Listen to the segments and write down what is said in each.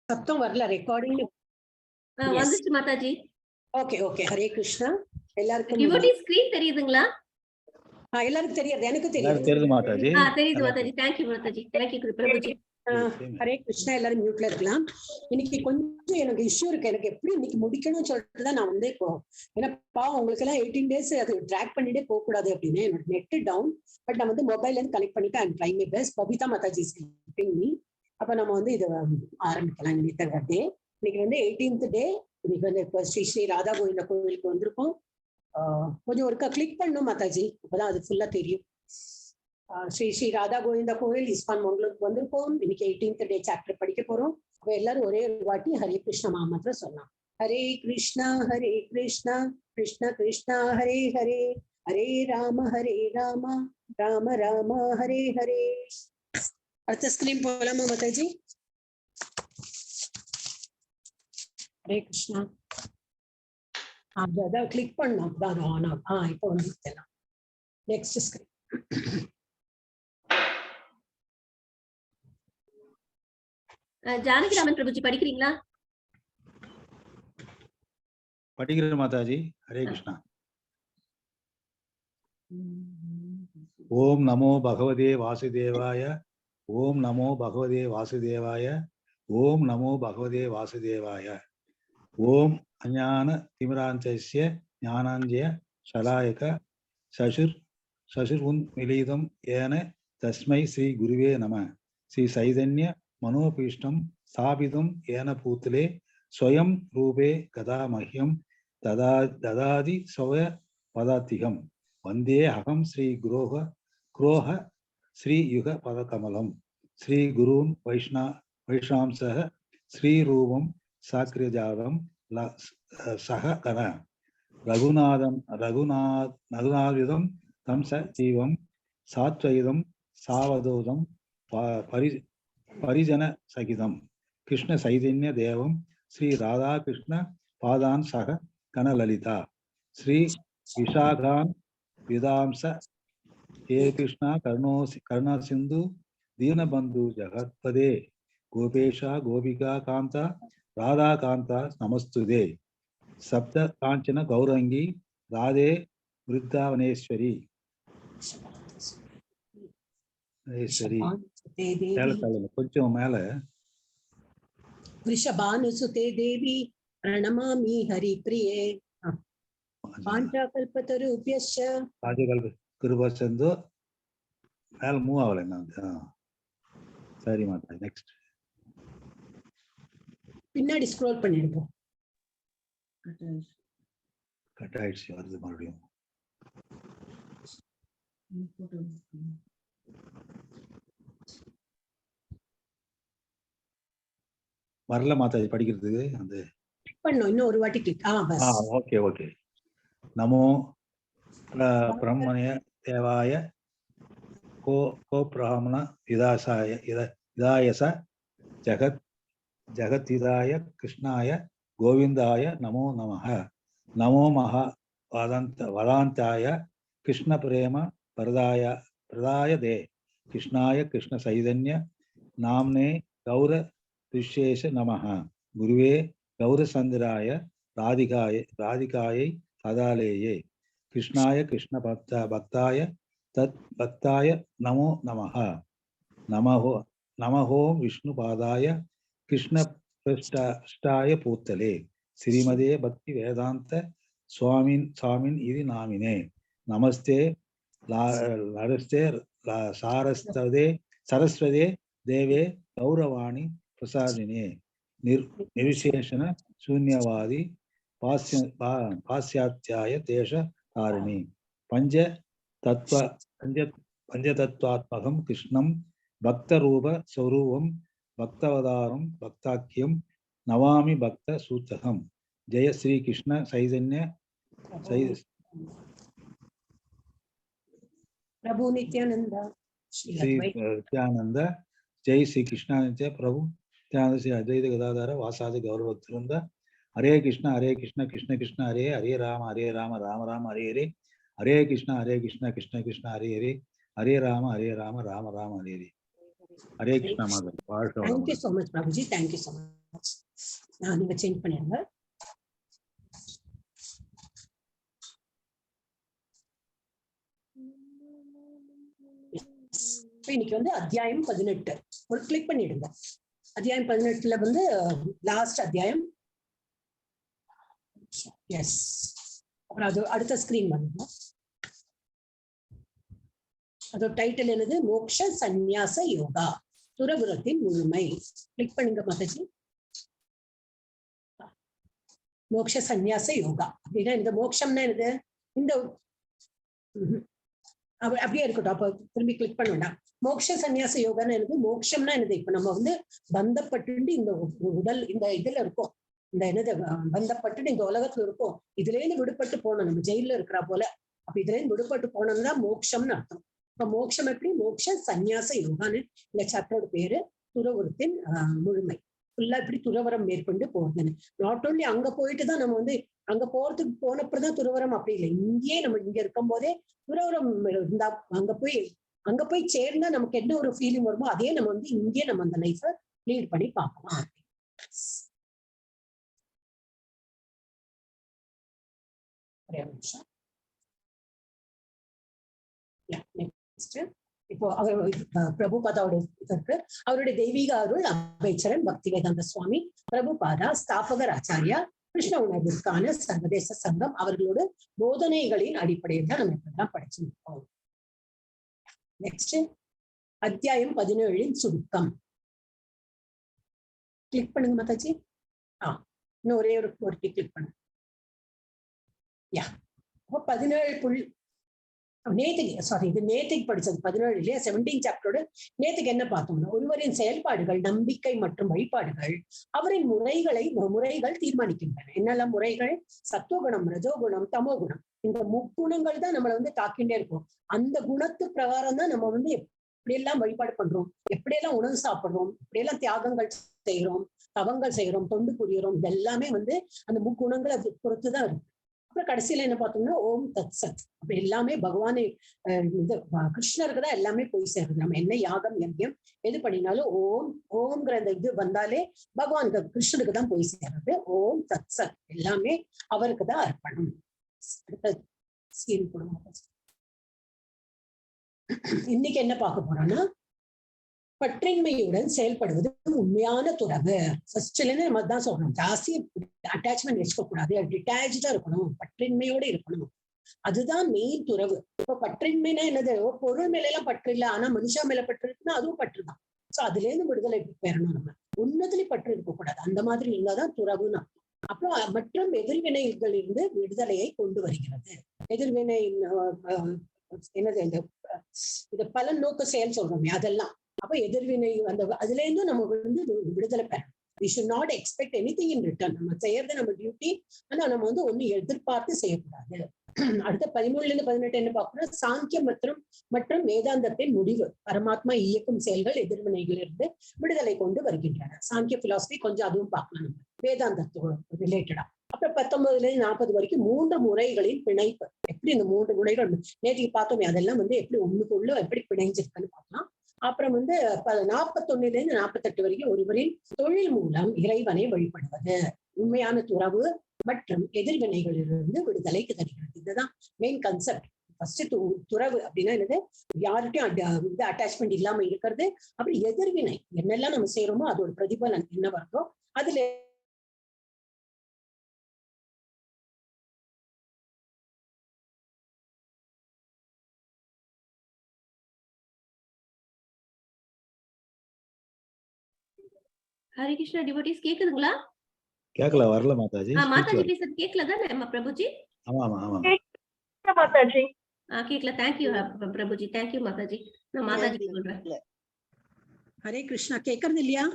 சத்தம் வரல ரெக்கார்டிங் வந்துச்சு மாதாஜி. Okay okay. ஹரே கிருஷ்ணா. எல்லாருக்கும் டிவோட்டி ஸ்கிரீன் தெரியுதுங்களா? எல்லாருக்கும் தெரியாது, எனக்கு தெரியாது. தெரியுது மாதாஜி. தெரியுது Mataji. Thank you Mataji. Thank you Prabhuji. Hare Krishna. எல்லாரும் மியூட்ல இருக்கலாம். இன்னைக்கு கொஞ்சம் எனக்கு இஷ்யூ இருக்கு. எனக்கு எப்படி இன்னைக்கு முடிக்கணும்னு சொல்லிட்டு தான் நான் வந்து இப்போ ஏன்னா உங்களுக்கு எல்லாம் 18 days அது ட்ராக் பண்ணிட்டே போக கூடாது அப்படின்னு என்னோட நெட் டவுன். பட் நான் வந்து மொபைல்ல இருந்து கனெக்ட் பண்ணிட்டு I'm trying my best. Babita Mataji me. அப்ப நம்ம வந்து இதை ஆரம்பிக்கலாம். இன்னைக்கு டே இன்னைக்கு வந்து 18th டே. இன்னைக்கு வந்து இப்போ ஸ்ரீ ஸ்ரீ ராதா கோவிந்த கோவிலுக்கு வந்திருக்கோம். கொஞ்சம் ஒருக்கா கிளிக் பண்ணும் மாதாஜி, அப்பதான் அது ஃபுல்லா தெரியும். ஸ்ரீ ஸ்ரீ ராதா கோவிந்த கோவில் இஸ்கான் மங்களூருக்கு வந்திருக்கோம். இன்னைக்கு 18th டே சாப்டர் படிக்க போறோம். அப்ப எல்லாரும் ஒரே ஒரு வாட்டி ஹரே கிருஷ்ண மாமந்திரம் சொல்லலாம். ஹரே கிருஷ்ணா கிருஷ்ண கிருஷ்ணா ஹரே ஹரே, ஹரே ராம ராம ராம ஹரே ஹரே. அடுத்த ஸ்கிரீன் போகலாமா மாதாஜி? ஹரே கிருஷ்ணா. அதான் கிளிக் பண்ணோம், அப்பதான் ஆன் ஆகும். இப்போ வந்து நெக்ஸ்ட் ஸ்கிரீன். ஜானகிராமன் பிரபுஜி படிக்கிறீங்களா? படிக்கிறேன் மாதாஜி. ஹரே கிருஷ்ணா. ஓம் நமோ பகவதே வாசுதேவாய. ஓம் நமோ பகவதே வாசுதேவாய. ஓம் நமோ பகவதே வாசுதேவாய. ஓம் அஞான திமிராந்தஸ்ய ஞானாஞ்சய ஷலாயக சசுர் உன்மிலிதம் ஏன தஸ்மை ஸ்ரீ குருவே நம. ஸ்ரீ சைதன்ய மனோபீஷ்டம் ஸ்தாபிதம் ஏன பூத்லே ஸ்வயம் ரூபே கதா மஹ்யம் ததாதி ஸ்வய பதாத்திகம். வந்தே அகம் ஸ்ரீ குரோஹ ஸ்ரீ யுக பதகமலம். ஸ்ரீ குருன் வைஷ்ணாம்சக ஸ்ரீ ரூபம் சாக்கிரஜாதம் சக கன ரகுநாதம் தம் ச ஜீவம் சாத்வயிதம் சாவதோதம் பரிஜன சகிதம். கிருஷ்ண சைதன்ய தேவம் ஸ்ரீ ராதா கிருஷ்ண பாதான் சக கனலலிதா. ஸ்ரீ விஷாகான் விதாம்ச ஹே கிருஷ்ணா கருணா சிந்து தீனபந்து ஜகத்பதே கோபேஷா கோபிகா காந்தா ராதா காந்தா நமஸ்துதே. சப்த காஞ்சன கௌரங்கி ராதே விருத்தாவனேஸ்வரி. கொஞ்சம் மேல ரிஷபானுசுதே தேவி பிரணமாமி ஹரி பிரியே. பாஞ்சகல்பதருப்யஸ்ச கிருபசந்து மேல மூவ் ஆகல. சரி மாதா. நெக்ஸ்ட் பின்னாடி ஸ்க்ரோல் பண்ணிருப்போம். கட் ஆயிடுச்சு, வருது மறுபடியும். வரல மாதாஜி படிக்கிறதுக்கு. அந்த இன்னும் ஒரு வாட்டி கிளிக். Okay okay. நமோ பிரம்மணய தேவாய கோ பிராமண இதாயச ஜகத்ஹிதாய கிருஷ்ணாய கோவிந்தாய நமோ நமஹ. நமோ மகா வதாந்தாய கிருஷ்ண பிரேம பிரதாய தே கிருஷ்ணாய கிருஷ்ண சைதன்ய நாம்னே கௌர ரிஷேஷ நமஹ. குருவே கௌரசந்திராய ராதிகாயை சதாலேயே கிருஷ்ணாய கிருஷ்ண பக்தாய தத் பக்தாய நமோ நமஹ. நமஹோம் விஷ்ணு பாதாய கிருஷ்ண பிரஷ்டாய பூத்தலே ஸ்ரீமதே பக்தி வேதாந்த சுவாமின் இது நாமினே. நமஸ்தே லரஸ்தே சரஸ்வதே தேவே கௌரவாணி பிரசாதினே நிர்விசேஷன சூன்யவாதி பாஸ்யாத்யாய தேச தாரிணி. பஞ்சதத்வாத்மகம் கிருஷ்ணம் பக்தரூப ஸ்வரூபம் பக்தவதாரம் பக்தாக்கியம் நவாமி பக்த சூத்தகம். ஜெய ஸ்ரீ கிருஷ்ண சைதன்ய பிரபு நித்யானந்த ஸ்ரீ நித்யானந்த. ஜெய் ஸ்ரீ கிருஷ்ணா நித்ய பிரபு நித்யானந்த ஸ்ரீ அத்வைத கதாதார வாசாதி கௌரவத்திருந்த. ஹரே கிருஷ்ண கிருஷ்ண கிருஷ்ண ஹரே ஹரே ராம ராம ராம ஹரே ஹரே. ஹரே கிருஷ்ண கிருஷ்ண கிருஷ்ண ஹரே ஹரே. ஹரே ராம ராம ராம ஹரே ஹரே. ஹரே கிருஷ்ண மாதா. Thank you so much, Prabhuji. Thank you so much. நீங்க சேஞ்ச் பண்ணிடுங்க. இன்னைக்கு வந்து அத்தியாயம் 18 ஒரு கிளிக் பண்ணிடுங்க. அத்தியாயம் 18ல வந்து லாஸ்ட் அத்தியாயம். எஸ், அப்புறம் அது அடுத்த ஸ்கிரீன் பண்ணுங்க. அதோட டைட்டில் என்னது? மோக்ஷ சந்நியாச யோகா, துறவுரத்தின் முழுமை. கிளிக் பண்ணுங்க மாதாஜி. மோக்ஷ சந்நியாச யோகா அப்படின்னா இந்த மோக்ஷம்னா என்னது? இந்த அப்படியே இருக்கட்டும். அப்ப திரும்பி கிளிக் பண்ண வேண்டாம். மோக்ஷ சந்நியாச யோகான்னு என்னது? மோக்ஷம்னா என்னது? இப்ப நம்ம வந்து பந்தப்பட்டு இந்த உடல் இந்த இதுல இருக்கோம், இந்த என்னது பந்தப்பட்டு இந்த உலகத்துல இருக்கோம், இதுல இருந்து விடுபட்டு போனோம். நம்ம ஜெயில இருக்கிறா போல. அப்ப இதுல இருந்து விடுபட்டு போனோம்னா மோக்ஷம்னு அர்த்தம். இப்ப மோக்ஷம் எப்படி? மோக்ஷ சந்நியாச யோகான்னு இந்த சாப்டரோட பேரு. துறவுரத்தின் முழுமை. ஃபுல்லா இப்படி துறவரம் மேற்கொண்டு போகுதுன்னு. நாட் ஓன்லி அங்க போயிட்டு தான் நம்ம வந்து அங்க போறதுக்கு போனப்பதான் துறவரம் அப்படி இல்லை. இங்கேயே நம்ம இங்க இருக்கும் போதே துறவரம் இருந்தா அங்க போய் சேர்ந்தா நமக்கு என்ன ஒரு ஃபீலிங் வருமோ அதே நம்ம வந்து இங்கே நம்ம அந்த லைஃப லீட் பண்ணி பார்க்கலாம். இப்போ அவர் பிரபுபாதாவோட இதற்கு அவருடைய தெய்வீக அருள் அபேச்சரன் பக்தி வேதாந்த சுவாமி பிரபுபாதா ஸ்தாபகர் ஆச்சாரியா கிருஷ்ண உணர்விற்கான சர்வதேச சங்கம் அவர்களோட போதனைகளின் அடிப்படையில் தான் நம்ம இப்பதான் படிச்சிருக்கோம். நெக்ஸ்ட் அத்தியாயம் 17 சுருக்கம். கிளிக் பண்ணுங்க மாதாஜி. இன்னும் ஒரே ஒரு கிளிக் பண்ணுங்க. யா, அப்போ 17 நேற்றுக்கு படிச்சது 17 17 சாப்டரோட நேற்றுக்கு என்ன பார்த்தோம்னா, ஒருவரின் செயல்பாடுகள், நம்பிக்கை மற்றும் வழிபாடுகள் அவரின் முறைகள் தீர்மானிக்கின்றன. என்னெல்லாம் முறைகள்? சத்துவகுணம், ரஜோகுணம், தமோகுணம். இந்த முக்குணங்கள் தான் நம்மளை வந்து தாக்கிண்டே இருக்கும். அந்த குணத்து பிரகாரம் தான் நம்ம வந்து எப்படியெல்லாம் வழிபாடு பண்றோம், எப்படியெல்லாம் உணவு சாப்பிடுறோம், எப்படியெல்லாம் தியாகங்கள் செய்யறோம், தவங்கள் செய்யறோம், தொண்டு புரிகிறோம். இதெல்லாமே வந்து அந்த முக்குணங்களை பொறுத்துதான் இருக்கு. அப்புறம் கடைசியில என்ன பார்த்தோம்னா ஓம் தத் சத். அப்ப எல்லாமே பகவானை இது கிருஷ்ணருக்கு தான் எல்லாமே போய் சேருது. நம்ம என்ன யாகம் யஜ்யம் எது பண்ணினாலும் ஓம்ங்கிற அந்த இது வந்தாலே பகவானுக்கு கிருஷ்ணருக்கு தான் போய் சேர்றது. ஓம் தத் சத் எல்லாமே அவருக்கு தான் அர்ப்பணம். இன்னைக்கு என்ன பார்க்க போறோம்னா, பற்றின்மையுடன் செயல்படுவது உண்மையான துறவு. ஃபர்ஸ்ட்ல நம்ம தான் சொல்றோம், ஜாஸ்தி அட்டாச்மெண்ட் வச்சுக்க கூடாது, டிட்டாச்சா இருக்கணும், பற்றின்மையோட இருக்கணும். அதுதான் மெயின் துறவு. இப்ப பற்றின்மைனா என்னது? பொருள் மேல எல்லாம் பற்று இல்லை, ஆனா மனுஷா மேல பற்று இருக்குன்னா அதுவும் பற்றுதான். சோ அதுல இருந்து விடுதலை பெறணும். நம்ம உன்னதுலயும் பற்று இருக்க கூடாது. அந்த மாதிரி இருந்தாதான் துறவுன்னு. அப்புறம் மற்றும் எதிர்வினைகளிலிருந்து விடுதலையை கொண்டு வருகிறது. எதிர்வினை என்னது? இந்த பலன் நோக்க செயல் சொல்றோமே அதெல்லாம். அப்ப எதிர்வினை அதுல இருந்தும் நம்ம வந்து விடுதலை பெறணும். We should not expect anything in return. நம்ம செய்யறது நம்ம டியூட்டி, ஆனா நம்ம வந்து ஒண்ணு எதிர்பார்த்து செய்யக்கூடாது. அடுத்த 13-18 என்ன பார்க்கணும்? சாங்கியம் மற்றும் வேதாந்தத்தின் முடிவு. பரமாத்மா இயக்கும் செயல்கள் எதிர்வினைகளிலிருந்து விடுதலை கொண்டு வருகின்றன. சாங்கிய பிலாசபி கொஞ்சம் அதுவும் பார்க்கலாம் நம்ம, வேதாந்தத்தோட ரிலேட்டடா. அப்புறம் 19-40 வரைக்கும் 3 முறைகளின் பிணைப்பு. எப்படி இந்த 3 முறைகள் நேற்றுக்கு பார்த்தோமே அதெல்லாம் வந்து எப்படி ஒண்ணுக்குள்ள எப்படி பிணைஞ்சிருக்குன்னு பார்க்கலாம். அப்புறம் வந்து 41-48 வரைக்கும் ஒருவரின் தொழில் மூலம் இறைவனை வழிபடுவது, உண்மையான துறவு மற்றும் எதிர்வினைகளிலிருந்து விடுதலைக்கு தருகிறது. இதுதான் மெயின் கான்செப்ட். ஃபர்ஸ்ட் துறவு அப்படின்னா என்னது? யார்கிட்டையும் அட்டாச்மெண்ட் இல்லாம இருக்கிறது. அப்புறம் எதிர்வினை என்னெல்லாம் நம்ம செய்யறோமோ அதோட பிரதிபலன் என்ன வருதோ அதுல ஹரே கிருஷ்ணா டிவோட்டிஸ் கேக்குதுங்களா? கேட்கல, வரல மாதாஜி. மாதாஜி பேசுறது கேட்கல தானே பிரபுஜி? ஆமா ஆமா ஆமா மாதாஜி. கேட்கல. Thank you Prabhuji, thank you Mataji. நான் மாதாஜி சொல்றேன். ஹரே கிருஷ்ணா கேக்குறது இல்லையா?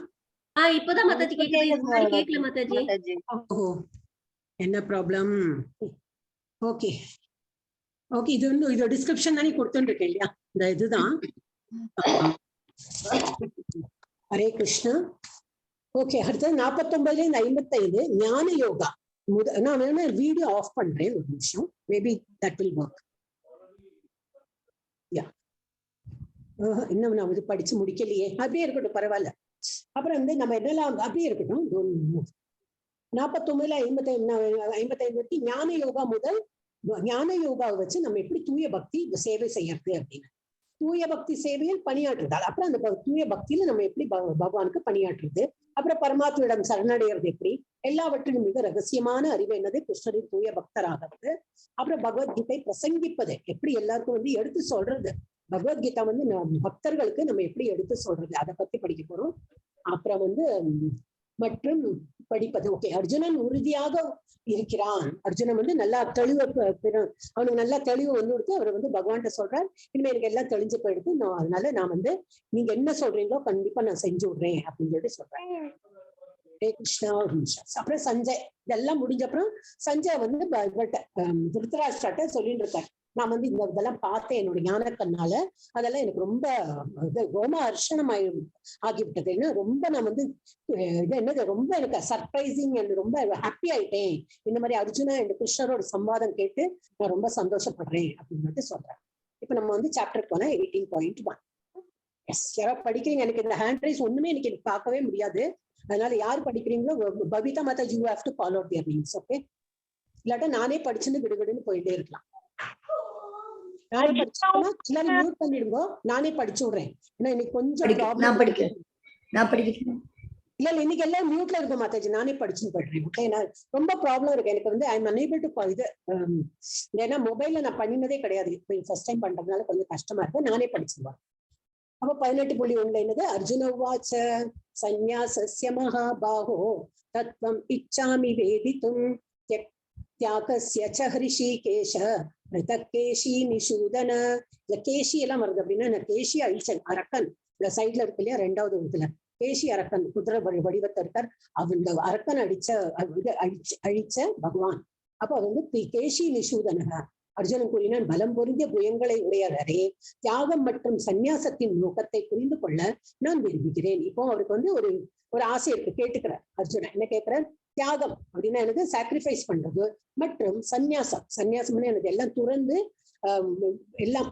இப்பதான் மாதாஜி கேக்குது, கேட்கல மாதாஜி. ஓ, என்ன ப்ராப்ளம்? ஓகே ஓகே, இது வந்து இதோட டிஸ்கிரிப்ஷன் தானே கொடுத்துருக்கேன் இல்லையா? இந்த இதுதான். ஹரே கிருஷ்ணா. ஓகே, அடுத்தது 49-55 ஞான யோகா. நான் வேணா வீடியோ ஆஃப் பண்றேன் ஒரு நிமிஷம். Maybe that will work. Yeah, இன்னும் நான் இது படிச்சு முடிக்கலையே. அப்படியே இருக்கட்டும், பரவாயில்ல. அப்புறம் வந்து நம்ம என்னெல்லாம் அப்படியே இருக்கட்டும். 49 55 ஞான யோகா முதல் ஞான யோகாவை வச்சு நம்ம எப்படி தூய பக்தி சேவை செய்யறது அப்படின்னு. தூய பக்தி சேவையில் பணியாற்றுறது. அப்புறம் அந்த தூய பக்தியில நம்ம எப்படி பகவானுக்கு பணியாற்றுறது, அப்புறம் பரமாத்மாவிடம் சரணடைகிறது எப்படி, எல்லாவற்றிலும் மிக ரகசியமான அறிவு என்னது, கிருஷ்ணரின் தூய பக்தராகிறது. அப்புறம் பகவத்கீதை பிரசங்கிப்பது எப்படி, எல்லாருக்கும் வந்து எடுத்து சொல்றது. பகவத்கீதா வந்து பக்தர்களுக்கு நம்ம எப்படி எடுத்து சொல்றது, அதை பத்தி படிக்க போறோம். அப்புறம் வந்து மற்றும் படிப்பது. ஓகே, அர்ஜுனன் உறுதியாக இருக்கிறான். அர்ஜுனன் வந்து நல்லா தெளிவு, அவனுக்கு நல்லா தெளிவு வந்து கொடுத்து அவர் வந்து பகவான்கிட்ட சொல்றார், இனிமே எனக்கு எல்லாம் தெளிஞ்சு போயிடுது, நான் அதனால நான் வந்து நீங்க என்ன சொல்றீங்களோ கண்டிப்பா நான் செஞ்சு விடுறேன் அப்படின்னு சொல்லிட்டு சொல்றேன். ஹரே கிருஷ்ணா. அப்புறம் சஞ்சய் இதெல்லாம் முடிஞ்ச அப்புறம் சஞ்சய் வந்து திருத்தராஷ்டிராட்ட சொல்லிட்டு இருக்காரு, நான் வந்து இந்த இதெல்லாம் பார்த்தேன் என்னோட ஞான கண்ணால, அதெல்லாம் எனக்கு ரொம்ப ரோம ஹர்ஷணம் ஆகிவிட்டதுன்னு, ரொம்ப நான் வந்து இது என்னது ரொம்ப எனக்கு சர்ப்ரைசிங், ரொம்ப ஹாப்பி ஆயிட்டேன். இந்த மாதிரி அர்ஜுனா என் கிருஷ்ணரோட சம்வாதம் கேட்டு நான் ரொம்ப சந்தோஷப்படுறேன் அப்படின்னு சொல்றேன். இப்ப நம்ம வந்து சாப்டர் போனா 18.1. எஸ், யாரோ படிக்கிறீங்க. எனக்கு இந்த ஹேண்ட் ரைஸ் ஒண்ணுமே எனக்கு பார்க்கவே முடியாது. அதனால யார் படிக்கிறீங்களோ Babita Mataji, you have to follow their names. Okay, இல்லாட்டா நானே படிச்சுன்னு விடுவிடுன்னு போயிட்டே இருக்கலாம். நானே படிச்சுக்கணும், எல்லாரும் மியூட் பண்ணிடுங்க, நானே படிச்சு விடுறேன். ஏன்னா இன்னைக்கு கொஞ்சம் ப்ராப்ளம். நான் படிக்கிறேன். இல்ல இன்னைக்கு எல்லாம் மியூட்ல இருக்கும் மாதாஜி, நானே படிச்சுன்னு போயிடுறேன். ஓகே, நான் ரொம்ப ப்ராப்ளம் இருக்கு எனக்கு வந்து. ஐ எம் அன்ஏபிள் டு இது, ஏன்னா மொபைல்ல நான் பண்ணினதே கிடையாது, இப்போ ஃபர்ஸ்ட் டைம் பண்றதுனால கொஞ்சம் கஷ்டமா இருக்கு. நானே படிச்சுடுவேன். அப்ப 18.1 என்னது, அர்ஜுன உவாச்ச சந்நியாசஸ்ய மகாபாஹோ தத்வம் இச்சாமி வேதிதும் தியாகஸ்ய ச ஹ்ரிஷிகேஷ பிரதக் கேஷி நிஷூதன. இந்த கேஷி எல்லாம் வருது அப்படின்னா, நான் கேஷி அழிச்சன் அரக்கன், இந்த சைட்ல இருக்கு இல்லையா, 2வது இடத்துல கேஷி அரக்கன் குதிரை வடிவத்தை இருக்கார். அந்த அரக்கன் அழிச்ச பகவான். அப்ப அது வந்து கேஷி நிஷூதன. அர்ஜுனன் கூறினான், பலம் பொருந்திய புயங்களை உடையவரே, தியாகம் மற்றும் சந்நியாசத்தின் நோக்கத்தை புரிந்து கொள்ள நான் விரும்புகிறேன். இப்போ அவருக்கு வந்து ஒரு ஆசை இருக்கு, கேட்டுக்கிறார் அர்ஜுனன். என்ன கேட்கிறார், தியாகம் அப்படின்னா எனக்கு சாக்ரிஃபைஸ் பண்றது, மற்றும் சந்நியாசம்னு எனக்கு எல்லாம் துறந்து எல்லாம்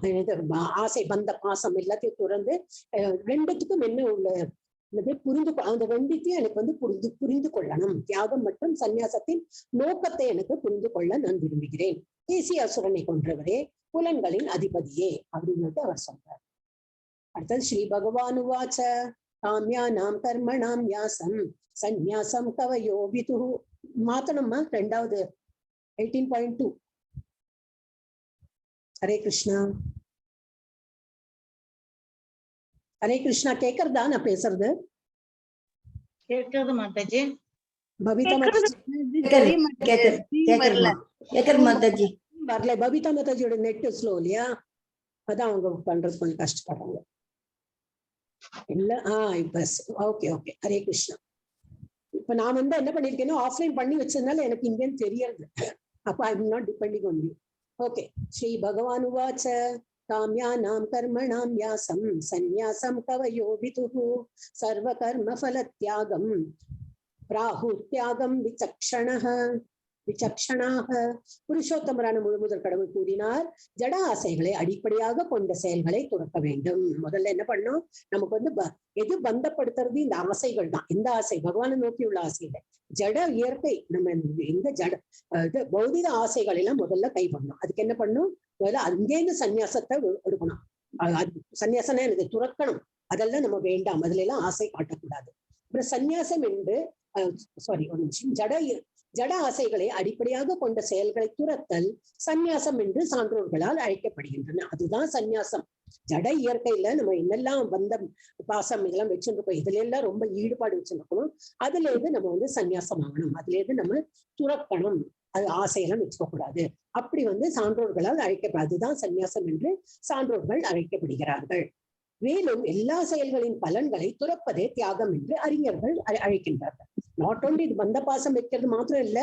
ஆசை பந்த பாசம் எல்லாத்தையும் துறந்து ரெண்டுத்துக்கும் என்ன உள்ளது புரிந்து, அந்த ரெண்டுத்தையும் எனக்கு வந்து புரிந்து கொள்ளணும். தியாகம் மற்றும் சந்நியாசத்தின் நோக்கத்தை எனக்கு புரிந்து கொள்ள நான் விரும்புகிறேன். கேசி அசுரனை கொன்றவரே, புலன்களின் அதிபதியே அப்படின்னு அவர் சொல்றார். அடுத்தது ஸ்ரீ பகவான் உவாச்ச காம்யானாம் கர்மணாம் யாசம் சந்நியாசம் கவயோ விதுஹு. மாத்தணும்மா 2வது 18.2. ஹரே கிருஷ்ணா. ஹரே கிருஷ்ணா. கேக்குறதா நான் பேசுறது? கேக்குது மாதாஜி. பபிதா மாதாஜி வரல. பபிதா மாதாஜியோட நெட் ஸ்லோ இல்லையா, அதான் அவங்க பண்றது கொஞ்சம் கஷ்டப்படுறாங்க. இல்ல இப்ப ஓகே ஓகே. ஹரே கிருஷ்ணா. இப்ப நான் வந்து என்ன பண்ணிருக்கேன்னா ஆஃப்லைன் பண்ணி வச்சதுனால எனக்கு இங்கேன்னு தெரியறது. அப்ப I am not depending on you. Okay. ஸ்ரீ பகவான் உவாச்ச காம்யானாம் கர்மணாம் யாசம் சந்நியாசம் கவயோ விதுஹு சர்வ கர்ம ஃபல தியாகம் பிராஹு தியாகம் விசக்ஷணாக. புருஷோத்தமரான முழுமுதல் கடவுள் கூறினார், ஜட ஆசைகளை அடிப்படையாக கொண்ட செயல்களை துறக்க வேண்டும். முதல்ல என்ன பண்ணோம், நமக்கு வந்து எது பந்தப்படுத்துறது, இந்த ஆசைகள் தான். எந்த ஆசை, பகவானை நோக்கி உள்ள ஆசைகள், ஜட இயற்கை, நம்ம எந்த ஜட பௌதிக ஆசைகள் எல்லாம் முதல்ல கை பண்ணணும். அதுக்கு என்ன பண்ணும், முதல்ல அங்கேருந்து சந்நியாசத்தை எடுக்கணும். சந்நியாசம்னா எனக்கு துறக்கணும், அதெல்லாம் நம்ம வேண்டாம், அதுல எல்லாம் ஆசை காட்டக்கூடாது. அப்புறம் சந்நியாசம் என்று ஒரு நிமிஷம், ஜட ஆசைகளை அடிப்படையாக கொண்ட செயல்களை துரத்தல் சந்நியாசம் என்று சான்றோர்களால் அழைக்கப்படுகின்றன. அதுதான் சந்நியாசம். ஜட இயற்கையில நம்ம என்னெல்லாம் பந்தம் பாசம் இதெல்லாம் வச்சிருக்கோம், இதுல எல்லாம் ரொம்ப ஈடுபாடு வச்சிருக்கணும். அதுல இருந்து நம்ம வந்து சந்நியாசம் ஆகணும், அதுல இருந்து நம்ம துறக்கணும், அது ஆசையெல்லாம் வச்சுக்க கூடாது. அப்படி வந்து சான்றோர்களால் அதுதான் சந்நியாசம் என்று சான்றோர்கள் அழைக்கப்படுகிறார்கள். மேலும் எல்லா செயல்களின் பலன்களை துறப்பதே தியாகம் என்று அறிஞர்கள் அழைக்கின்றார்கள். நாட் ஓன்லி இது பந்த பாசம் வைக்கிறது மாத்திரம் இல்ல,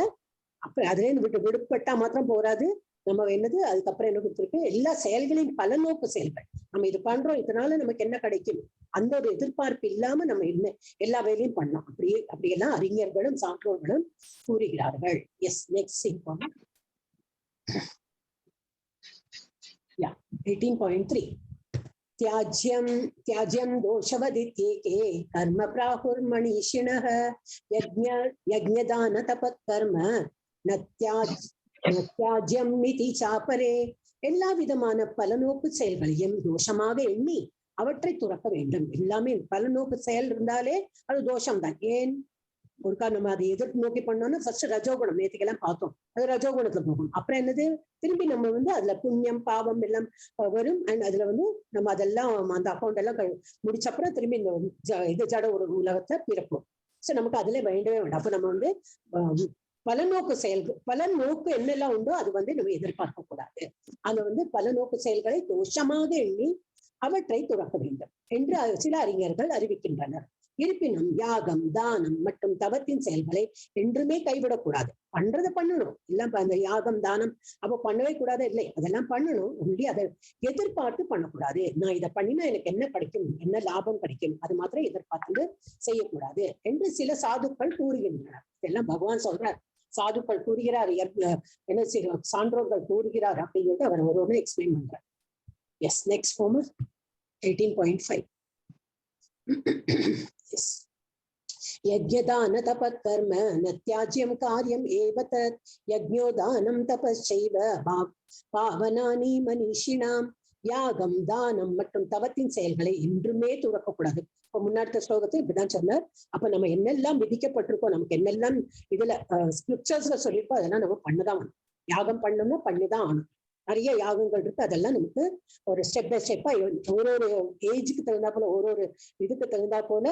அப்ப அதுல இருந்து விடுபட்டா மாத்திரம் போராது, நம்ம என்னது அதுக்கப்புறம் என்ன கொடுத்துருக்கு, எல்லா செயல்களின் பலநோக்கு செயல்கள். நம்ம இது பண்றோம், இதனால நமக்கு என்ன கிடைக்கும், அந்த ஒரு எதிர்பார்ப்பு இல்லாம நம்ம என்ன எல்லா வேலையும் பண்ணோம். அப்படியெல்லாம் அறிஞர்களும் சான்றோர்களும் கூறுகிறார்கள். Yes, next 18.3. त्याज्यं दोषवदित्येके कर्म प्राहुर्मनीषिणः यज्ञदान तपत्कर्म न त्याज्யம் इति சாப்பரே. எல்லா விதமான பலநோக்கு செயல்களையும் தோஷமாக எண்ணி அவற்றை துறக்க வேண்டும். எல்லாமே பலநோக்கு செயல் இருந்தாலே அது தோஷம்தான். ஏன் ஒருக்கா நம்ம அதை எதிர்த்து நோக்கி பண்ணோம்னா ஃபர்ஸ்ட் ரஜோகுணம் நேற்றுக்கெல்லாம் பார்த்தோம், அது ரஜோகுணத்துல போகும். அப்புறம் என்னது, திரும்பி நம்ம அதுல புண்ணியம் பாவம் எல்லாம் வரும். அண்ட் அதுல நம்ம அதெல்லாம் அந்த அக்கௌண்ட் எல்லாம் முடிச்ச அப்புறம் திரும்பி இந்த ஜட ஒரு உலகத்தை பிறப்போம். சோ நமக்கு அதுல வேண்டவே வேண்டாம். அப்ப நம்ம பலநோக்கு செயல்கள், பலநோக்கு என்னெல்லாம் உண்டோ அது நம்ம எதிர்பார்க்க கூடாது. அந்த பலநோக்கு செயல்களை தோஷமாக எண்ணி அவற்றை துறக்க வேண்டும் என்று சில அறிஞர்கள் அறிவிக்கின்றனர். இருப்பினும் யாகம் தானம் மற்றும் தவத்தின் செயல்களை என்றுமே கைவிடக்கூடாது. பண்றதை பண்ணணும், எல்லாம் அந்த யாகம் தானம் அப்ப பண்ணவே கூடாது இல்லை, அதெல்லாம் பண்ணணும். ஒன்லி அதை எதிர்பார்த்து பண்ணக்கூடாது. நான் இதை பண்ணினா எனக்கு என்ன கிடைக்கும், என்ன லாபம் கிடைக்கும், அது மாத்திரம் எதிர்பார்த்து செய்யக்கூடாது என்று சில சாதுக்கள் கூறுகின்றனர். இதெல்லாம் பகவான் சொல்றார், சாதுக்கள் கூறுகிறார், என்ன சான்றோர்கள் கூறுகிறார் அப்படிங்கிறது அவர் ஒரு எக்ஸ்பிளைன் பண்றார். Yes, next form 18.5. यज्ञदान तपत्कर्म न त्याज्यं कार्यम् एव तत् यज्ञोदानं तपश्चैव பாவனானி மனிஷினாம். யாகம் தானம் மற்றும் தவத்தின் செயல்களை என்றுமே துறக்க கூடாது. இப்ப முன்னாடி ஸ்லோகத்தை இப்படிதான் சொன்னார். அப்ப நம்ம என்னெல்லாம் விதிக்கப்பட்டிருக்கோம், நமக்கு என்னெல்லாம் இதுல ஸ்கிரிப்சர்ஸ்ல சொல்லியிருக்கோம், அதெல்லாம் நம்ம பண்ணதான். யாகம் பண்ணோம்னா பண்ணிதான் ஆகணும். நிறைய யாகங்கள் இருக்கு, அதெல்லாம் நமக்கு ஒரு ஸ்டெப் பை ஸ்டெப்பா ஒரு ஏஜுக்கு தகுந்தா போல, ஒரு இதுக்கு தகுந்தா போல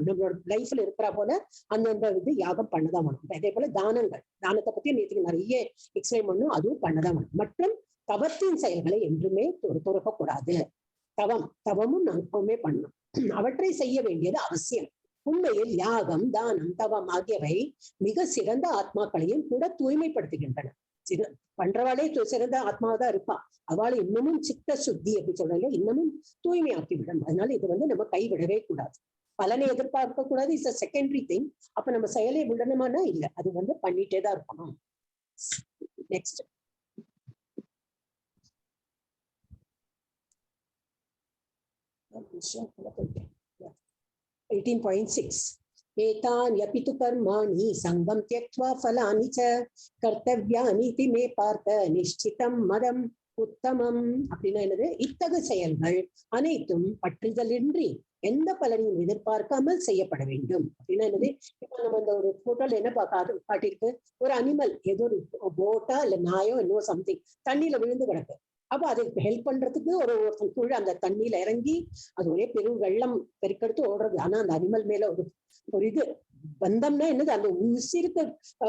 நம்மளோட லைஃப்ல இருக்கிறா போல அந்தந்த யாகம் பண்ணதான் வேணும். அதே போல தானத்தை பத்தி நேற்றுக்கு நிறைய எக்ஸ்பிளைன் பண்ணும், அதுவும் பண்ணதான் வேணும். மற்றும் தவத்தின் செயல்களை என்றுமே துறக்க கூடாது. தவமும் நான் எப்பவுமே பண்ணணும், அவற்றை செய்ய வேண்டியது அவசியம். உண்மையில் யாகம் தானம் தவம் ஆகியவை மிக சிறந்த ஆத்மாக்களையும் கூட தூய்மைப்படுத்துகின்றன. பண்றவாளே சிறந்த ஆத்மாவதான் இருப்பா, அவளை இன்னமும் சித்த சுத்தி அப்படி சொல்றாங்க, இன்னமும் தூய்மையாக்கி விடும். அதனால இது நம்ம கைவிடவே கூடாது. பலனை எதிர்பார்க்க கூடாது, இட்ஸ் அ செகண்டரி திங். அப்ப நம்ம செயலை விடணுமானா இல்ல, அது பண்ணிட்டே தான் இருக்கணும். நெக்ஸ்ட் விஷயம் 18.6. एतान्यपि तु कर्माणि संगं त्यक्त्वा फलानि च कर्तव्यानि इति मे पार्थ निश्चितं मदं உத்தமம். அப்படின்னா என்னது, இத்தகு செயல்கள் அனைத்தும் பற்றுதலின்றி எந்த பலனையும் எதிர்பார்க்காமல் செய்யப்பட வேண்டும். அப்படின்னா என்னது, இப்ப நம்ம இந்த ஒரு போட்டோல என்ன காட்டியிருக்கு, ஒரு அனிமல், ஏதோ ஒரு போட்டா இல்ல நாயோ இன்னும் சம்திங் தண்ணியில விழுந்து கிடக்கு. அப்ப அதுக்கு ஹெல்ப் பண்றதுக்கு ஒருத்தன் கீழே அந்த தண்ணியில இறங்கி அது ஒரே பெரும் வெள்ளம் பெருக்கெடுத்து ஓடுறது. ஆனா அந்த அனிமல் மேல ஒரு இது பந்தம்னா என்னது, அந்த உசிருக்கு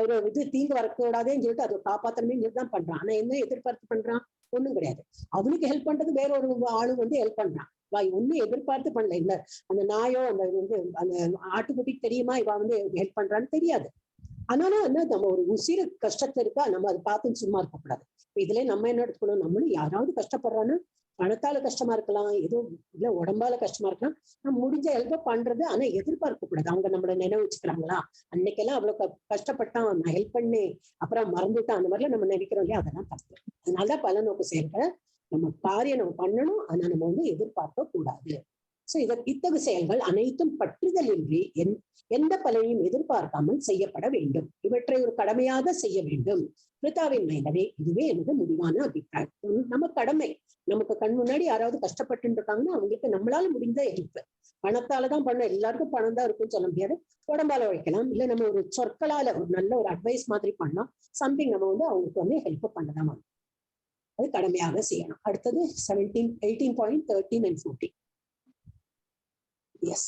ஒரு தீங்கு வரக்கூடாதுன்னு சொல்லிட்டு அதை காப்பாத்தணுமே தான் பண்றான். ஆனா என்ன எதிர்பார்த்து பண்றான், ஒண்ணும் கிடையாது. அவனுக்கு ஹெல்ப் பண்றது வேற ஒரு ஆளு ஹெல்ப் பண்றான். ஒன்னும் எதிர்பார்த்து பண்ணல. இல்ல அந்த நாயோ அந்த ஆட்டுக்குட்டிக்கு தெரியுமா இவ ஹெல்ப் பண்றான்னு தெரியாது. ஆனாலும் என்ன, நம்ம ஒரு உசிறு கஷ்டத்துல இருக்கா, நம்ம அதை பார்த்து சும்மா இருக்கக்கூடாது. இதுல நம்ம என்ன எடுத்துக்கணும், நம்மளும் யாராவது கஷ்டப்படுறான்னு பணத்தால கஷ்டமா இருக்கலாம், ஏதோ இல்ல உடம்பால கஷ்டமா இருக்கலாம், நம்ம முடிஞ்ச ஹெல்ப் பண்றது. ஆனா எதிர்பார்க்க கூடாது அவங்க நம்மள நினைவு வச்சுக்கிறாங்களா, அன்னைக்கெல்லாம் அவ்வளவு கஷ்டப்பட்டான் நான் ஹெல்ப் பண்ணி அப்புறம் மறந்துட்டான், அந்த மாதிரிலாம் நம்ம நினைக்கிறோம் இல்லையா, அதெல்லாம் தப்பு. அதனாலதான் பலநோக்கு செயல்களை நம்ம காரியம் நம்ம பண்ணணும், ஆனா நம்ம எதிர்பார்க்க கூடாது. சோ இத்தகு செயல்கள் அனைத்தும் பற்றுதலின்றி எந்த பலனையும் எதிர்பார்க்காமல் செய்யப்பட வேண்டும். இவற்றை ஒரு கடமையாக செய்ய வேண்டும். பிரித்தாவின் மேலவே இதுவே எனது முடிவான அபிப்பிராயம். நம்ம கடமை, நமக்கு கண் முன்னாடி யாராவது கஷ்டப்பட்டு இருக்காங்கன்னா அவங்களுக்கு நம்மளால முடிந்த ஹெல்ப். பணத்தாலதான் பண்ண, எல்லாருக்கும் பணம் தான் இருக்குன்னு சொல்ல முடியாது. உடம்பால உழைக்கலாம், இல்ல நம்ம ஒரு சொற்களால ஒரு நல்ல ஒரு அட்வைஸ் மாதிரி பண்ணலாம். சம்திங் நம்ம அவங்களுக்கு ஹெல்ப் பண்ணதான் அது கடமையாக செய்யணும். அடுத்தது 18.13 and 14. Yes.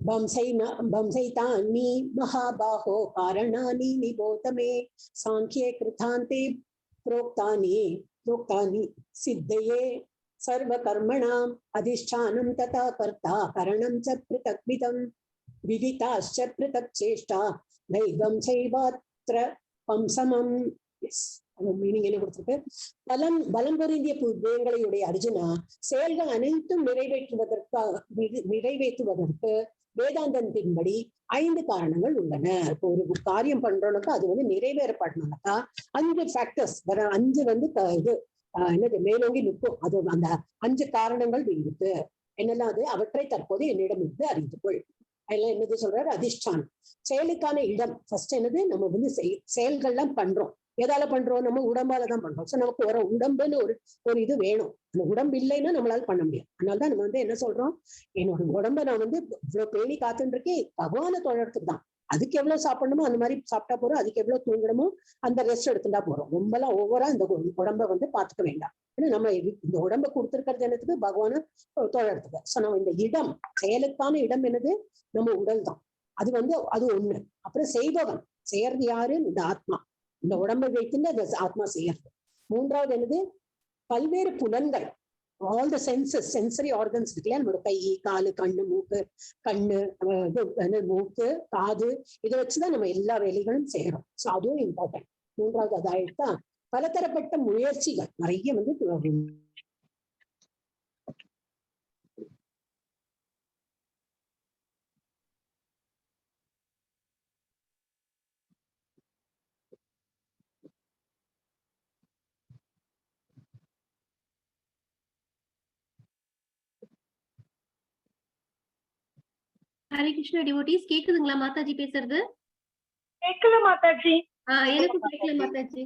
बंसैतान्मी महाबाहो कारणानि निबोध मे सांख्ये कृतान्ते प्रोक्तानि सिद्धये सर्वकर्मणाम् अधिष्ठानं तथा कर्ता करणं च पृथक्विदं विदिताश्च पृथक् चेष्टा दैवं चैवात्र पंसमम्. Yes. மீனிங் என்ன கொடுத்திருக்கு, பலம் பொருந்திய தேவங்களையுடைய அர்ஜுனா, செயல்கள் அனைத்தும் நிறைவேற்றுவதற்கு வேதாந்தத்தின்படி 5 காரணங்கள் உள்ளன. இப்போ ஒரு காரியம் பண்றோம்னாக்கா அது நிறைவேறப்படணும்னாக்கா 5 ஃபேக்டர்ஸ் 5 இது என்னது மேலோங்கி நிற்கும். அது அந்த 5 காரணங்கள் இருக்கு என்னெல்லாம் அது அவற்றை தற்போது என்னிடம் இருந்து அறிந்து கொள். அதெல்லாம் என்னது சொல்றாரு, அதிஷ்டானம். செயலுக்கான இடம் ஃபர்ஸ்ட் என்னது, நம்ம வந்து செயல்கள்லாம் பண்றோம். எதால பண்றோம், நம்ம உடம்பாலதான் பண்றோம். சோ நமக்கு ஒரு உடம்புன்னு ஒரு இது வேணும். அந்த உடம்பு இல்லைன்னா நம்மளால பண்ண முடியாது. அதனாலதான் நம்ம வந்து என்ன சொல்றோம், என்னோட உடம்ப நான் வந்து இவ்வளவு பேணி காத்துட்டு இருக்கேன் பகவானை தொழறதுக்கு தான். அதுக்கு எவ்வளவு சாப்பிடணுமோ அந்த மாதிரி சாப்பிட்டா போறோம், அதுக்கு எவ்வளவு தூங்கணுமோ அந்த ரெஸ்ட் எடுத்துட்டா போறோம். ரொம்பலாம் ஓவரா இந்த உடம்ப வந்து பாத்துக்க வேண்டாம். ஏன்னா நம்ம இந்த உடம்ப கொடுத்துருக்கிறது என்னதுக்கு, பகவானை தொழறதுக்கு. சோ நம்ம இந்த இடம், செயலுக்கான இடம் என்னது, நம்ம உடல் தான். அது வந்து அது ஒண்ணு. அப்புறம் செய்பவன், செய்யறது யாரு, இந்த ஆத்மா. இந்த உடம்பை வைத்துட்டு அந்த ஆத்மா செய்யறது. மூன்றாவது என்னது, பல்வேறு புலன்கள், all the census, sensory organs இருக்கு இல்லையா, நம்மளோட கை, காலு, கண்ணு, மூக்கு, காது, இதை வச்சுதான் நம்ம எல்லா வேலைகளும் செய்யறோம். ஸோ அதுவும் இம்பார்ட்டன்ட். மூன்றாவது அதாயிட்டா பலதரப்பட்ட முயற்சிகள் நிறைய வந்து ஹரே கிருஷ்ணா டிவோட்டிஸ், கேக்குதுங்களா மாதாஜி பேசுறது? கேக்கல மாதாஜி. எனக்கு கேட்கல மாதாஜி.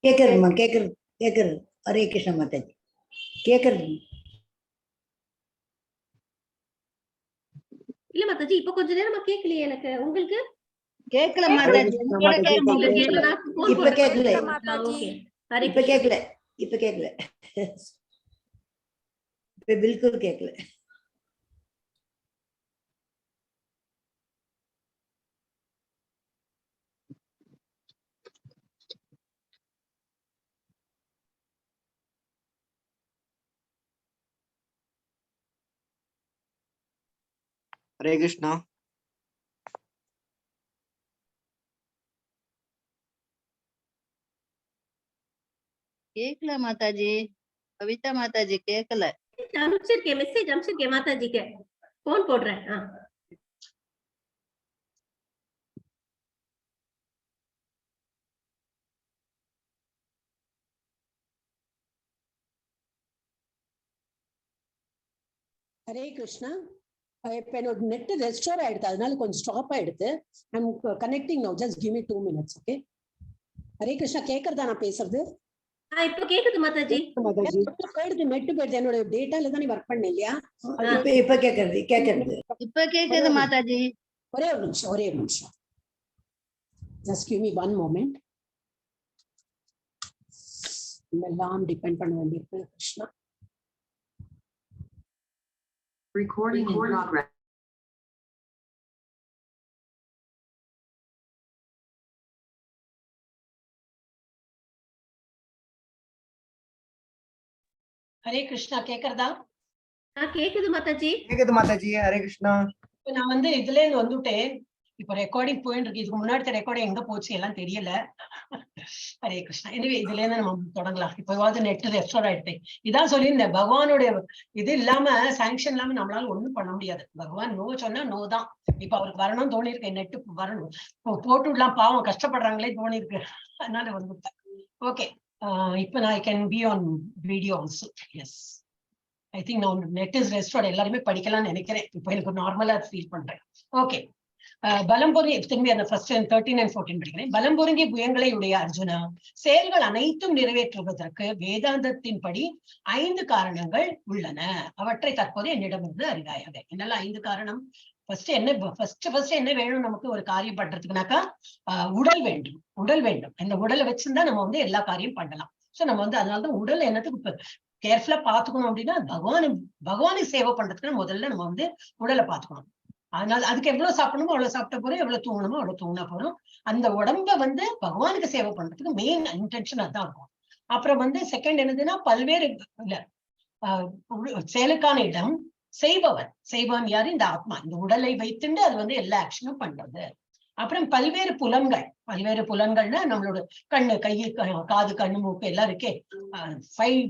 கேக்குறதுமா, கேக்குறது. ஹரே கிருஷ்ணா மாதாஜி, கேக்குறது. இல்ல மாதாஜி, இப்ப கொஞ்ச நேரமா கேட்கலையே எனக்கு. உங்களுக்கு கேக்கல மாதாஜி, இப்ப கேக்கல. இப்ப கேக்கல, இப்ப பில்குல் கேக்கல. हरे कृष्णा. கேக்கல மாதாஜி, கவிதா மாதாஜி கேக்கல. அனுப்பிச்சிருக்கேன், மெசேஜ் அனுப்பிச்சிருக்கேன் மாதாஜிக்கு. போன் போடுறேன். ஹரே கிருஷ்ணா. இப்ப என்னோட நெட் ரெஸ்டோர் ஆயிடுது, அதனால கொஞ்சம் ஸ்டாப் ஆயிடுது. I'm connecting now, just give me 2 minutes. Okay. Hare Krishna, கேக்குறதா நான் பேசுறது? இப்ப கேக்குது மாதாஜி. போயிடுது, நெட் போயிடுது. என்னோட டேட்டால தான் நீ ஒர்க் பண்ண இல்லையா? இப்ப கேக்குறது. இப்ப கேக்குது மாதாஜி. ஒரே ஒரு நிமிஷம். Just give me 1 moment. எல்லாம் டிபெண்ட் பண்ண வேண்டியிருக்கு. Krishna. Recording in progress. Hare Krishna, கேக்குறதா? கேக்குது மாதாஜி. हरे कृष्णा. நான் வந்து இதுல இருந்து வந்துட்டேன். இப்ப ரெக்கார்டிங் போயிட்டு இருக்கு. இதுக்கு முன்னாடி ரெக்கார்டிங் எங்க போச்சு எல்லாம் தெரியல. ஹரே கிருஷ்ணா. எனவே இதுல இருந்து நம்ம தொடங்கலாம். இப்போவாது நெட் ரெஸ்டோர் ஆயிடுச்சு. இதான் சொல்லியிருந்தேன், பகவானுடைய இது இல்லாம, சாங்ஷன் இல்லாம நம்மளால ஒண்ணும் பண்ண முடியாது. பகவான் நோ சொன்னா நோ தான். இப்ப அவருக்கு வரணும் தோணி இருக்கு, நெட் வரணும், போட்டு விடலாம், பாவம் கஷ்டப்படுறாங்களே தோணி இருக்கு, அதனால வந்துட்டேன். ஓகே. இப்ப நான் I can be on video also. Yes, I think நான் நெட் இஸ் ரெஸ்டோர்ட். எல்லாருமே படிக்கலாம்னு நினைக்கிறேன். இப்போ எனக்கு நார்மலா ஃபீல் பண்றேன். ஓகே. பலம் பொருந்திய, திரும்பி அந்த ஃபர்ஸ்ட் 13 and 14 படிக்கிறேன். பலம் பொருந்திய புயங்களை உடைய அர்ஜுனா, செயல்கள் அனைத்தும் நிறைவேற்றுவதற்கு வேதாந்தத்தின்படி 5 காரணங்கள் உள்ளன. அவற்றை தற்போது என்னிடமிருந்து அறிவாயாக. என்னெல்லாம் 5 காரணம்? ஃபர்ஸ்ட் என்ன வேணும் நமக்கு ஒரு காரியம் பண்றதுக்குனாக்கா? உடல் வேண்டும். இந்த உடலை வச்சிருந்தா நம்ம வந்து எல்லா காரியம் பண்ணலாம். சோ நம்ம வந்து அதனாலதான் உடல் என்னத்துக்கு கேர்ஃபுல்லா பாத்துக்கணும் அப்படின்னா, பகவானை சேவை பண்றதுக்கு முதல்ல நம்ம வந்து உடலை பாத்துக்கணும். அதனால அதுக்கு எவ்வளவு சாப்பிடணுமோ அவ்வளவு சாப்பிட்ட போறோம், எவ்வளவு தூங்கணுமோ அவ்வளவு தூங்கினா போறோம். அந்த உடம்ப வந்து பகவானுக்கு சேவை பண்றதுக்கு மெயின் இன்டென்ஷன் அதான் இருக்கும். அப்புறம் வந்து செகண்ட் என்னதுன்னா, பல்வேறு செயலுக்கான இடம், செய்பவன் யாரு? இந்த ஆத்மா. இந்த உடலை வைத்துண்டு அது வந்து எல்லா ஆக்ஷனும் பண்றது. அப்புறம் பல்வேறு புலன்கள்னா நம்மளோட கண்ணு, கை, காது, கண்ணு, மூக்கு எல்லாம் இருக்கே. 5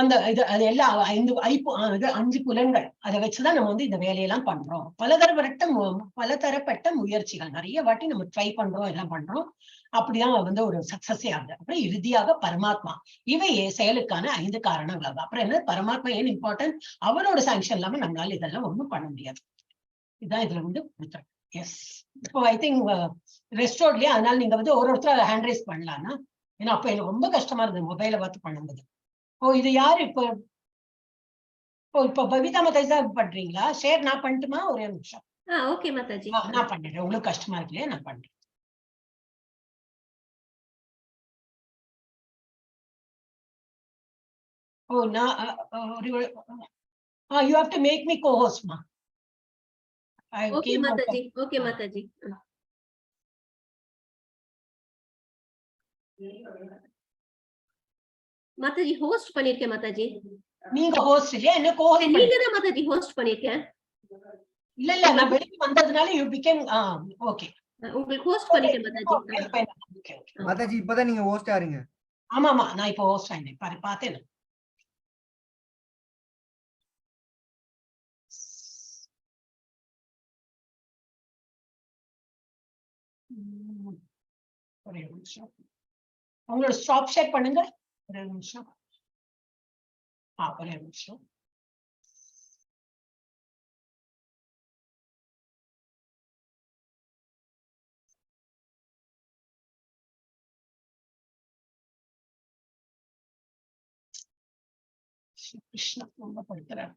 அந்த இது அது எல்லாம் 5 புலன்கள் அதை வச்சுதான் நம்ம வந்து இந்த வேலையெல்லாம் பண்றோம். பலதரப்பட்ட முயற்சிகள் நிறைய வாட்டி நம்ம ட்ரை பண்றோம், எல்லாம் பண்றோம். அப்படிதான் வந்து ஒரு சக்சஸே ஆகுது. அப்புறம் இறுதியாக பரமாத்மா, இவையே செயலுக்கான 5 காரணங்கள் ஆகும். அப்புறம் என்ன, பரமாத்மா ஏன் இம்பார்ட்டன்ட், அவரோட சாங்ஷன் இல்லாம நம்மளால இதெல்லாம் ஒண்ணும் பண்ண முடியாது. இதுதான் இதுல வந்து கொடுத்துருக்கு. எஸ், இப்போ ஐ திங்க் ரெஸ்டோர்ட்லயே, அதனால நீங்க வந்து ஒருத்தர் ஹேண்ட் ரைஸ் பண்ணலாம்னா, ஏன்னா அப்ப எனக்கு ரொம்ப கஷ்டமா இருந்தது மொபைலை பார்த்து பண்ணும்போது. இது யாரு இப்போ பவிதா மாதாஜி தான் பண்றீங்களா? ஷேர் நான் பண்ணட்டுமா? ஒரே நிமிஷம். ஓகே மாதாஜி. நான் பண்ணிடுறேன், உங்களுக்கு கஷ்டமா இருக்குல்லையா, நான் பண்றேன். You have to make me co-host, ma. Okay, Mataji. Okay, Mataji. Mataji host பண்ணிருக்கேன் மாதாஜி. நீங்க ஹோஸ்ட் இல்லையா? என்ன கோஹோஸ்ட்? நீங்க தான் மாதாஜி ஹோஸ்ட் பண்ணிருக்கேன். இல்ல நான் வெளிய வந்ததனால you became ஓகே. உங்களுக்கு ஹோஸ்ட் பண்ணிட்டேன் மாதாஜி. மாதாஜி இப்பதான் நீங்க ஹோஸ்ட் ஆறீங்க. ஆமா நான் இப்போ ஹோஸ்ட் ஆயிட்டேன். பார்த்தேன். ஒரே நிமிஷம், உங்களோட ஸ்டாப் ஷேர் பண்ணுங்க. ஒரே நிமிஷம். ஒரே நிமிஷம். கிருஷ்ணா ரொம்ப படுத்துறாரு.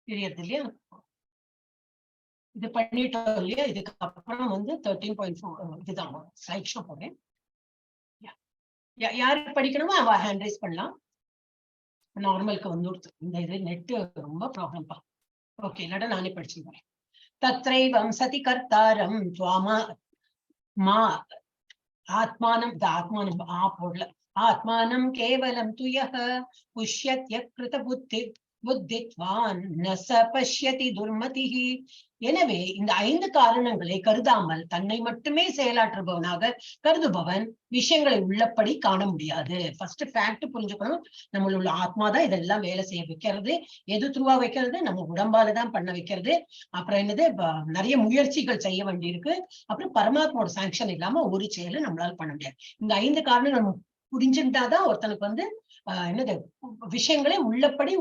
தெரியாது இல்லையா? இது பண்ணிட்டோம் இல்லையா? இதுக்கு அப்புறம் வந்து 13.4 இதுதான் ஸ்லைட் ஷோ போடுறேன். யாரு படிக்கணுமோ அவ ஹேண்ட் ரைஸ் பண்ணலாம். நார்மலுக்கு வந்து இந்த இது நெட்டு ரொம்ப ப்ராப்ளம் பா. ஓகே, இல்லாட்டா நானே படிச்சுக்கிறேன். தத்ரைவம் சதி கர்த்தாரம் துவாமா மா ஆத்மானம் போடல. ஆத்மானம் கேவலம் துயஹ புஷ்யத்ய கிருத புத்தித்வான் ந ச பஷ்யதி துர்மதிஹி. எனவே இந்த 5 காரணங்களை கருதாமல் தன்னை மட்டுமே செயலாற்றுபவனாக கருதுபவன் விஷயங்களை உள்ளபடி காண முடியாது. ஃபர்ஸ்ட் ஃபேக்ட் புரிஞ்சுக்கணும். நம்மளோட ஆத்மா தான் இதெல்லாம் வேலை செய்ய வைக்கிறது. எது த்ரூவா வைக்கிறது? நம்ம உடம்பாலதான் பண்ண வைக்கிறது. அப்புறம் என்னது, நிறைய முயற்சிகள் செய்ய வேண்டியிருக்கு. அப்புறம் பரமாத்மாவோட சாங்ஷன் இல்லாம ஒரு செயலை நம்மளால பண்ண முடியாது. இந்த 5 காரணம் நம்ம புரிஞ்சுட்டாதான் ஒருத்தனுக்கு வந்து என்னது விஷயங்களே உள்ளபடி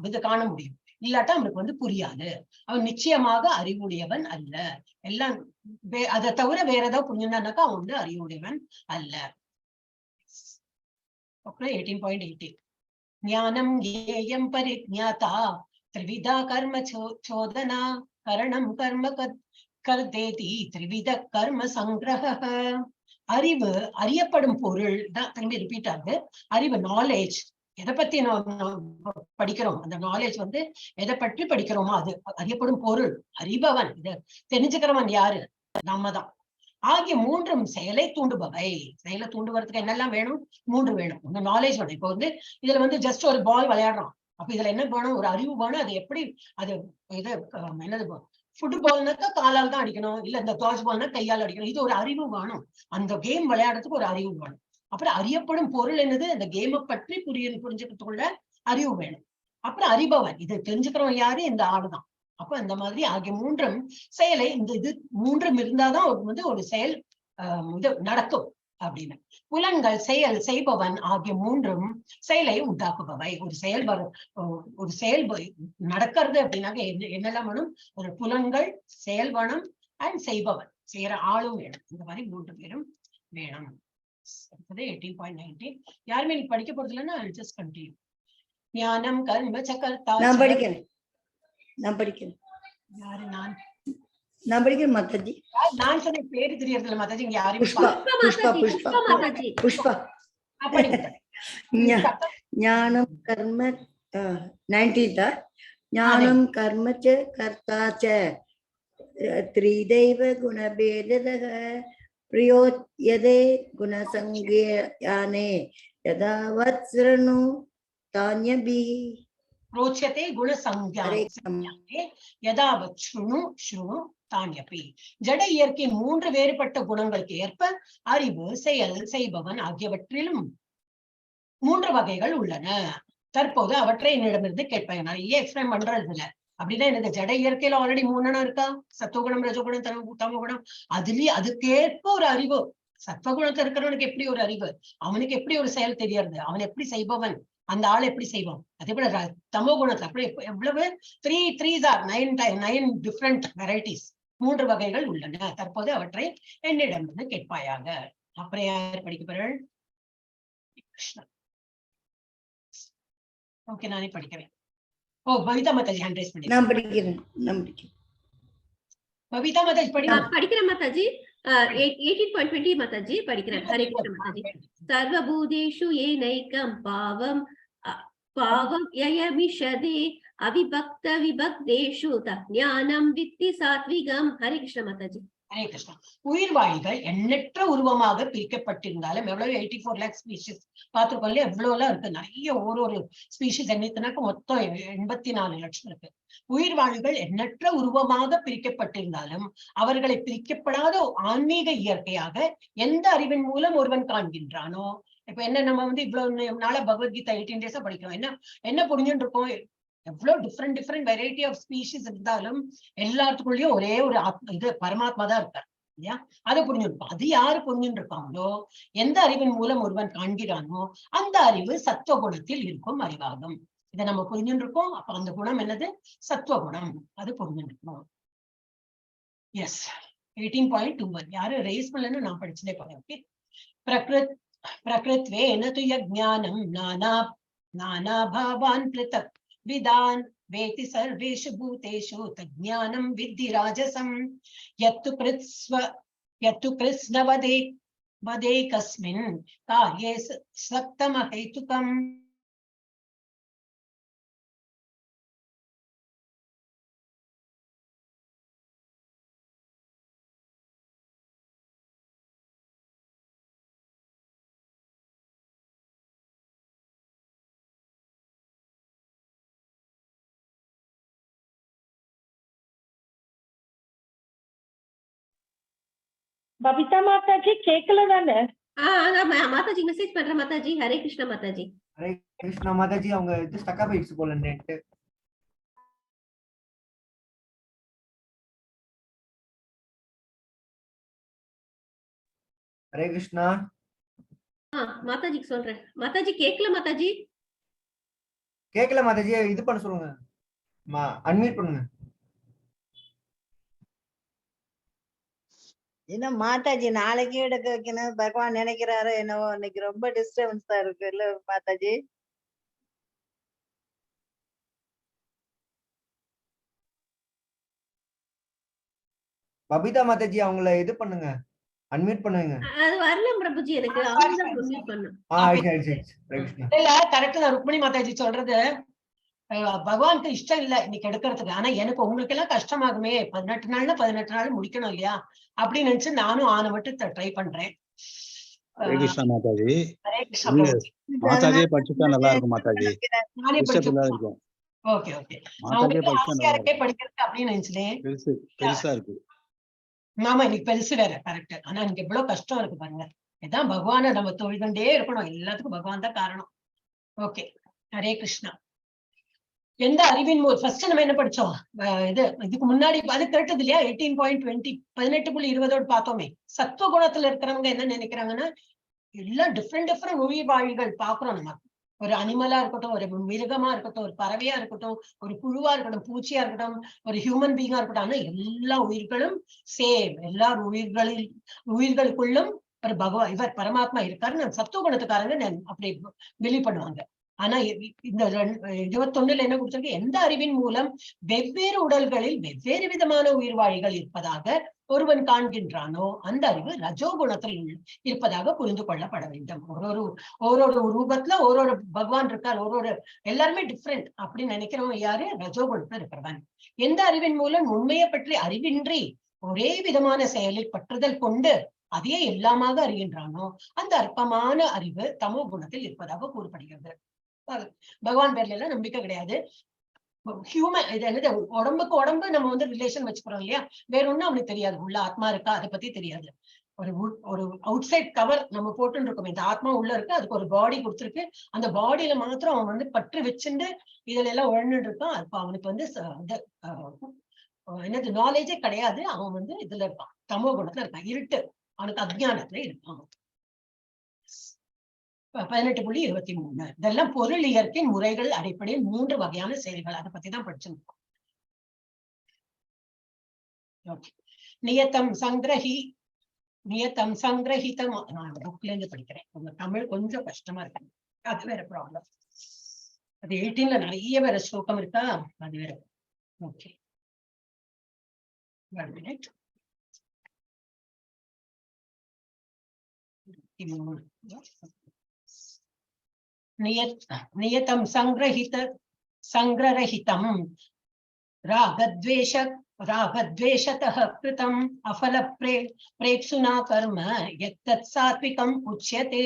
இது காண முடியும். இல்லாட்டா அவனுக்கு வந்து புரியாது. அவன் நிச்சயமாக அறிவுடையவன் அல்ல. எல்லாம் அதை தவிர வேற ஏதாவது புரிஞ்சுட்டானாக்கா அவன் வந்து அறிவுடையவன் அல்ல. அப்புறம் 18.18 ஞானம் ஏயம் பரிஜ்ஞாதா த்ரிவிதா கர்ம சோதனா கரணம் கர்ம கர்தேதி த்ரிவித கர்ம சங்கிரஹ. அறிவு, அறியப்படும் பொருள் தான். திரும்பி ரிப்பீட் ஆகுது. அறிவு, நாலேஜ், எதை பத்தி படிக்கிறோம், அந்த நாலேஜ் வந்து எதை பற்றி படிக்கிறோமோ அது அறியப்படும் பொருள். அறிபவன், இதை தெரிஞ்சுக்கிறவன் யாரு? நம்ம தான். ஆகிய 3 செயலை தூண்டுபவை. செயலை தூண்டுவதற்கு என்னெல்லாம் வேணும்? 3 வேணும். இந்த நாலேஜ் வேணும். இப்போ வந்து இதுல வந்து ஜஸ்ட் ஒரு பால் விளையாடுறோம். அப்ப இதுல என்ன வேணும்? ஒரு அறிவு வேணும். அது எப்படி, அது இது என்னது, ஃபுட்பால்னாக்கா காலால் தான் அடிக்கணும், இல்ல இந்த டாஸ் பால்னா கையால் அடிக்கணும். இது ஒரு அறிவு வேணும். அந்த கேம் விளையாடுறதுக்கு ஒரு அறிவு வேணும். அப்புறம் அறியப்படும் பொருள் என்னது? அந்த கேமை பற்றி புரிஞ்சுக்கிறதுக்குள்ள அறிவு வேணும். அப்புறம் அறிபவன், இது தெரிஞ்சுக்கிறவன் யாரு? இந்த ஆளுதான். அப்ப இந்த மாதிரி ஆகிய 3 செயலை, இந்த இது 3 இருந்தாதான் வந்து ஒரு செயல் இது நடக்கும் அப்படின்னு. புலன்கள், செயல், செய்பவன் ஆகிய 3 செயலை உண்டாக்குபவை. ஒரு செயல் நடக்கிறது அப்படின்னாக்க என்னெல்லாம் வேணும்? ஒரு புலன்கள், செயல் வேணும், அண்ட் செய்பவன், செய்யற ஆளும் வேணும். இந்த மாதிரி 3 பேரும் வேணும். 18.19 யாருமே நீ படிக்க போறது இல்லைன்னா ஜஸ்ட் கண்டினியூ. ஞானம் கர்ம சகர்த்தா. நான் படிக்கிறேன். யாரு? நான் படிக்கிறேன் மாதாஜி. நான் சொன்ன பேரு தெரியறதில்ல மாதாஜி. இங்க யாரும் புஷ்பா. ஞானம் கர்ம 19 ஞானம் கர்ம ச கர்த்தா ச த்ரிதைவ குணபேததஹ பிரயோத்யதே குணசங்கேயானே யதா வத்ஸ்ரணு தான்யபி. ரோச்சதே குண ஹரே சஞ்ஞானே யதாவத் ஸ்ருணு ஸ்ருணு தான்யபி. ஜட இயற்கையின் 3 வேறுபட்ட குணங்களுக்கு ஏற்ப அறிவு, செயல், செய்பவன் ஆகியவற்றிலும் 3 வகைகள் உள்ளன. தற்போது அவற்றை என்னிடமிருந்து கேட்பேன். நிறைய எக்ஸ்பிளைன் பண்றது இல்ல. அப்படின்னா எனக்கு ஜட இயற்கையில ஆல்ரெடி 3 இருக்கா, சத்துவகுணம், ரஜகுணம், தமகுணம். அதுலயே அதுக்கேற்ப ஒரு அறிவு. சத்வகுணத்துல இருக்கிறவனுக்கு எப்படி ஒரு அறிவு, அவனுக்கு எப்படி ஒரு செயல் தெரியறது, அவன் எப்படி செய்பவன், அந்த ஆள் எப்படி செய்வான். அதே போல தமோ குணத்துல அப்படி எவ்வளவு 9 டிஃப்ரெண்ட் வெரைட்டிஸ், 3 வகைகள் உள்ளன. தற்போது அவற்றை என்னிடமிருந்து கேட்பாயாக. அப்புறம் யார் படிக்கப்படுகள்? ஓகே, நானே படிக்கிறேன். ஓ, பவிதா மாதாஜி ஹேண்ட் ரைஸ் பண்ணி. நான் படிக்கிறேன். பவிதா மாதாஜி படிங்க. படிக்கிறேன் மாதாஜி. 18.20 மாதாஜி படிக்கிறேன். ஹரே கிருஷ்ண மாதாஜி. சர்வபூதேஷு ஏனைகம் பாவம் பாவம் யயமிஷதே அவிபக்த விபக்தேஷு தஞானம் வித்தி சாத்விகம். ஹரே கிருஷ்ண மாதாஜி. ஹரே கிருஷ்ணா. உயிர்வாழிகள் எண்ணற்ற உருவமாக பிரிக்கப்பட்டிருந்தாலும் எவ்வளவு 84 லேக் ஸ்பீஷிஸ் பார்த்திருக்கோம். எவ்வளவு எல்லாம் இருக்கு, நிறைய ஒரு ஸ்பீஷிஸ் எண்ணித்தனாக்க மொத்தம் 84 லட்சம் இருக்கு. உயிர்வாழிகள் எண்ணற்ற உருவமாக பிரிக்கப்பட்டிருந்தாலும் அவர்களை பிரிக்கப்படாத ஆன்மீக இயற்கையாக எந்த அறிவின் மூலம் ஒருவன் காண்கின்றானோ. இப்ப என்ன, நம்ம இவ்வளவு நாள பகவத்கீதா 18 டேஸா படிக்கிறோம். என்ன புரிஞ்சுட்டு இருக்கோம், எவ்வளவு டிஃப்ரெண்ட் வெரைட்டி ஆஃப் ஸ்பீஷிஸ் இருந்தாலும் எல்லாத்துக்குள்ளயும் ஒரே ஒரு இது பரமாத்மா தான் இருக்கார் இல்லையா? அதை புரிஞ்சுருப்போம். அது யாரு புரிஞ்சுட்டு இருக்காங்களோ, எந்த அறிவின் மூலம் ஒருவன் காண்கிறானோ அந்த அறிவு சத்துவகுணத்தில் இருக்கும் அறிவாகும். இதை நம்ம புரிஞ்சுட்டு இருக்கோம். அப்ப அந்த குணம் என்னது? சத்துவகுணம். அது புரிஞ்சுட்டு இருக்கோம். எஸ், 18.21 யாரு ரேஸ் பண்ணலன்னு நான் படிச்சதே போறேன். ஓகே. பிரகிருத்வேன து யஜ்ஞானம் நானா பாவான் பிருதக் விதான் வேதி சர்வேஷு பூதேஷு தஜ்ஞானம் வித்தி ராஜசம் யத்து கிருஷ்ணவதே வதே கஸ்மின் கார்யே சக்தமஹேதுகம். பபிதா மாதாஜி கேட்கல தானே? மாதாஜி மெசேஜ் பண்றேன் மாதாஜி. ஹரே கிருஷ்ண மாதாஜி. ஹரே கிருஷ்ணா மாதாஜி. அவங்க இது ஸ்டக்கா போயிடுச்சு போல நெட். ஹரே கிருஷ்ணா. மாதாஜிக்கு சொல்றேன். மாதாஜி கேட்கல மாதாஜி. கேட்கல மாதாஜி. இது பண்ண சொல்லுங்க, அன்மியூட் பண்ணுங்க. என்ன மாதாஜி நாளைக்கு எடுக்க வைக்கணும் பகவான் நினைக்கிறாரோ என்னவோ. இன்னைக்கு ரொம்ப டிஸ்டர்பன்ஸ் தான் இருக்கு இல்ல மாதாஜி? பபிதா மாதாஜி அவங்கள இது பண்ணுங்க, அன்மியூட் பண்ணுங்க. அது வரல பிரபுஜி, எனக்கு அவங்க தான் அன்மியூட் பண்ணனும். இல்ல கரெக்ட் தான் ருக்மணி மாதாஜி சொல்றது. பகவானுக்கு இஷ்டம் இல்ல இன்னைக்கு எடுக்கிறதுக்கு. ஆனா எனக்கு உங்களுக்கு எல்லாம் கஷ்டமாகுமே, 18 நாள்னா 18 நாள் முடிக்கணும் இல்லையா அப்படின்னு நினைச்சு நானும் ஆன மட்டும் ட்ரை பண்றேன். ஹரே கிருஷ்ணா மாதாஜி. ஹரே கிருஷ்ணா மாதாஜியே படிச்சுட்டா நல்லா இருக்கும் மாதாஜி. நானே இருக்கும். Okay okay. ஆசையா இருக்கே படிக்கிறதுக்கு அப்படின்னு நினைச்சேன். பெருசா இருக்கு. ஆமா, இன்னைக்கு பெருசு வேற. கரெக்ட். ஆனா எனக்கு எவ்வளவு கஷ்டம் இருக்கு பாருங்க. இதான் பகவான நம்ம தொழுதுண்டே இருக்கணும். எல்லாத்துக்கும் பகவான் தான் காரணம். ஓகே. ஹரே கிருஷ்ணா. எந்த அறிவின் ஃபர்ஸ்ட் நம்ம என்ன படிச்சோம், இதுக்கு முன்னாடி அது கேட்டது இல்லையா? 18.20 18.20 பார்த்தோமே. சத்துவ குணத்துல இருக்கிறவங்க என்ன நினைக்கிறாங்கன்னா, எல்லாம் டிஃப்ரெண்ட் உயிர் வாழிகள் பாக்குறோம். நம்ம ஒரு அனிமலா இருக்கட்டும், ஒரு மிருகமா இருக்கட்டும், ஒரு பறவையா இருக்கட்டும், ஒரு புழுவா இருக்கட்டும், பூச்சியா இருக்கட்டும், ஒரு ஹியூமன் பீங்கா இருக்கட்டும், ஆனா எல்லா உயிர்களும் சேம். எல்லா உயிர்களுக்குள்ளும் ஒரு இவர் பரமாத்மா இருக்காருன்னு சத்துவ குணத்துக்காரங்க அப்படி பிலீவ் பண்ணுவாங்க. ஆனா இந்த 21ல என்ன கொடுத்திருக்கு, எந்த அறிவின் மூலம் வெவ்வேறு உடல்களில் வெவ்வேறு விதமான உயிர்வாழிகள் இருப்பதாக ஒருவன் காண்கின்றானோ அந்த அறிவு ரஜோகுணத்தில் இருப்பதாக புரிந்து கொள்ளப்பட வேண்டும். ஒரு ரூபத்துல ஒரு பகவான் இருக்கார், எல்லாருமே டிஃப்ரெண்ட் அப்படின்னு நினைக்கிறவங்க யாரு? ரஜோகுணத்துல இருக்கிறவன். எந்த அறிவின் மூலம் உண்மையை பற்றி அறிவின்றி ஒரே விதமான செயலில் பற்றுதல் கொண்டு அதையே எல்லாமாக அறிகின்றானோ அந்த அற்பமான அறிவு தமோ குணத்தில் இருப்பதாக கூறப்படுகிறது. பகவான் பேர்ல எல்லாம் நம்பிக்கை கிடையாது. ஹியூமன் இது என்னது, உடம்புக்கு உடம்பு நம்ம வந்து ரிலேஷன் வச்சுக்கிறோம் இல்லையா, வேற ஒண்ணும் அவனுக்கு தெரியாது. உள்ள ஆத்மா இருக்கா அதை பத்தி தெரியாது. ஒரு அவுட் சைட் கவர் நம்ம போட்டுன்னு இருக்கோம். இந்த ஆத்மா உள்ள இருக்கு, அதுக்கு ஒரு பாடி கொடுத்துருக்கு. அந்த பாடியில மாத்திரம் அவன் வந்து பற்று வச்சுட்டு இதுல எல்லாம் உழந்துட்டு இருக்கான். அப்ப அவனுக்கு வந்து என்னது நாலேஜே கிடையாது. அவன் வந்து இதுல இருப்பான், தமோ குணத்துல இருக்கான், இருட்டு, அவனுக்கு அஜ்ஞானத்துல இருப்பான். 18.23 இதெல்லாம் பொருள் இயற்கை முறைகள் அடிப்படையில் 3 வகையான செயல்கள். அதை பத்தி தான் படிச்சிருக்கோம். நியத்தம் சங்கிரஹிதம். நான் அந்த புக்ல இருந்து படிக்கிறேன். உங்க தமிழ் கொஞ்சம் கஷ்டமா இருக்கு, அது வேற ப்ராப்ளம். அது 18ல நிறைய வேற ஸ்லோகம் இருக்கா, அது வேற. Okay, 1 minute. नियतं संग्रहितं रागद्वेषतः कृतम् अफल प्रेप्सुना कर्म यत्तत् सात्विकम् उच्यते.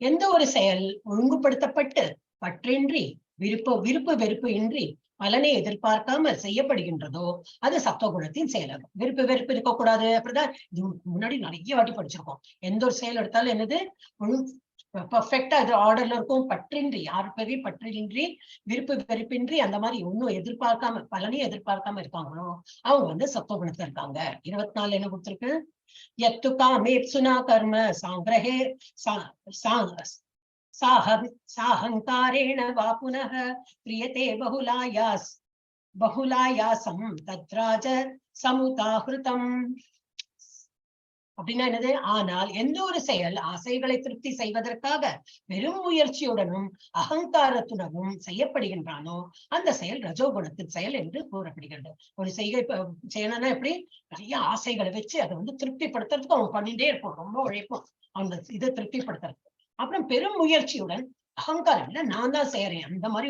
எந்த ஒரு செயல் ஒழுங்குபடுத்தப்பட்டு பற்றின்றி விருப்பு வெறுப்பு இன்றி பலனை எதிர்பார்க்காமல் செய்யப்படுகின்றதோ அது சத்துவகுணத்தின் செயலாகும். விருப்பு வெறுப்பு இருக்கக்கூடாது. அப்படிதான் இது முன்னாடி நிறைய வாட்டி படிச்சிருக்கோம். எந்த ஒரு செயல் எடுத்தாலும் என்னது பர்ஃபெக்டா இது ஆர்டர்ல இருக்கும். பற்றின்றி, யாரு பெரிய பற்றின்றி விருப்பு வெறுப்பின்றி அந்த மாதிரி ஒன்னும் எதிர்பார்க்காம பலனையும் எதிர்பார்க்காம இருக்காங்களோ அவங்க வந்து சத்துவகுணத்துல இருக்காங்க. 24 என்ன கொடுத்திருக்கு, यत्तु कामेप्सुना कर्म सांग्रहे साहंकारेण वा पुनः क्रियते बहुलायासं तद्राज समुदाहृतम्. அப்படின்னா என்னது, ஆனால் எந்த ஒரு செயல் ஆசைகளை திருப்தி செய்வதற்காக பெரும் முயற்சியுடனும் அகங்காரத்துடனும் செய்யப்படுகின்றானோ அந்த செயல் ரஜோகுணத்தின் செயல் என்று கூறப்படுகிறது. ஒரு செய்யணும்னா எப்படி, நிறைய ஆசைகளை வச்சு அதை வந்து திருப்திப்படுத்துறதுக்கு அவன் பண்ணிட்டே இருப்பான், ரொம்ப உழைப்பான் அந்த இதை திருப்திப்படுத்துறதுக்கு. அப்புறம் பெரும் முயற்சியுடன் அகங்காரம் இல்ல, நான் தான் செய்யறேன் அந்த மாதிரி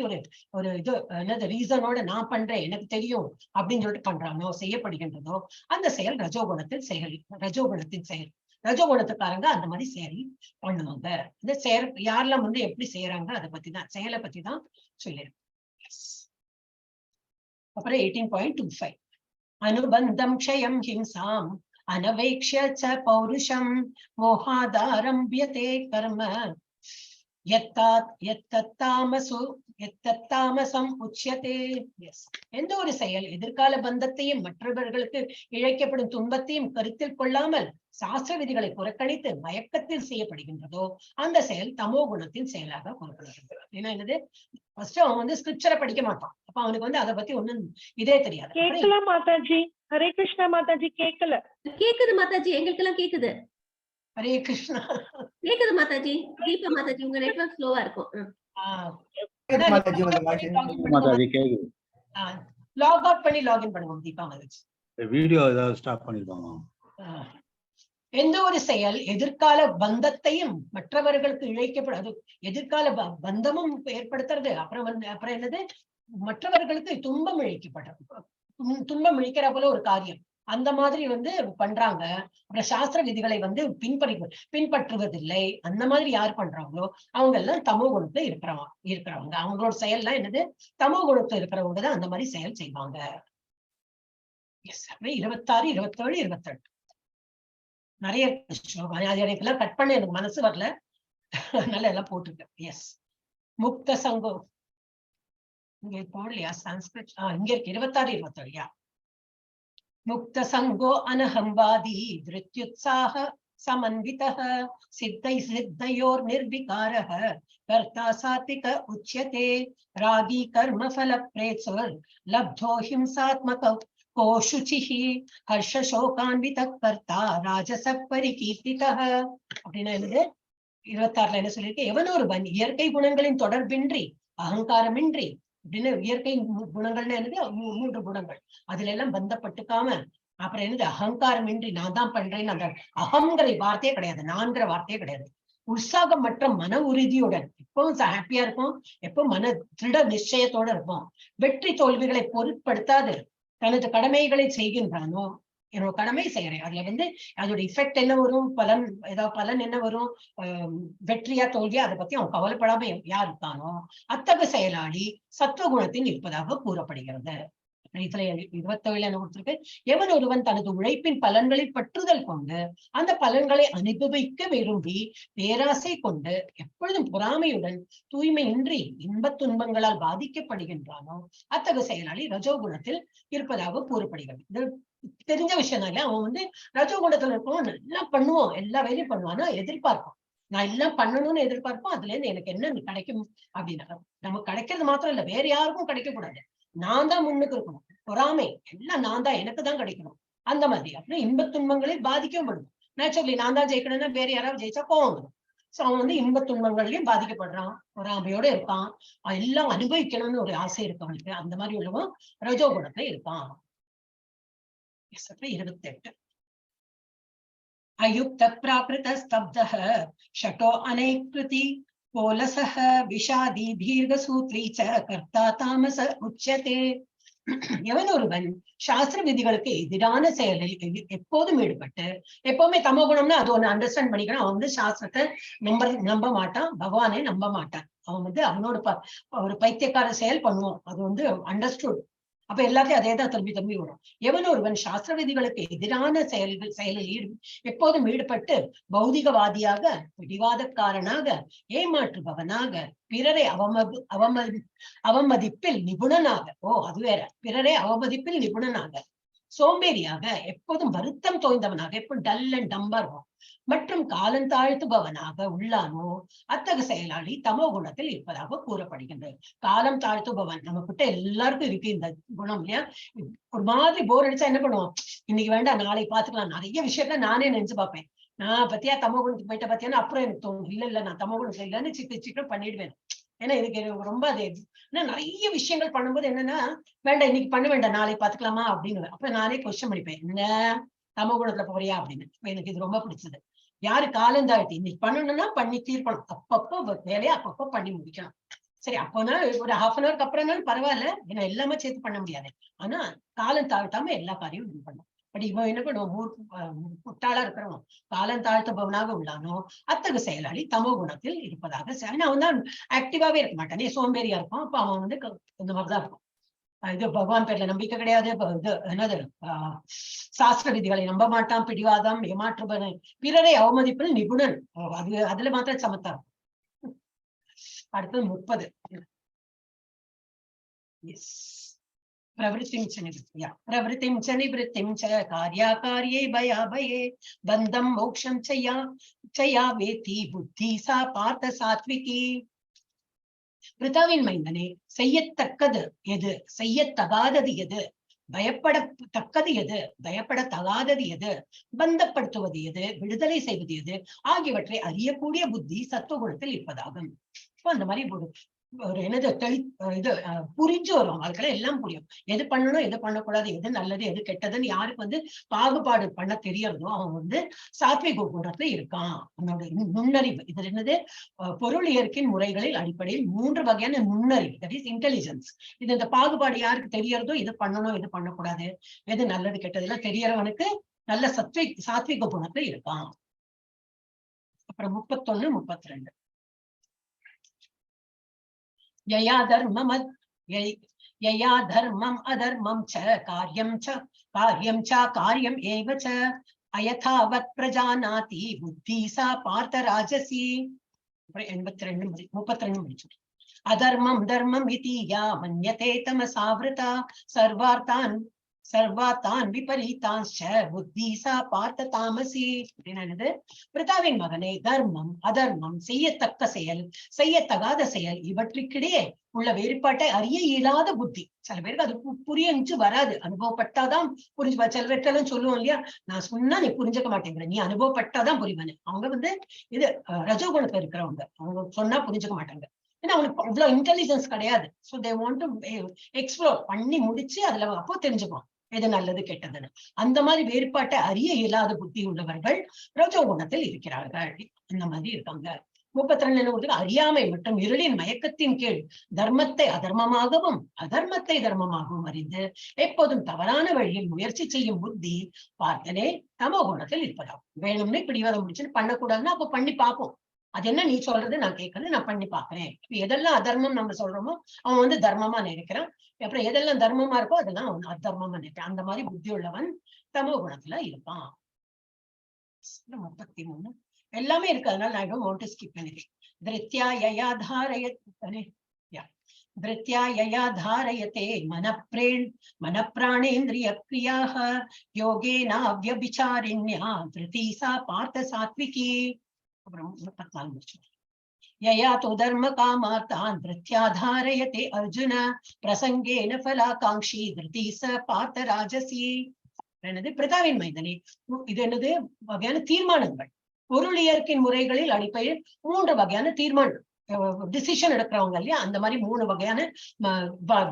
ஒரு இது என்னது ரீசனோட நான் பண்றேன், எனக்கு தெரியும் அப்படின்னு சொல்லிட்டு பண்றானோ செய்யப்படுகின்றதோ அந்த செயல் ரஜோகுணத்தின் செயல். ரஜோகுணத்துக்காரங்க அந்த மாதிரி செயல் பண்ணுவாங்க. இந்த செயல் யாரெல்லாம் வந்து எப்படி செய்யறாங்க அதை பத்தி தான், செயலை பத்தி தான் சொல்லிருக்கேன். அப்புறம் 18.25 அனுபந்தம் க்ஷயம் ஹிம்சாம் அனவேக்ஷ்ய ச பௌருஷம் மோகாதாரம்பியதே கர்ம தாமசம் உச்சியதே. எந்த ஒரு செயல் எதிர்கால பந்தத்தையும் மற்றவர்களுக்கு இழைக்கப்படும் துன்பத்தையும் கருத்தில் கொள்ளாமல் சாஸ்திர விதிகளை புறக்கணித்து மயக்கத்தில் செய்யப்படுகின்றதோ அந்த செயல் தமோ குணத்தின் செயலாக கூறப்படுகிறது. ஏன்னா என்னது, ஃபர்ஸ்ட் அவன் வந்து ஸ்கிரிப்சரை படிக்க மாட்டான், அப்ப அவனுக்கு வந்து அதை பத்தி ஒண்ணும் இதே தெரியாது. கேட்கல மாதாஜி, ஹரே கிருஷ்ணா மாதாஜி. கேக்குது மாதாஜி, எங்களுக்கு எல்லாம் கேக்குது. ஹரே கிருஷ்ணா கேக்குது மாதாஜி. தீபா மாதாஜி உங்க நெட்வொர்க் ஸ்லோவா இருக்கும். லாக் அவுட் பண்ணி லாகின் பண்ணுவோம் தீபா மாதாஜி. வீடியோ ஏதாவது ஸ்டாப் பண்ணிருப்பாங்க. எந்த ஒரு செயல் எதிர்கால பந்தத்தையும் மற்றவர்களுக்கு இழைக்கப்படாது, எதிர்கால பந்தமும் ஏற்படுத்துறது, அப்புறம் என்னது மற்றவர்களுக்கு துன்பம் இழைக்கிற போல ஒரு காரியம் அந்த மாதிரி வந்து பண்றாங்க. அப்புறம் சாஸ்திர விதிகளை வந்து பின்பற்றுவதில்லை. அந்த மாதிரி யார் பண்றாங்களோ அவங்க எல்லாம் தமோ குணத்துல இருக்கிறவங்க. அவங்களோட செயல்லாம் என்னது, தமோ குணத்துல இருக்கிறவங்க தான் அந்த மாதிரி செயல் செய்வாங்க. 26, 27, 28 நிறைய எனக்கெல்லாம் கட் பண்ண எனக்கு மனசு வரல, அதனால எல்லாம் போட்டிருக்கேன். எஸ், முக்த சங்கோ இங்க போடலையா சான்ஸ்கிரிட், இங்க இருக்கு 26, 27. मुक्त संगो अनहंवादी धृत्युत्साह समन्वितः सिद्धयोर्निर्विकारः कर्ता सात्विक उच्यते रागी कर्म फल प्रेत्सुर लब्धो हिंसात्मक को शुचिः हर्ष शोकान्वित कर्ता राजस परिकीर्तितः. அப்படின்னா என்னது, 26ல என்ன சொல்லிருக்கு, எவன் ஒருவன் இயற்கை குணங்களின் தொடர்பின்றி அகங்காரமின்றி அப்படின்னு இயற்கை குணங்கள்னு என்னது 3 குணங்கள், அதுல எல்லாம் பந்தப்பட்டுக்காம அப்புறம் என்னது அகங்காரம் இன்றி நான் தான் பண்றேன்னு அந்த அகங்கிற வார்த்தையே கிடையாது, நான்கிற வார்த்தையே கிடையாது. உற்சாகம் மற்றும் மன உறுதியுடன் எப்பவும் ஹாப்பியா இருக்கும், எப்பவும் மன திருட நிச்சயத்தோட இருப்போம். வெற்றி தோல்விகளை பொருட்படுத்தாது தனது கடமைகளை செய்கின்றானோ என்னோட கடமை செய்யறேன். அதுல வந்து அதோட இஃபெக்ட் என்ன வரும், பலன் ஏதாவது பலன் என்ன வரும், வெற்றியா தோல்வியா அதை பத்தி அவன் கவலைப்படாம யார் இருக்கானோ அத்தகைய செயலாளி சத்துவகுணத்தில் இருப்பதாக கூறப்படுகிறது. இதுல 27 என்ன கொடுத்திருக்கு, எவன் ஒருவன் தனது உழைப்பின் பலன்களை பற்றுதல் கொண்டு அந்த பலன்களை அனுபவிக்க விரும்பி பேராசை கொண்டு எப்பொழுதும் பொறாமையுடன் தூய்மையின்றி இன்பத் துன்பங்களால் பாதிக்கப்படுகின்றானோ அத்தகைய செயலாளி ரஜோகுணத்தில் இருப்பதாக கூறப்படுகிறது. இது தெரிஞ்ச விஷயம் தான். அவன் வந்து ரஜோகுணத்துல இருக்கவும் நல்லா பண்ணுவோம், எல்லா வேலையும் பண்ணுவான்னா எதிர்பார்ப்பான், நான் எல்லாம் பண்ணணும்னு எதிர்பார்ப்போம். அதுல இருந்து எனக்கு என்ன கிடைக்கும் அப்படின்னா, நமக்கு கிடைக்கிறது மாத்திரம் இல்ல, வேற யாருக்கும் கிடைக்க கூடாது, நான் தான் முன்னுக்கு இருக்கணும், பொறாமை எல்லாம் நான் தான், எனக்கு தான் கிடைக்கணும் அந்த மாதிரி. அப்புறம் இன்பத் துன்பங்களில் பாதிக்கவும் படும். நேச்சுரலி நான் தான் ஜெயிக்கணும்னா வேற யாராவது ஜெயிச்சா கோவம் வரும். சோ அவன் வந்து இன்பத் துன்பங்கள்லயும் பாதிக்கப்படுறான், பொறாமையோட இருக்கான், எல்லாம் அனுபவிக்கணும்னு ஒரு ஆசை இருக்கு அவனுக்கு. அந்த மாதிரி உள்ளவன் ரஜோகுணத்துல இருப்பான். 28 அயுக்த பிராகிருத ஸ்தப்தஹ ஷட்டோ அனைக்ருதி கோலசஹ விஷாதி தீர்க்கசூத்ரி ச கர்த்தா தாமச உச்சதே. எவன் ஒருவன் சாஸ்திர விதிகளுக்கு எதிரான செயலில் எப்போதும் ஈடுபட்டு, எப்பவுமே தமோகுணம்னா அது ஒண்ணு அண்டர்ஸ்டாண்ட் பண்ணிக்கணும். அவன் வந்து சாஸ்திரத்தை நம்ப மாட்டான், பகவானை நம்ப மாட்டான். அவன் வந்து அவனோட ஒரு பைத்தியக்கார செயல் பண்ணுவான், அது வந்து அண்டர்ஸ்டுட். அப்ப எல்லாத்தையும் அதே தான் திரும்பி திரும்பி வரும். எவன் ஒருவன் சாஸ்திர விதிகளுக்கு எதிரான செயலில் எப்போதும் ஈடுபட்டு பௌதிகவாதியாக, பிடிவாதக்காரனாக, ஏமாற்றுபவனாக, பிறரை அவமதிப்பில் நிபுணனாக, அது வேற, பிறரை அவமதிப்பில் நிபுணனாக, சோம்பேறியாக, எப்போதும் வருத்தம் தோய்ந்தவனாக, எப்போ டல் அண்ட் டம்பா இருக்கும், மற்றும் காலந்தாழ்த்துபவனாக உள்ளானோ அத்தகைய செயலாளி தமோ குணத்தில் இருப்பதாக கூறப்படுகின்றது. காலம் தாழ்த்துபவன் நம்ம கிட்ட எல்லாருக்கும் இருக்கு இந்த குணம் இல்லையா? ஒரு மாதிரி போர் அடிச்சா என்ன பண்ணுவோம், இன்னைக்கு வேண்டாம் நாளை பாத்துக்கலாம், நிறைய விஷயத்த நானே நினைச்சு பார்ப்பேன். நான் பத்தியா தமோ குணத்துக்கு போயிட்ட பத்தியானா அப்புறம் எனக்கு தோணும், இல்ல நான் தமோ குணத்துல இல்லைன்னு சீக்கிரம் பண்ணிடுவேன். ஏன்னா எனக்கு ரொம்ப அது நிறைய விஷயங்கள் பண்ணும்போது என்னன்னா, வேண்டாம் இன்னைக்கு பண்ண வேண்டாம் நாளை பாத்துக்கலாமா அப்படின்னு அப்ப நானே கொஸ்டின் பண்ணிப்பேன், என்ன தமோ குணத்துல போறியா அப்படின்னு. எனக்கு இது ரொம்ப பிடிச்சது. யாரு காலந்தாழ்த்தி இன்னைக்கு பண்ணணும்னா பண்ணி தீர்க்கணும், அப்பப்போ வேலையை அப்பப்போ பண்ணி முடிக்கணும். சரி அப்போனா ஒரு ½ ஹவருக்கு அப்புறம்னாலும் பரவாயில்ல, ஏன்னா எல்லாமே சேர்த்து பண்ண முடியாது. ஆனா காலம் தாழ்த்தாம எல்லா காரியமும் இது பண்ணும். பட் இவன் என்ன பண்ணுவோம், முட்டாளா இருக்கிறவன் காலம் தாழ்த்தபவனாக உள்ளானோ அத்தகைய செயலாளி தமோ குணத்தில் இருப்பதாக. அவன் தான் ஆக்டிவாவே இருக்க மாட்டானே, சோம்பேறியா இருப்பான். அப்ப அவன் வந்து இந்த மாதிரிதான் இருக்கும். இது பகவான் பேர்ல நம்பிக்கை கிடையாது, இது என்னது சாஸ்திர விதிகளை நம்ப மாட்டான், பிடிவாதம், ஏமாற்றுபவன், பிறரை அவமதிப்பில் நிபுணன், அதுல மாத்திரம் சமத்தா இருக்கும். அடுத்தது 30. பிரவருத்திம் ச நிவృత్తిம் ச கார்யாகார்யே பயாபயே பந்தம் மோக்ஷம் சயா வேதி புத்தி சா பார்த்த சாத்விகி. பிருதாவின் மைந்தனே, செய்யத்தக்கது எது, செய்யத்தகாதது எது, பயப்படத்தக்கது எது, பயப்படத்தகாதது எது, பந்தப்படுத்துவது எது, விடுதலை செய்வது எது ஆகியவற்றை அறியக்கூடிய புத்தி சத்துவகுணத்தில் இருப்பதாகும். அந்த மாதிரி ஒரு என்னது இது புரிஞ்சு வரும், அதுக்கெல்லாம் எல்லாம் புரியும். எது பண்ணணும் எது பண்ணக்கூடாது, எது நல்லது எது கெட்டதுன்னு யாருக்கு வந்து பாகுபாடு பண்ண தெரியறதோ அவன் வந்து சாத்விக குணத்துல இருக்கான். அவனோட நுண்ணறிவு, இதுல என்னது பொருள் இயற்கையின் முறைகளில் அடிப்படையில் 3 வகையான நுண்ணறிவு, தட் இஸ் இன்டெலிஜென்ஸ். இது இந்த பாகுபாடு யாருக்கு தெரியறதோ, எது பண்ணணும் எது பண்ணக்கூடாது, எது நல்லது கெட்டது எல்லாம் தெரியறவனுக்கு நல்ல சாத்விக குணத்துல இருக்கான். அப்புறம் 31, 32. யயா தர்மம் அதர்மம் ச காரியம் ச காரியம் ஏவ ச அயதாவத் பிரஜானாதி புத்தி சா பார்த்த ராஜசி. 32 முடிச்சு. அதர்மம் தர்மம் இதி யா மன்யதே தமசாவ்ருதா சர்வாத்தான் விபரீதான்ச்ச புத்தி சா பார்த்த தாமசி. என்னது, பிருதாவின் மகனே, தர்மம் அதர்மம், செய்யத்தக்க செயல் செய்யத்தகாத செயல் இவற்றுக்கிடையே உள்ள வேறுபாட்டை அறிய இயலாத புத்தி. சில பேருக்கு அது புரிஞ்சு வராது, அனுபவப்பட்டாதான் புரிஞ்சு. சில பேர்ட்டெல்லாம் சொல்லுவோம் இல்லையா, நான் சொன்னா நீ புரிஞ்சுக்க மாட்டேங்கிற, நீ அனுபவப்பட்டாதான் புரிவானு. அவங்க வந்து இது ரஜோகுணத்துல இருக்கிறவங்க, அவங்க சொன்னா புரிஞ்சுக்க மாட்டாங்க, ஏன்னா அவனுக்கு அவ்வளவு இன்டெலிஜென்ஸ் கிடையாது. So they want to explore பண்ணி முடிச்சு அதுல அப்போ தெரிஞ்சுப்பான் எது நல்லது கெட்டதுன்னு. அந்த மாதிரி வேறுபாட்டை அறிய இயலாத புத்தி உள்ளவர்கள் ரஜோகுணத்தில் இருக்கிறார்கள். அந்த மாதிரி இருக்காங்க. 32 என்ன கொடுத்து அறியாமை மற்றும் இருளின் மயக்கத்தின் கீழ் தர்மத்தை அதர்மமாகவும் அதர்மத்தை தர்மமாகவும் அறிந்து எப்போதும் தவறான வழியில் முயற்சி செய்யும் புத்தி பார்த்தனே தமோ குணத்தில் இருப்பதாகும். வேணும்னு பிடிவாதம் முடிச்சுன்னு பண்ணக்கூடாதுன்னா அப்ப பண்ணி பார்ப்போம். அது என்ன நீ சொல்றது நான் கேட்கறது, நான் பண்ணி பாக்குறேன். எதெல்லாம் அதர்மம் நம்ம சொல்றோமோ அவன் வந்து தர்மமா நினைக்கிறான். அப்புறம் எதெல்லாம் தர்மமா இருக்கோ அதெல்லாம் அவன் அதர்மமா நினைக்கிறான். அந்த மாதிரி புத்தி உள்ளவன் தமோ குணத்துல இருப்பான். 33 எல்லாமே இருக்கு, அதனால நான் don't want to skip anything. திருத்யா யயா தாரயத்தே திருத்யா யயா தாரயதே மனப்பிராணேந்திரிய கிரியாஹ யோகேன அவ்யபிசாரிண்யா திருதி சா பார்த்த சாத்விகி. அப்புறம் 34 முடிச்சு. யயா து தர்ம காமார்த்தான் திருத்யா தாரயதே அர்ஜுன பிரசங்கேன ஃபலாகாங்ஷி திருதி ச பார்த்த ராஜசி. என்னது பிரதாவின் மைந்தனே, இது என்னது வகையான தீர்மானங்கள். பொருளியற்கின் முறைகளில் அடிப்படையில் 3 வகையான தீர்மானம் டிசிஷன் எடுக்கிறவங்க இல்லையா, அந்த மாதிரி 3 வகையான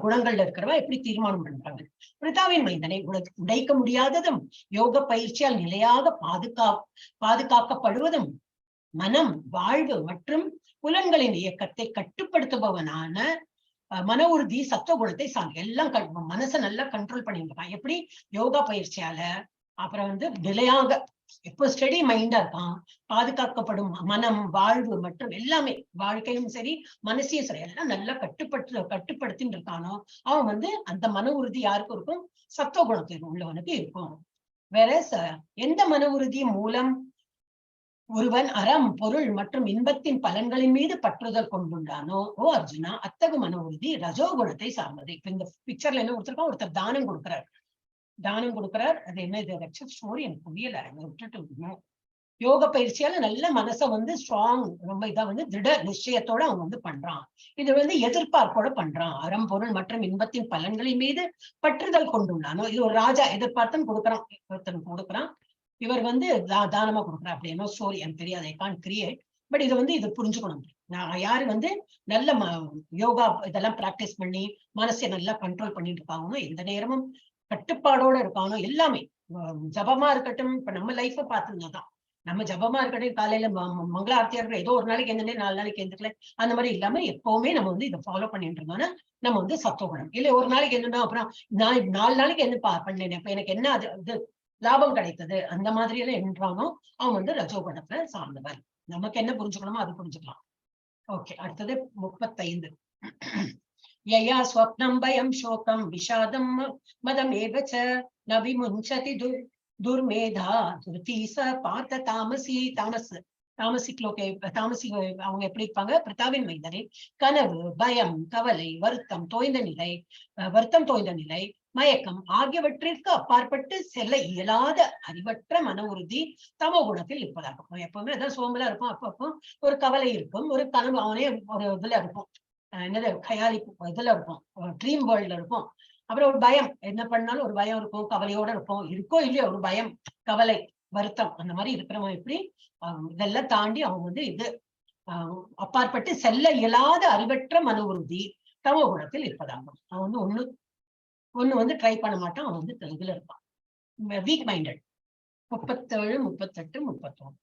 குணங்கள்ல இருக்கிறவ எப்படி தீர்மானம் பண்றாங்க. பிரதாவின் மைந்தனை உடைக்க முடியாததும் யோக பயிற்சியால் நிலையாக பாதுகாக்கப்படுவதும் மனம் வாழ்வு மற்றும் புலன்களின் இயக்கத்தை கட்டுப்படுத்துபவனான மன உறுதி சத்துவ குணத்தை சார்ந்து எல்லாம் மனசை நல்லா கண்ட்ரோல் பண்ணிட்டு இருக்கான். எப்படி யோகா பயிற்சியால. அப்புறம் வந்து நிலையாக எப்போ ஸ்டெடி மைண்டா இருக்கான். பாதுகாக்கப்படும் மனம் வாழ்வு மற்றும் எல்லாமே வாழ்க்கையும் சரி மனசையும் சரி எல்லாம் நல்லா கட்டுப்படுத்தின்னு இருக்கானோ அவன் வந்து அந்த மன உறுதி யாருக்கும் இருக்கும், சத்துவ குணத்தில் உள்ளவனுக்கு இருக்கும். வேற எந்த மன உறுதி மூலம் ஒருவன் அறம் பொருள் மற்றும் இன்பத்தின் பலன்களின் மீது பற்றுதல் கொண்டுள்ளானோ ஓ அர்ஜுனா அத்தகு மன உறுதி ரஜோகுணத்தை சார்ந்தது. இப்ப இந்த பிக்சர்ல என்ன கொடுத்திருக்கோம், ஒருத்தர் தானம் கொடுக்கிறார். அது என்ன இது ஸ்டோரி எனக்கு புரியல, விட்டுட்டு. யோக பயிற்சியால நல்ல மனசை வந்து ஸ்ட்ராங் ரொம்ப இதா வந்து திட நிச்சயத்தோட அவன் வந்து பண்றான். இது வந்து எதிர்பார்ப்போட பண்றான். அறம் பொருள் மற்றும் இன்பத்தின் பலன்களின் மீது பற்றுதல் கொண்டுள்ளானோ. இது ஒரு ராஜா எதிர்பார்த்தன் கொடுக்குறான். இவர் வந்து தானமா கொடுக்குறா. அப்படி என்ன ஸ்டோரி எனக்கு தெரியாது, ஐ கான்ட் கிரியேட். பட் இது வந்து இது புரிஞ்சுக்கணும். நான் யாரு வந்து நல்ல யோகா இதெல்லாம் பிராக்டிஸ் பண்ணி மனசை நல்லா கண்ட்ரோல் பண்ணிட்டு இருக்காங்களோ, எந்த நேரமும் கட்டுப்பாடோட இருக்கானோ, எல்லாமே ஜபமா இருக்கட்டும். இப்ப நம்ம லைஃப பார்த்துதான் நம்ம ஜபமா இருக்கட்டும், காலையில மங்கள ஆர்த்தியா இருக்கட்டும், ஏதோ ஒரு நாளைக்கு எந்த 4 நாளைக்கு எந்திரிக்கல அந்த மாதிரி இல்லாம எப்பவுமே நம்ம வந்து இதை ஃபாலோ பண்ணிட்டு இருந்தோம்னா நம்ம வந்து சத்துவகுணம். இல்ல ஒரு நாளைக்கு என்னன்னா அப்புறம் நான் 4 நாளைக்கு என்ன பண்ணேன், இப்ப எனக்கு என்ன அது லாபம் கிடைத்தது அந்த மாதிரி எல்லாம் என்றானோ அவன் வந்து ரஜோகுணத்தை சார்ந்தவன். நமக்கு என்ன புரிஞ்சுக்கணுமோ அது புரிஞ்சுக்கலாம். ஓகே, அடுத்தது 35. யயா ஸ்வப்னம் பயம் சோகம் விஷாதம் மதம் ஏவச்ச நவிமுஞ்சதி துர்மேதா துர்தீச பார்த்த தாமசி அவங்க எப்படி இருப்பாங்க, பிரதாவின் மைந்தரே. கனவு பயம் கவலை வருத்தம் தோய்ந்த நிலை மயக்கம் ஆகியவற்றிற்கு அப்பாற்பட்டு செல்ல இயலாத அறிவற்ற மன உறுதி தமோ குணத்தில் இருப்பதாகும். எப்பவுமே அதான் சோம்பலா இருக்கும், அப்பப்போ ஒரு கவலை இருக்கும், ஒரு கனவு அவனே ஒரு இதுல இருக்கும், என்னது கயாலி இதுல இருக்கும், ட்ரீம் வேர்ல்ட்ல இருக்கும். அப்புறம் ஒரு பயம், என்ன பண்ணாலும் ஒரு பயம் இருக்கும், கவலையோட இருக்கும், இருக்கோ இல்லையோ ஒரு பயம் கவலை வருத்தம் அந்த மாதிரி இருக்கிறவன் எப்படி இதெல்லாம் தாண்டி அவன் வந்து இது அப்பாற்பட்டு செல்ல இயலாத அறிவற்ற மன உறுதி தமோ குணத்தில் இருப்பதாகும். அவன் வந்து ஒண்ணு வந்து ட்ரை பண்ண மாட்டான், அவன் வந்து இதுல இருப்பான், வீக் மைண்டட். 37 38 31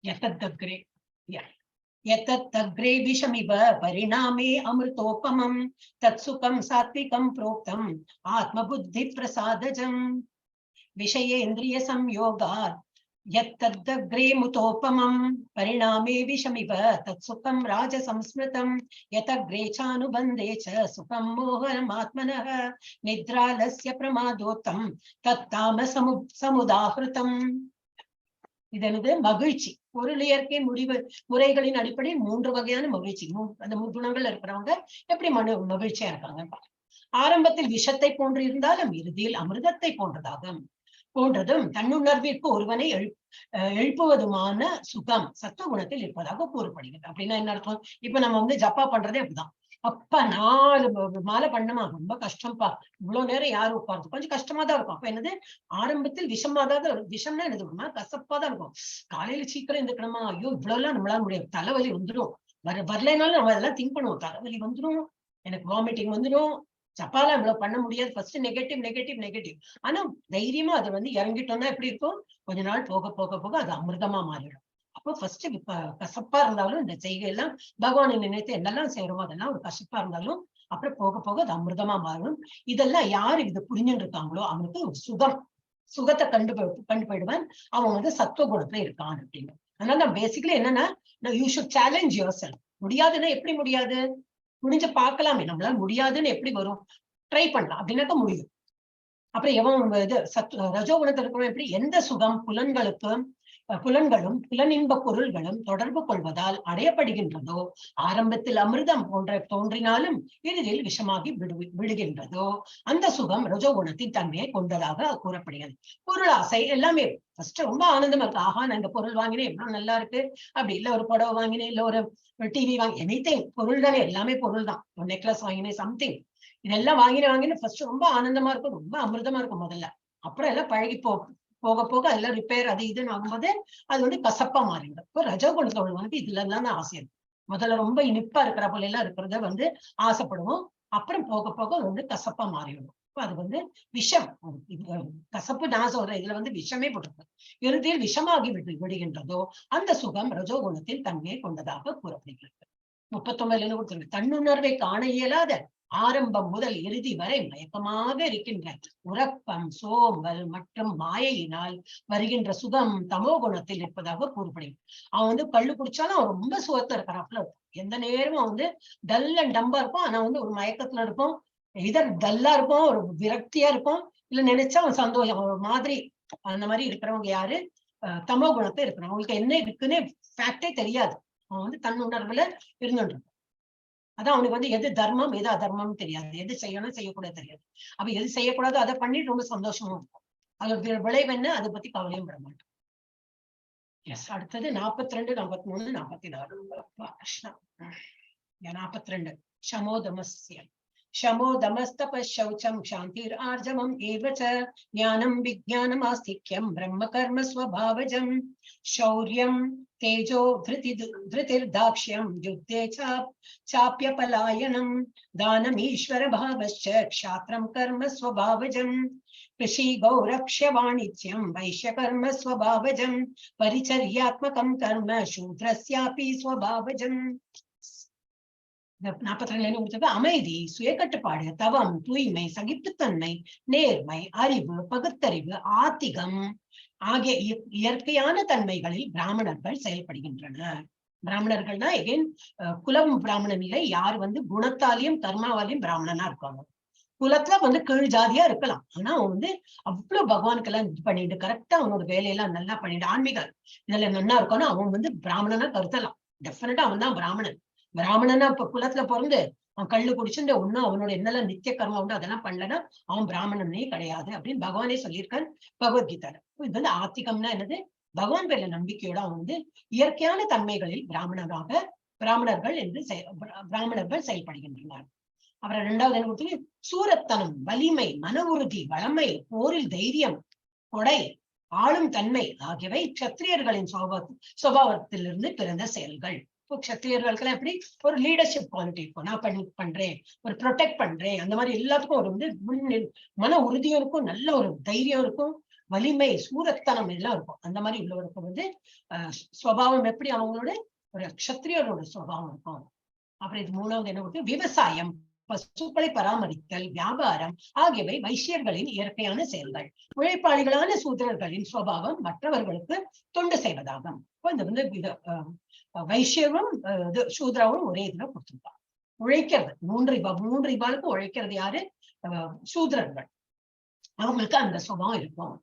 37 यतग्रे विषमिव परिणामे अमृतोपमं तत्सुखं सात्विकं प्रोक्तम् आत्मबुद्धि प्रसादजम् विषयेन्द्रिय संयोगात् यत्तदग्रे मुतोपमं परिणामे विषमिव तत्सुखं राजसंस्मृतं यतग्रे चानुबन्धे च सुखं मोहनमात्मनः निद्रालस्य प्रमादोत्तं तत्तामसमुदाहृतम्. இதனது மகிழ்ச்சி பொருளியற்கை முறைகளின் அடிப்படையில் 3 வகையான மகிழ்ச்சி. அந்த 3 குணங்கள் இருக்கிறவங்க எப்படி மகிழ்ச்சியா இருக்காங்க. ஆரம்பத்தில் விஷத்தை போன்று இருந்தாலும் இறுதியில் அமிர்தத்தை போன்றதும் தன்னுணர்விற்கு ஒருவனை எழுப்புவதுமான சுகம் சத்துவ குணத்தில் இருப்பதாக கூறப்படுகிறது. அப்படின்னா என்ன அர்த்தம், இப்ப நம்ம வந்து ஜப்பா பண்றதே அப்படிதான். அப்பா 4 மாலை பண்ணமா ரொம்ப கஷ்டம்ப்பா, இவ்வளவு நேரம் யாரும் உட்கார்ந்து கொஞ்சம் கஷ்டமா தான் இருக்கும். அப்ப என்னது ஆரம்பத்தில் விஷமாதான் விஷம்னா என்னது கசப்பா தான் இருக்கும். காலையில சீக்கிரம் இருந்துக்கணுமா, ஐயோ இவ்வளவு எல்லாம் நம்மளால முடியாது, தலைவலி வந்துடும், வரலைனாலும் நம்ம அதெல்லாம் திங்க் பண்ணுவோம், தலைவலி வந்துடும், எனக்கு வாமிட்டிங் வந்துடும், சப்பால இவ்வளவு பண்ண முடியாது. First negative negative negative. ஆனா தைரியமா அது வந்து இறங்கிட்டோம்னா எப்படி இருக்கும், கொஞ்ச நாள் போக போக போக அது அமிர்தமா மாறிடும். அப்போ ஃபர்ஸ்ட் கசப்பா இருந்தாலும் இந்த செய்கை எல்லாம் பகவானை நினைத்து என்னெல்லாம் செய்யறோமோ அதெல்லாம் ஒரு கசப்பா இருந்தாலும் அப்புறம் போக போக அது அமிர்தமா மாறும். இதெல்லாம் யாரு இதை புரிஞ்சுட்டு இருக்காங்களோ அவனுக்கு ஒரு சுகத்தை கண்டு போயிடுவேன். அவன் வந்து சத்துவ குணத்துல இருக்கான் அப்படின்னு. அதனால நான் பேசிக்கலி என்னன்னா, you should challenge your self. முடியாதுன்னா எப்படி முடியாது, முடிஞ்சு பார்க்கலாமே, நம்மளால முடியாதுன்னு எப்படி வரும், ட்ரை பண்ணலாம் அப்படின்னாக்க முடியும். அப்புறம் எவன் இது ரஜோகுணத்துல இருக்கிறவன் எப்படி, எந்த சுகம் புலன்களும் புலனின்ப பொருள்களும் தொடர்பு கொள்வதால் அடையப்படுகின்றதோ, ஆரம்பத்தில் அமிர்தம் போன்ற தோன்றினாலும் இறுதியில் விஷமாகி விடுகின்றதோ அந்த சுகம் ரஜோகுணத்தின் தன்மையை கொண்டதாக கூறப்படுகிறது. பொருளாசை எல்லாமே ஃபர்ஸ்ட் ரொம்ப ஆனந்தமா இருக்கு. ஆஹா, நான் இந்த பொருள் வாங்கினேன், எவ்வளவு நல்லா இருக்கு அப்படி, இல்ல ஒரு புடவை வாங்கினேன், இல்ல ஒரு டிவி வாங்கி, எனிதிங் பொருள் தானே, எல்லாமே பொருள் தான். ஒரு நெக்லஸ் வாங்கினேன், சம்திங், இதெல்லாம் வாங்கினேன் ஃபர்ஸ்ட் ரொம்ப ஆனந்தமா இருக்கும், ரொம்ப அமிர்தமா இருக்கும் முதல்ல. அப்புறம் எல்லாம் பழகி போக போக எல்லாம் ரிப்பேர் அது இதுன்னு ஆகும்போது அது வந்து கசப்பா மாறிடும். இப்போ ரஜோகுணத்தோட வந்து இதுல எல்லாம் தான் ஆசை இருக்கும். முதல்ல ரொம்ப இனிப்பா இருக்கிற போல எல்லாம் இருக்கிறத வந்து ஆசைப்படுவோம். அப்புறம் போக போக வந்து கசப்பா மாறிடும். அது வந்து விஷம். கசப்பு நான் சொல்றேன், இதுல வந்து விஷமே போட்டிருக்கு. இறுதியில் விஷமாகி விடுகின்றதோ அந்த சுகம் ரஜோகுணத்தின் தன்மையை கொண்டதாக கூறப்படுகிறது. 39 கொடுத்திருக்கு. தன்னுணர்வை காண இயலாத ஆரம்பம் முதல் இறுதி வரை மயக்கமாக இருக்கின்ற உறக்கம், சோம்பல் மற்றும் மாயையினால் வருகின்ற சுகம் தமோ குணத்தில் இருப்பதாக கூறப்படுகிறது. அவன் வந்து கள்ளு குடிச்சாலும் அவன் ரொம்ப சுகத்துல இருக்கிறாப்புல இருக்கும். எந்த நேரமும் வந்து டல் அண்ட் டம்பா இருக்கும். ஆனா வந்து ஒரு மயக்கத்துல இருக்கும், இதர் டல்லா இருக்கும், ஒரு விரக்தியா இருக்கும், இல்ல நினைச்சா அவன் சந்தோஷம் ஒரு மாதிரி. அந்த மாதிரி இருக்கிறவங்க யாரு, தமோ குணத்தை இருக்கிறான். அவங்களுக்கு என்ன இருக்குன்னு ஃபேக்டே தெரியாது. அவன் வந்து தன் உணர்வுல இருந்துட்டு. அதான் அவனுக்கு வந்து எது தர்மம் எது அதர்மம்னு தெரியாது, எது செய்யணும் செய்யக்கூடாது தெரியாது. அப்ப எது செய்யக்கூடாதோ அதை பண்ணிட்டு ரொம்ப சந்தோஷமா இருக்கும். அதோட விளைவு என்ன அதை பத்தி கவலையும் பட மாட்டோம். எஸ், அடுத்தது 42, 43, 44. கிருஷ்ணா. 42 சமோதமஸ்யம் शमोदमस्तपशौचं क्षान्तिरार्जवम् एव च ज्ञानं विज्ञानम् आस्तिक्यं ब्रह्म कर्म स्वभावजं शौर्यं तेजो धृतिर्दाक्ष्यं युद्धे चाप्यपलायनं दानमीश्वर भावश्च क्षात्रं कर्म स्वभावजं कृषि गौरक्ष्य वाणिज्यं वैश्य कर्म स्वभावजं परिचर्यात्मकं कर्म शूद्रस्यापि स्वभावजं. 42 அமைதி, சுயக்கட்டுப்பாடு, தவம், தூய்மை, சகிப்புத்தன்மை, நேர்மை, அறிவு, பகுத்தறிவு, ஆத்திகம் ஆகிய இயற்கையான தன்மைகளில் பிராமணர்கள் செயல்படுகின்றனர். பிராமணர்கள்னா எகைன் குலம் பிராமணன் இல்லை, யார் வந்து குணத்தாலையும் கர்மாவாலையும் பிராமணனா இருக்காங்க. குலத்துல வந்து கீழ் ஜாதியா இருக்கலாம், ஆனா அவன் வந்து அவ்வளவு பகவானுக்கு எல்லாம் இது பண்ணிட்டு கரெக்டா அவனோட வேலையெல்லாம் நல்லா பண்ணிட்டு ஆன்மீக இதுல நல்லா இருக்கணும், அவன் வந்து பிராமணனா கருத்தலாம். டெஃபினட்டா அவன் தான் பிராமணன். பிராமணனா இப்ப குலத்துல பிறந்து அவன் கள்ளு குடிச்சுட்டு ஒன்னும் அவனோட என்னெல்லாம் நித்திய கர்மம் உண்டு அதெல்லாம் பண்ணலன்னா அவன் பிராமணனே கிடையாது அப்படின்னு பகவானே சொல்லியிருக்கான் பகவத்கீதால. இது வந்து ஆத்திகம்னா என்னது, பகவான் பேர்ல நம்பிக்கையோட அவன் வந்து இயற்கையான தன்மைகளில் பிராமணர்கள் செயல்படுகின்றனர். அப்புறம் 2வது என்ன கொடுத்து, சூரத்தனம், வலிமை, மன உறுதி, வளமை, போரில் தைரியம், கொடை, ஆளும் தன்மை ஆகியவை கத்திரியர்களின் சுபாவத்திலிருந்து பிறந்த செயல்கள். இப்போ கத்திரியர்களுக்கெல்லாம் எப்படி ஒரு லீடர்ஷிப் குவாலிட்டி இருக்கும், நான் பண்றேன், ஒரு ப்ரொடெக்ட் பண்றேன், அந்த மாதிரி எல்லாத்துக்கும் ஒரு வந்து மன உறுதியும் இருக்கும், நல்ல ஒரு தைரியம் இருக்கும், வலிமை, சூரத்தனம் எல்லாம் இருக்கும். அந்த மாதிரி உள்ளவருக்கு வந்து சுபாவம் எப்படி அவங்களோட ஒரு கத்திரியரோட சுபாவம் இருக்கும். அப்புறம் இது 3வது என்ன கொடுத்து, விவசாயம், பசுக்களை பராமரித்தல், வியாபாரம் ஆகியவை வைசியர்களின் இயற்கையான செயல்கள். உழைப்பாளிகளான சூத்திரர்களின் சுபாவம் மற்றவர்களுக்கு தொண்டு செய்வதாகும். இந்த வந்து வைசியரும் சூத்ராவும் ஒரே இதுல கொடுத்திருப்பாங்க. உழைக்கிறது 3 ரூபாய்க்கு உழைக்கிறது யாரு, சூத்ரர்கள். அவங்களுக்கு அந்த சுபாவம் இருக்கும்.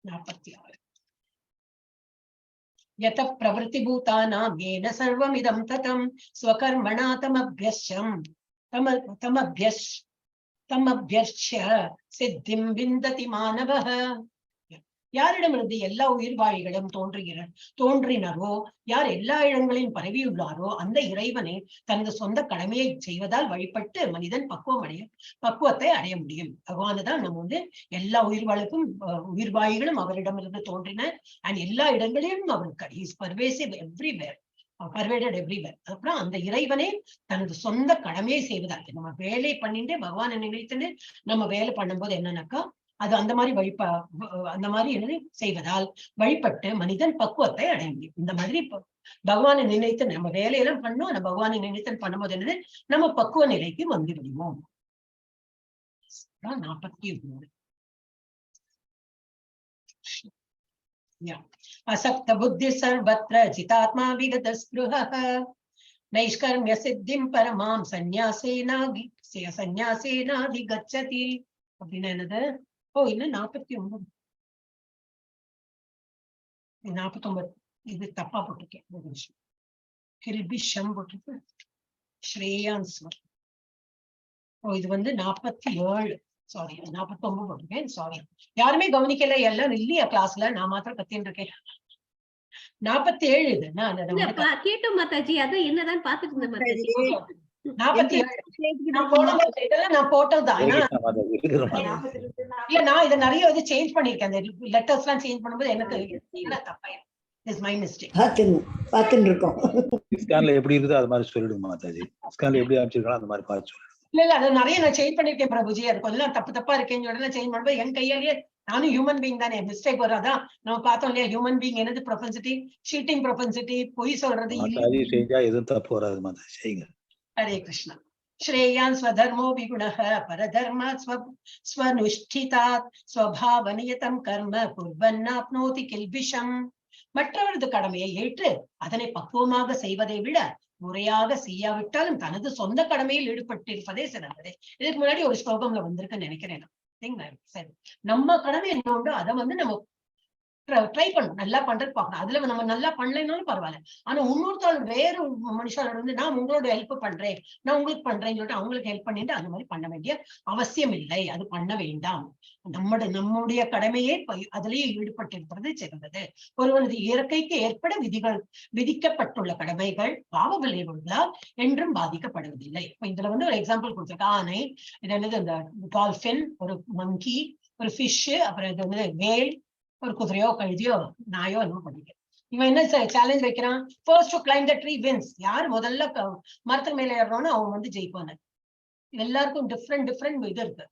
46 यत प्रवृत्ति भूतानां येन सर्वमिदं ततं स्वकर्मणा तमभ्यस्य सिद्धिं विन्दति मानवः. யாரிடமிருந்து எல்லா உயிர்வாழிகளும் தோன்றினரோ, யார் எல்லா இடங்களிலும் பரவியுள்ளாரோ அந்த இறைவனை தனது சொந்த கடமையை செய்வதால் வழிபட்டு மனிதன் பக்குவத்தை அடைய முடியும். பகவான் தான் நம்ம வந்து எல்லா உயிர்வாழிகளும் அவரிடமிருந்து தோன்றின அண்ட் எல்லா இடங்களிலும் அவருக்கு is pervasive everywhere. Pervaded everywhere. அப்புறம் அந்த இறைவனே தனது சொந்த கடமையை செய்வதால் நம்ம வேலை பண்ணிட்டு பகவானை நினைத்துட்டு நம்ம வேலை பண்ணும்போது என்னன்னாக்கா அது அந்த மாதிரி அந்த மாதிரி என்னது செய்வதால் வழிபட்டு மனிதன் பக்குவத்தை அடைய முடியும். இந்த மாதிரி பகவானை நினைத்து நம்ம வேலையெல்லாம் பண்ணோம், நம்ம பகவானை நினைத்து பண்ணும்போது என்னது நம்ம பக்குவ நிலைக்கு வந்து விடுவோம். 43. असक्त बुद्धि सर्वत्र चितात्मा विगत स्पृहः नैष्कर्म्य सिद्धिं परमां சந்நியாசேனாதிகச்சதி அப்படின்னு என்னது? இன்னும் 49. 49 இது தப்பா போட்டிருக்கேன். ஒரு நிமிஷம். கில்பிஷம் போட்டிருக்கு, ஸ்ரேயான்ஸ்வர். இது வந்து 47. சாரி, 49 போட்டிருக்கேன். சாரி, யாருமே கவனிக்கல, எல்லாம் இல்லையா கிளாஸ்ல, நான் மாத்திரம் கத்தின்னு இருக்கேன். 47 இது. கேட்டோம் மாதாஜி, அதான் என்னதான் பாத்துட்டு இருந்தேன் மாதாஜி. 47 நான் போட்டதுதான். இல்ல, நான் இதை நிறைய இது சேஞ்ச் பண்ணிருக்கேன். அந்த லெட்டர்ஸ் எல்லாம் சேஞ்ச் பண்ணும்போது எனக்கு தப்பாயிருக்கு. Is my mistake. பாத்துன்னு இருக்கோம். இஸ்கான்ல எப்படி இருக்குதோ அது மாதிரி சொல்லிடுங்க மாதாஜி. இஸ்கான்ல எப்படி அமைச்சிருக்காங்க அந்த மாதிரி பார்த்து சொல்லிடுங்க. இல்ல அது நிறைய நான் சேஞ்ச் பண்ணிருக்கேன் பிரபுஜி. அது கொஞ்சம் தப்பா இருக்கேன்னு உடனே சேஞ்ச் பண்ணும்போது என் கையாலேயே, நானும் ஹியூமன் பீங் தானே, மிஸ்டேக் வராதான். நம்ம பார்த்தோம் இல்லையா, ஹியூமன் பீங் என்னது ப்ரொபென்சிட்டி, ஷீட்டிங் ப்ரொபென்சிட்டி, பொய் சொல்றது. செஞ்சா எதுவும் தப்பு வராது மாதாஜி, செய்யுங்க. ஹரே கிருஷ்ணா. ஸ்ரேயான் ஸ்வதர்மோ விகுணஹ பரதர்மாத் ஸ்வனுஷ்டிதாத் ஸ்வபாவநியதம் கர்ம குர்வன்னாப்னோதி கில்பிஷம். மற்றவரது கடமையை ஏற்று அதனை பக்குவமாக செய்வதை விட முறையாக செய்யாவிட்டாலும் தனது சொந்த கடமையில் ஈடுபட்டிருப்பதே சிறந்தது. இதுக்கு முன்னாடி ஒரு ஸ்லோகம்ல வந்திருக்குன்னு நினைக்கிறேன். சரி, நம்ம கடமை என்ன உண்டோ அதை வந்து நம்ம ட்ரை பண்ணணும், நல்லா பண்றது பார்க்கணும். அதுல நம்ம நல்லா பண்ணலைனாலும் பரவாயில்ல. ஆனா இன்னொருத்தாள் வேற மனுஷால வந்து நான் உங்களோட ஹெல்ப் பண்றேன், நான் உங்களுக்கு பண்றேன்னு சொல்லிட்டு அவங்களுக்கு ஹெல்ப் பண்ணிட்டு அந்த மாதிரி பண்ண வேண்டிய அவசியம் இல்லை. அது பண்ண வேண்டாம். நம்முடைய கடமையே அதிலேயே ஈடுபட்டிருப்பது சிறந்தது. ஒருவனது இயற்கைக்கு ஏற்பட விதிக்கப்பட்டுள்ள கடமைகள் பாவ விளைவுகளால் என்றும் பாதிக்கப்படுவதில்லை. இப்ப இதுல வந்து ஒரு எக்ஸாம்பிள் கொடுத்திருக்க, ஆனை, இது என்னது, இந்த டால்பின், ஒரு மங்கி, ஒரு ஃபிஷ், அப்புறம் இது வந்து வேல், ஒரு குதிரையோ கழுதியோ நாயோ என்ன பண்ணிக்க. இவன் என்ன சேலஞ்ச் வைக்கிறான்? First to claim the tree wins. யார் முதல்ல மரத்துக்கு மேல ஏறணும்னு அவங்க வந்து ஜெயிப்பாங்க. எல்லாருக்கும் டிஃப்ரெண்ட் இது இருக்கு.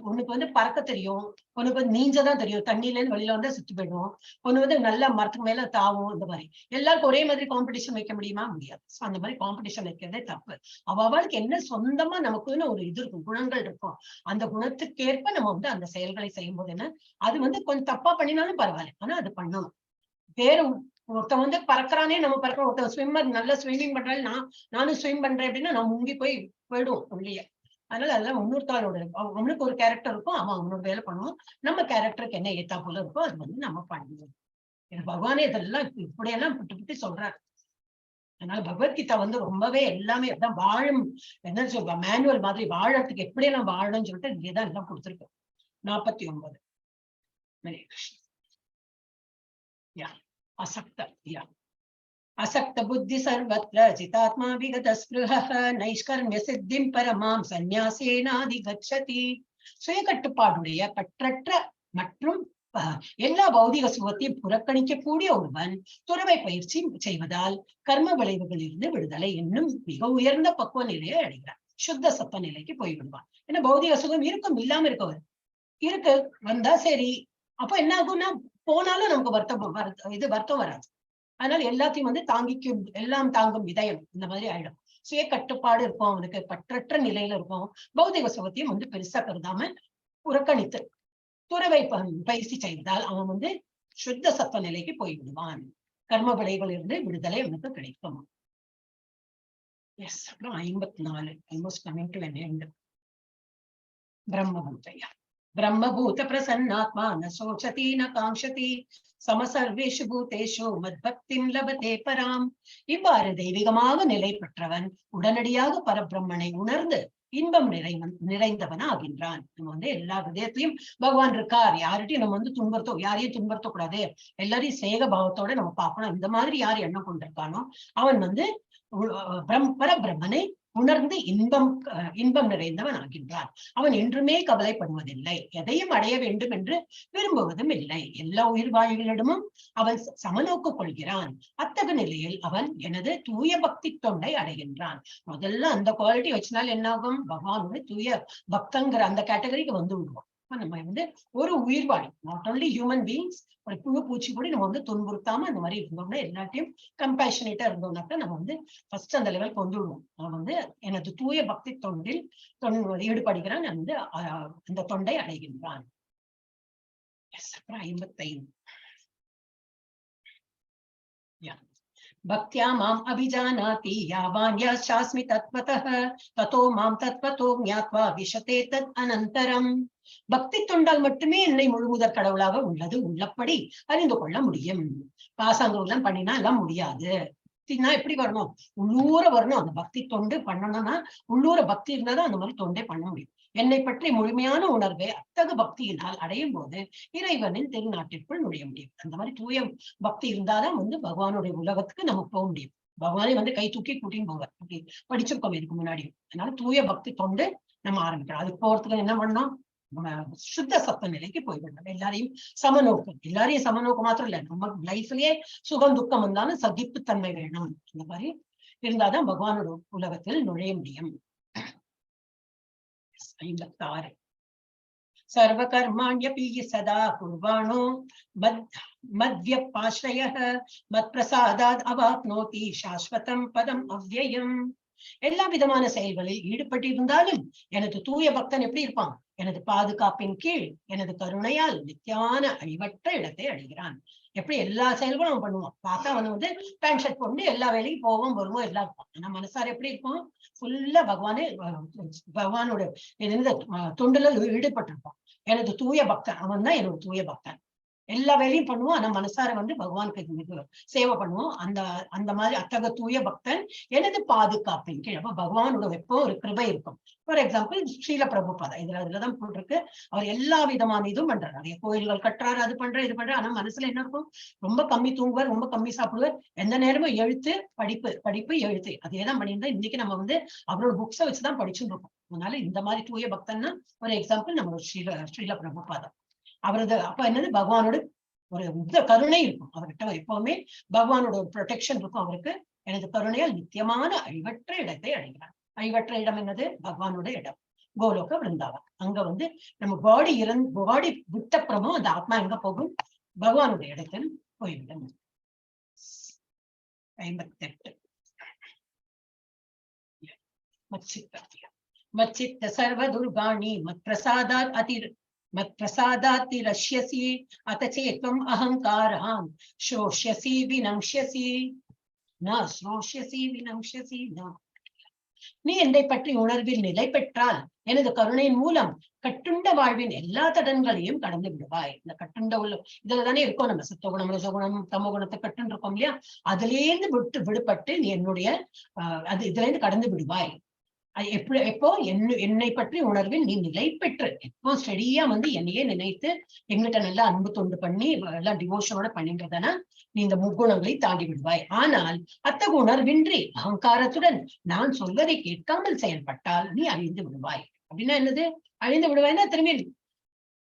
உனக்கு வந்து பறக்க தெரியும், உனக்கு வந்து நீஞ்சதான் தெரியும், தண்ணியில இருந்து வெளியில வந்தா சுத்தி போயிடும், ஒண்ணு வந்து நல்லா மரத்துக்கு மேல தாவும். இந்த மாதிரி எல்லாருக்கும் ஒரே மாதிரி காம்படிஷன் வைக்க முடியுமா? முடியாது. அந்த மாதிரி காம்படிஷன் வைக்கிறதே தப்பு. அவளுக்கு என்ன சொந்தமா நமக்குன்னு ஒரு இது இருக்கும், குணங்கள் இருக்கும். அந்த குணத்துக்கேற்ப நம்ம வந்து அந்த செயல்களை செய்யும் போது என்ன, அது வந்து கொஞ்சம் தப்பா பண்ணினாலும் பரவாயில்ல, ஆனா அது பண்ணணும். வேற ஒருத்தன் வந்து பறக்கிறானே, நம்ம பறக்கிறோம். ஒருத்தன் ஸ்விம்மர் நல்லா ஸ்விம்மிங் பண்றாரு, நானும் ஸ்விம் பண்றேன் அப்படின்னா நம்ம முங்கி போயிடுவோம் உள்ளே. அதனால அதெல்லாம் முன்னூத்தாளோட, அவனுக்கு ஒரு கேரக்டர் இருக்கும், அவன் அவனோட வேலை பண்ணுவான். நம்ம கேரக்டருக்கு என்ன ஏத்தா போல இருக்கோ அது வந்து நம்ம பண்ணுவோம். பகவானே இதெல்லாம் இப்படியெல்லாம் விட்டு சொல்றாரு. அதனால பகவத்கீதா வந்து ரொம்பவே எல்லாமே அதான் வாழும், என்ன சொல்ற மேனுவல் மாதிரி, வாழறதுக்கு எப்படியெல்லாம் வாழணும்னு சொல்லிட்டு இங்கேதான் எல்லாம் கொடுத்துருக்கோம். 49. असक्त बुद्धि सर्वत्र चितात्मा विगत स्पृहः नैष्कर्म्य सिद्धिं परमां சந்நியாசேனாதிகச்சதி. சுய கட்டுப்பாடுடைய பற்றற்ற மற்றும் எல்லா பௌதிக சுகத்தையும் புறக்கணிக்கக்கூடிய ஒருவன் துறவை பயிற்சி செய்வதால் கர்ம விளைவுகளில் இருந்து விடுதலை என்னும் மிக உயர்ந்த பக்குவ நிலையை அடைகிறான். சுத்த சத்த நிலைக்கு போய்விடுவான். ஏன்னா பௌதிக சுகம் இருக்கும், இல்லாம இருக்கவர் இருக்கு, வந்தா சரி. அப்போ என்ன ஆகும்னா, போனாலும் நமக்கு வருத்தம் வராது. அதனால எல்லாத்தையும் வந்து தாங்கிக்கும், எல்லாம் தாங்கும் இதயம் இந்த மாதிரி ஆயிடும். சுய கட்டுப்பாடு இருக்கும், அவனுக்கு பற்றற்ற நிலையில இருக்கும். பௌதிக சுகத்தையும் வந்து பெருசா கருதாம புறக்கணித்து துறவை பயிற்சி செய்வதால் அவன் வந்து சுத்த சத்த நிலைக்கு போய்விடுவான். கர்ம விளைவுகளில் இருந்து விடுதலை அவனுக்கு கிடைக்கும். எஸ். அப்புறம் 54 almost coming to an end. பிரம்மபூதையா பிரம்மபூத பிரசன்னாத்மா ந சோச்சதி ந காங்க்ஷதி சமசர்வேஷு பூதேஷு மத்பக்திம் லபதே பராம். இவ்வாறு தெய்வீகமாக நிலை பெற்றவன் உடனடியாக பரபிரம்மனை உணர்ந்து இன்பம் நிறைந்தவன் ஆகின்றான். நம்ம வந்து எல்லா விதயத்திலையும் பகவான் இருக்கார், யார்கிட்டையும் நம்ம வந்து யாரையும் துன்புறுத்தக்கூடாது, எல்லாரையும் சேக பாவத்தோட நம்ம பார்க்கணும். இந்த மாதிரி யார் எண்ணம் கொண்டிருக்கானோ அவன் வந்து பரபிரம்மனை உணர்ந்து இன்பம் நிறைந்தவன் ஆகின்றான். அவன் என்றுமே கவலைப்படுவதில்லை, எதையும் அடைய வேண்டும் என்று விரும்புவதும் இல்லை. எல்லா உயிர் வாழிகளிடமும் அவன் சமநோக்கு கொள்கிறான். அத்தகைய நிலையில் அவன் எனது தூய பக்தி தொண்டை அடைகின்றான். முதல்ல அந்த குவாலிட்டி வச்சினால் என்ன ஆகும்? பகவானுடைய தூய பக்தங்கிற அந்த கேட்டகரிக்கு வந்து விடுவோம். நம்ம வந்து ஒரு உயிர்வாழி, நாட் ஓன்லி ஹியூமன் பீயிங்ஸ், ஒரு புழு பூச்சி கூட நம்ம வந்து துன்புறுத்தாம அந்த மாதிரி இருந்தோம்னா, எல்லாத்தையும் கம்பேஷனேட்டா இருந்தோம்னாக்கா நம்ம வந்து ஃபர்ஸ்ட் அந்த லெவலுக்கு கொண்டு விடுவோம். அவன் வந்து எனது தூய பக்தி தொண்டில் ஈடுபடுகிறான், வந்து அந்த தொண்டை அடைகின்றான். 55 பக்தியா மாம் அபிஜானாதி யாவான் யாஸ்மி தத்வதः ததோ மாம் தத்வதோ ஞாத்வா விஷதே தத் அனந்தரம். பக்தி தொண்டால் மட்டுமே என்னை முழுமுதற் கடவுளாக உள்ளபடி அறிந்து கொள்ள முடியும். பாசாங்கம் எல்லாம் பண்ணினா எல்லாம் முடியாது. எப்படி வரணும்? உள்ளூர வரணும். அந்த பக்தி தொண்டு பண்ணணும்னா உள்ளூர பக்தி இருந்தாதான் அந்த மாதிரி தொண்டை பண்ண முடியும். என்னை பற்றி முழுமையான உணர்வை அத்தகு பக்தியினால் அடையும் போது இறைவனின் திருநாட்டிற்குள் நுழைய முடியும். அந்த மாதிரி தூய பக்தி இருந்தாதான் வந்து பகவானுடைய உலகத்துக்கு நம்ம போக முடியும். பகவானே வந்து கை தூக்கி கூட்டின்னு போவார். அப்படி படிச்சிருக்கோம் இதுக்கு முன்னாடியும். அதனால தூய பக்தி தொண்டு நம்ம ஆரம்பிக்கிறோம். அதுக்கு போறதுக்கு என்ன பண்ணோம்? நம்ம சுத்த சத்த நிலைக்கு போய்விடணும். எல்லாரையும் சமநோக்கம், எல்லாரையும் சமநோக்கம் மாத்திரம் இல்ல, நம்ம லைஃப்லயே சுகம் துக்கம் வந்தாலும் சகிப்புத்தன்மை வேணும். இந்த மாதிரி இருந்தாதான் பகவானோட உலகத்தில் நுழைய முடியும். 56 சர்வ கர்மாண்யபி சதா குர்வாணோ மத்வ்யபாஸ்ரயः மத்பிரசாதாத் அவாப்னோதி சாஸ்வதம் பதம் அவ்யயம். எல்லா விதமான செயல்களில் ஈடுபட்டிருந்தாலும் எனது தூய பக்தன் எப்படி இருப்பான்? எனது பாதுகாப்பின் கீழ் எனது கருணையால் நித்தியமான அழிவற்ற இடத்தை அடைகிறான். எப்படி எல்லா செயல்களும் அவன் பண்ணுவான். பார்த்தா அவன் வந்து பேண்ட் ஷர்ட் போட்டு எல்லா வேலைக்கும் போவோம் வருவோம் எல்லாம் இருப்பான். ஆனா மனசார எப்படி இருக்கும்? ஃபுல்லா பகவானோட தொண்டுல ஈடுபட்டிருப்பான். எனது தூய பக்தன் அவன் தான் என்னோட தூய பக்தன். எல்லா வேலையும் பண்ணுவோம். ஆனா மனசார வந்து பகவானுக்கு சேவை பண்ணுவோம். அந்த மாதிரி அத்தகைய தூய பக்தன் எனது பாதுகாப்பின் கீழ். அப்ப பகவானோட எப்பவும் ஒரு கிருபை இருக்கும். ஃபார் எக்ஸாம்பிள் ஸ்ரீல பிரபுபாதா இதுலதான் போட்டிருக்கு. அவர் எல்லா விதமான இதுவும் பண்றாரு. நிறைய கோயில்கள் கட்டுறாரு, அது பண்ற இது பண்ற. ஆனா மனசுல என்ன இருக்கும்? ரொம்ப கம்மி தூங்குவார், ரொம்ப கம்மி சாப்பிடுவார். எந்த நேரமும் எழுத்து படிப்பு எழுத்து அதேதான் பண்ணியிருந்தா. இன்னைக்கு நம்ம வந்து அவரோட புக்ஸை வச்சுதான் படிச்சுட்டு இருக்கோம். அதனால இந்த மாதிரி தூய பக்தன்னா ஒரு எக்ஸாம்பிள் நம்ம ஸ்ரீல பிரபுபாதா. அவரது அப்ப என்னது? பகவானோட ஒரு கருணை இருக்கும் அவர்கிட்ட. எப்பவுமே பகவானோட ஒரு ப்ரொடெக்ஷன் இருக்கும் அவருக்கு. எனது கருணையால் நித்தியமான அழிவற்ற இடத்தை அடைகிறார். அழிவற்ற இடம் என்னது? பகவானோட இடம், கோலோக விருந்தாவன். அங்க வந்து நம்ம பாடி விட்டப்புறமும் அந்த ஆத்மா எங்க போகும்? பகவானோட இடத்தில் போய்விடும். 58 மச்சித்த சர்வ துர்காணி மத்பிரசாதாத்திரஷ்யசி அதச்சேத்வம் அஹங்காரான் ஸ்ரோஷ்யசி வினங்ஷ்யசி நீ என்னை பற்றி உணர்வில் நிலை பெற்றால் எனது கருணையின் மூலம் கட்டுண்ட வாழ்வின் எல்லா தடன்களையும் கடந்து விடுவாய். இந்த கட்டுண்ட இதுலதானே இருக்கோம் நம்ம சத்தகுணம் ரசகுணம் தமகுணத்தை கட்டுன்னு இருக்கோம் இல்லையா? அதுல இருந்து விடுபட்டு நீ என்னுடைய இதுல இருந்து கடந்து விடுவாய். எப்போ என்னை பற்றி உணர்வில் நீ நிலை பெற்று எப்போ ஸ்டெடியா வந்து என்னையே நினைத்து எங்கிட்ட நல்லா அன்பு தொண்டு பண்ணி எல்லாம் டிவோஷனோட பண்ணின்றதானா நீ இந்த முக்குணங்களை தாண்டி விடுவாய். ஆனால் அத்தகு உணர்வின்றி அகங்காரத்துடன் நான் சொல்வதை கேட்காமல் செயல்பட்டால் நீ அழிந்து விடுவாய். அப்படின்னா என்னது? அழிந்து விடுவாய்னா திரும்பி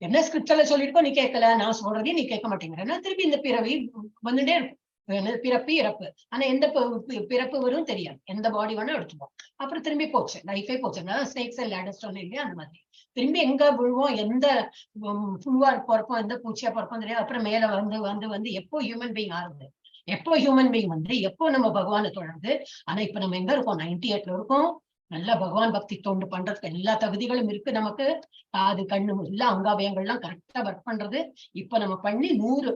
என்ன ஸ்கிரிப்ட்ல சொல்லிருக்கோம் நீ கேட்கல, நான் சொல்றதையும் நீ கேட்க மாட்டேங்கிறேன்னா திரும்பி இந்த பிறவி வந்துட்டே இருக்கும். பிறப்பு இறப்பு. ஆனா எந்த பிறப்பு வரும் தெரியாது. எந்த பாடி வேணா எடுத்துப்போம். அப்புறம் திரும்பி போச்சு, லைஃபே போச்சு. ஸ்னேக்ஸ் அண்ட் லேடர்ஸ் சொன்னேன் இல்லையா? அந்த மாதிரி திரும்பி எங்க விழுவோம், எந்த புழுவா பிறப்போம், எந்த பூச்சியா பிறப்போம் தெரியாது. அப்புறம் மேல வந்து எப்போ ஹியூமன் பீயிங் ஆகுது, எப்போ ஹியூமன் பீயிங் வந்து எப்போ நம்ம பகவானை தொடர்ந்து. ஆனா இப்ப நம்ம எங்க இருக்கோம்? 98ல இருக்கோம். நல்லா பகவான் பக்தி தொண்டு பண்றதுக்கு எல்லா தகுதிகளும் இருக்கு நமக்கு. காது கண்ணு எல்லா அங்காவயங்கள்லாம் கரெக்டா ஒர்க் பண்றது. இப்ப நம்ம பண்ணி 100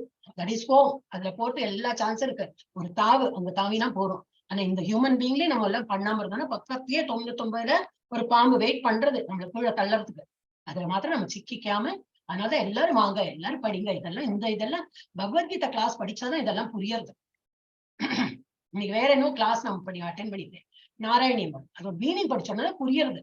அதுல போட்டு எல்லா சான்ஸ் இருக்கு. ஒரு அங்க தாவினா போறோம். ஆனா இந்த ஹியூமன் பீயிங்லயே நம்ம எல்லாம் பண்ணாம இருந்தோம்னா பக்கத்துலயே 99ல ஒரு பாம்பு வெயிட் பண்றது நம்மள கீழே தள்ளறதுக்கு. அதுல மாத்திரம் நம்ம சிக்கிக்காம. அதனாலதான் எல்லாரும் வாங்க, எல்லாரும் படிங்க. இதெல்லாம் பகவத்கீதா கிளாஸ் படிச்சாதான் இதெல்லாம் புரியறது. இன்னைக்கு வேற என்ன கிளாஸ் நம்ம அட்டென்ட் பண்ணிட்டேன், நாராயணியம். அதோட மீனிங் படிச்சோம்னா புரியறது.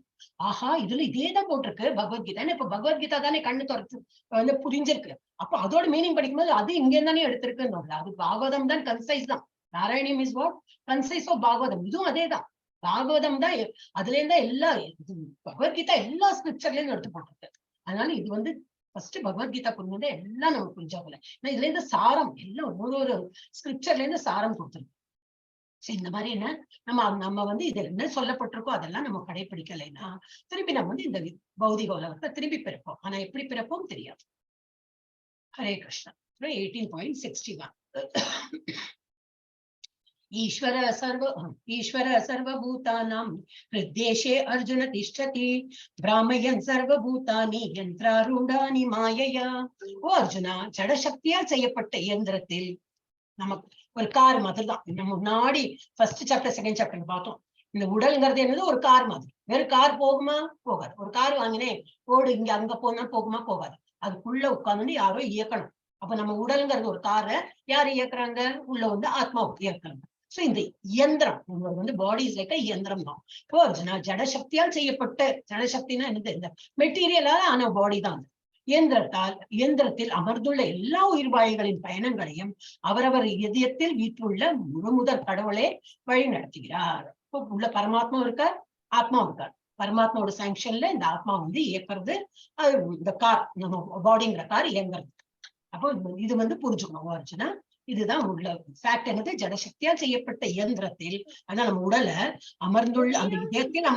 ஆஹா, இதுல இதேதான் போட்டிருக்கு பகவத்கீதா. இப்ப பகவத்கீதா தானே கண்ணு துறச்சு வந்து புரிஞ்சிருக்கு. அப்ப அதோட மீனிங் படிக்கும்போது அது இங்க தானே எடுத்திருக்குன்னு. அது பாகவதம் தான் கன்சைஸ் தான். Narayaniyam is what? Concise of Bhagavatam. இதுவும் அதேதான். பாகவதம் தான் அதுல இருந்தா எல்லா பகவத்கீதா எல்லா ஸ்கிரிப்சர்ல இருந்து எடுத்து போட்டிருக்கு. அதனால இது வந்து ஃபர்ஸ்ட் பகவத்கீதா புரிஞ்சு எல்லாம் நம்ம புரிஞ்சாகல. ஏன்னா இதுல இருந்து சாரம் எல்லாம் ஒரு ஸ்கிரிப்சர்ல இருந்து சாரம் கொடுத்துருக்கு. சரி, இந்த மாதிரி என்ன நம்ம வந்து இது என்ன சொல்லப்பட்டிருக்கோ அதெல்லாம் நம்ம கடைபிடிக்கலைன்னா திருப்பி நம்ம வந்து இந்த பௌதிக உலகத்தை திரும்பி பிறப்போம். ஆனா எப்படி பிறப்போம் தெரியாது. ஹரே கிருஷ்ணா. 18.61 ईश्वर सर्वभूतानां हृद्देशे अर्जुन तिष्ठति भ्रामयन् सर्वभूतानि यन्त्रारूढानि मायया. ஓ அர்ஜுனா, ஜடசக்தியால் செய்யப்பட்ட இயந்திரத்தில் நமக்கு ஒரு கார் மாதிரி தான். நம்ம முன்னாடி ஃபர்ஸ்ட் சாப்டர் செகண்ட் சாப்டர் பார்த்தோம். இந்த உடல்ங்கிறது என்னது? ஒரு கார் மாதிரி. வேற கார் போகுமா? போகாது. ஒரு கார் வாங்கினேன் ஓடு இங்க அங்க போனா போகுமா? போகாது. அதுக்குள்ள உட்கார்ந்து யாரோ இயக்கணும். அப்ப நம்ம உடல்ங்கிறது ஒரு காரை யாரு இயக்குறாங்க? உள்ள வந்து ஆத்மாவுக்கு இயக்குறாங்க. சோ இந்த இயந்திரம் வந்து பாடி இஸ் லைக் இயந்திரம் தான். இப்போ அர்ஜுனா, ஜடசக்தியால் செய்யப்பட்ட, ஜடசக்தினா என்னது? இந்த மெட்டீரியலால ஆன பாடி தான். இயந்திரத்தில் அமர்ந்துள்ள எல்லா உயிர்வாழிகளின் பயணங்களையும் அவரவர் இதயத்தில் வீட்டுள்ள முழுமுதற் கடவுளே வழி நடத்துகிறார். உள்ள பரமாத்மா இருக்கார், ஆத்மா இருக்கார். பரமாத்மாவோட சாங்ஷன்ல இந்த ஆத்மா வந்து இயக்குறது. அது இந்த கார், நம்ம பாடிங்கிற கார் இயங்குறது. அப்போ இது வந்து புரிஞ்சுக்கணும் அர்ஜுனா. இதுதான் உள்ள ஃபேக்ட். என்னது? ஜடசக்தியால் செய்யப்பட்ட இயந்திரத்தில், ஆனா நம்ம உடல அமர்ந்துள்ள அந்த இதயத்தில்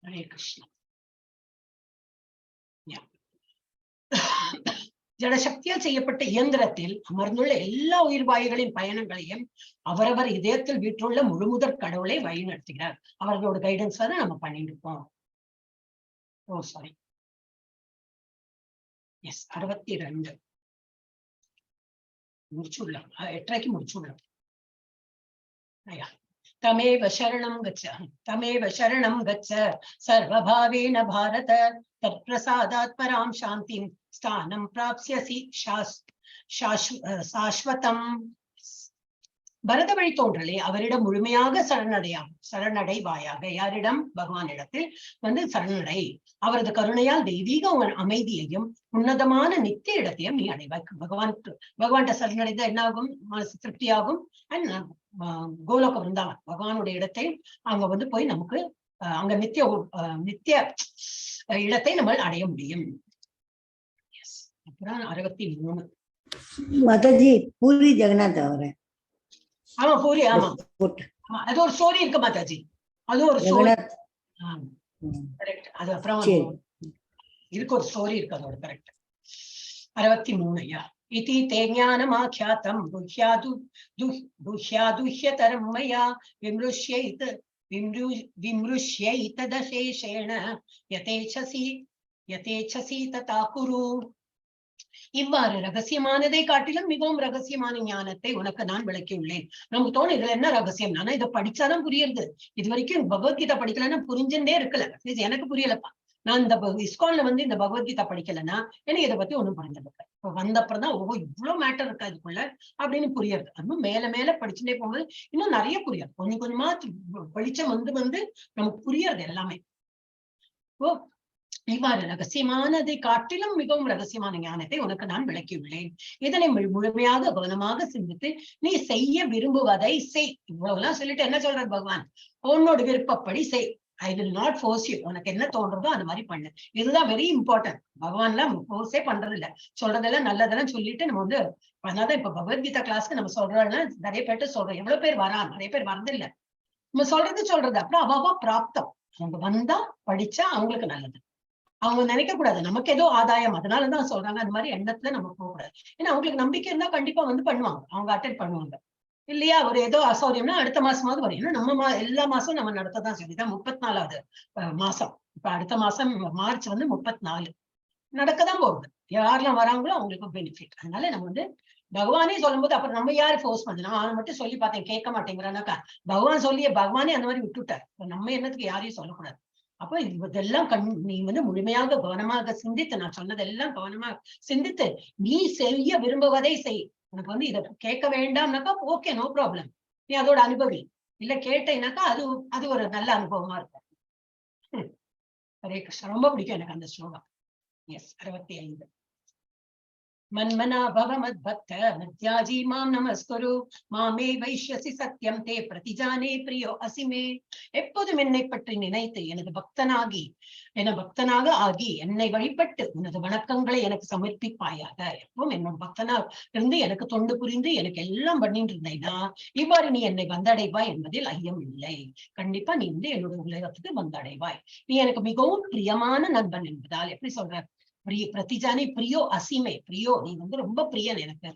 ஹரே கிருஷ்ணா. ஜடசக்தியால் செய்யப்பட்ட இயந்திரத்தில் அமர்ந்துள்ள எல்லா உயிர்வாயுகளின் பயணங்களையும் அவரவர் இதயத்தில் வீற்றுள்ள முழுமுதற் கடவுளை வழி நடத்துகிறார். அவர்களோட கைடன்ஸ் தான் நம்ம பண்ணிட்டு இருக்கோம். ஓ சாரி, எஸ் 62 முடிச்சுடலாம். 8:30 முடிச்சுடலாம். ஐயா, தமேவ சரணம் கச்ச சர்வபாவேன பாரத தற்பிரசாதாத் பராம் சாந்திம் ஸ்தானம் பிராப்ஸ்யசி சாஸ்வதம். பரத வழி தோன்றலே அவரிடம் முழுமையாக சரணடைவாயாக. யாரிடம்? பகவானிடத்தில் வந்து சரணடை. அவரது கருணையால் தெய்வீக அமைதியையும் உன்னதமான நித்திய இடத்தையும் நீ அடைவாய். பகவான்கிட்ட சரணடைந்தா என்ன ஆகும்? மனசு திருப்தியாகும். அண்ட் கோலோக விருந்தாவன் பகவானுடைய இடத்தை அங்க வந்து போய் நமக்கு அங்க நித்திய இடத்தை நம்ம அடைய முடியும். அப்புறம் 63 மாதாஜி, பூரி ஜெகநாத் அவரே. ஆமா, பூரி. ஆமா, அது ஒரு ஸ்டோரி இருக்கு மாதாஜி. அது ஒரு ஸ்டோரி. கரெக்ட். அது அப்புறம் இருக்கு, ஒரு ஸ்டோரி இருக்கு அதோட. கரெக்ட். 63 ஐயா. इति ते ज्ञानमाख्यातं दुह्यादुह्यतरं मया विमृश्यैतदशेषेण यथेच्छसि तथा कुरु. இவ்வாறு ரகசியமானதை காட்டிலும் மிகவும் ரகசியமான ஞானத்தை உனக்கு நான் விளக்கியுள்ளேன். நமக்கு தோணும் இதுல என்ன ரகசியம்? ஆனா இதை படிச்சாதான் புரியுது. இது வரைக்கும் பகவத்கீதா படிக்கலன்னா புரிஞ்சுட்டே இருக்கல. எனக்கு புரியலப்பா. நான் இந்த இஸ்கான்ல வந்து இந்த பகவத்கீதா படிக்கலன்னா எனக்கு இதை பத்தி ஒண்ணும் புரிஞ்சிருக்க. இப்ப வந்தப்புறம் தான் இவ்வளவு மேட்டர் இருக்கா இதுக்குள்ள அப்படின்னு புரியுது. அதுவும் மேல மேல படிச்சுட்டே போகும்போது இன்னும் நிறைய புரியாது. கொஞ்சம் கொஞ்சமா வெளிச்சம் வந்து நமக்கு புரியறது எல்லாமே. ஓ, இவ்வாறு ரகசியமானதை காட்டிலும் மிகவும் ரகசியமான ஞானத்தை உனக்கு நான் விளக்கியுள்ளேன். இதனை முழுமையாக கவனமாக சிந்தித்து நீ செய்ய விரும்புவதை செய். இவ்வளவுலாம் சொல்லிட்டு என்ன சொல்ற பகவான்? உன்னோட விருப்பப்படி செய். I will not force you. உனக்கு என்ன தோன்றதோ அந்த மாதிரி பண்ணு. இதுதான் வெரி இம்பார்ட்டன்ட். பகவான்லாம் ஃபோர்ஸே பண்றது இல்ல. சொல்றதெல்லாம் நல்லதெல்லாம் சொல்லிட்டு நம்ம வந்து அதனாலதான் இப்ப பகவத்கீதா கிளாஸ்க்கு நம்ம சொல்றோம்னா நிறைய பேர்ட்டு சொல்றோம். எவ்வளவு பேர் வரான்? நிறைய பேர் வரதில்லை. நம்ம சொல்றது அப்புறம் அவாவா பிராப்தம். அவங்க வந்தா படிச்சா அவங்களுக்கு நல்லது. அவங்க நினைக்க கூடாது நமக்கு ஏதோ ஆதாயம் அதனாலதான் சொல்றாங்க. அந்த மாதிரி எண்ணத்துல நம்ம போகக்கூடாது. ஏன்னா அவங்களுக்கு நம்பிக்கை இருந்தா கண்டிப்பா வந்து பண்ணுவாங்க. அவங்க அட்டென்ட் பண்ணுவாங்க இல்லையா? ஒரு ஏதோ அசௌரியம்னா அடுத்த மாசமாவது வரும். ஏன்னா நம்ம எல்லா மாசம் நம்ம நடத்ததான் சரிதான். 34வது மாசம். இப்ப அடுத்த மாசம் மார்ச் வந்து 34 நடக்கதான் போகுது. யாரெல்லாம் வராங்களோ அவங்களுக்கு பெனிஃபிட். அதனால நம்ம வந்து பகவானே சொல்லும் போது அப்புறம் நம்ம யாரு ஃபோர்ஸ் பண்ண? நான் அவனை மட்டும் சொல்லி பார்த்தேன், கேட்க மாட்டேங்கிறானாக்கா பகவான் சொல்லிய பகவானே அந்த மாதிரி விட்டுட்டார். நம்ம என்னத்துக்கு யாரையும் சொல்லக்கூடாது. அப்போ இதெல்லாம் நீ வந்து முழுமையாக கவனமாக சிந்தித்து, நான் சொன்னதெல்லாம் கவனமாக சிந்தித்து நீ செய்ய விரும்புவதை செய். உனக்கு வந்து இதை கேட்க வேண்டாம்னாக்கா ஓகே, நோ ப்ராப்ளம். நீ அதோட அனுபவி. இல்ல கேட்டேனாக்கா அது ஒரு நல்ல அனுபவமா இருக்கும். ஹரே கிருஷ்ணா. ரொம்ப பிடிக்கும் எனக்கு அந்த ஸ்லோகம். எஸ் 65. மன்மனா பவ மத்பக்த நத்யாஜி மாம் நமஸ்குரு மாமே வைஷ்யசி சத்யம் தே பிரதிஜானே பிரியோ அசிமே. எப்போதும் என்னை பற்றி நினைத்து எனது பக்தனாக ஆகி என்னை வழிபட்டு உனது வணக்கங்களை எனக்கு சமர்ப்பிப்பாயாக. எப்பவும் என்னோட பக்தனா இருந்து எனக்கு தொண்டு புரிந்து எனக்கு எல்லாம் பண்ணிட்டு இருந்தேன்னா இவ்வாறு நீ என்னை வந்தடைவாய் என்பதில் ஐயம் இல்லை. கண்டிப்பா நீ என்னோட உலகத்துக்கு வந்தடைவாய். நீ எனக்கு மிகவும் பிரியமான நண்பன் என்பதால் எப்படி சொல்ற, பிரதிஜானே பிரியோ அசிமே. பிரியோ நீ ரொம்ப பிரியன் எனக்கு,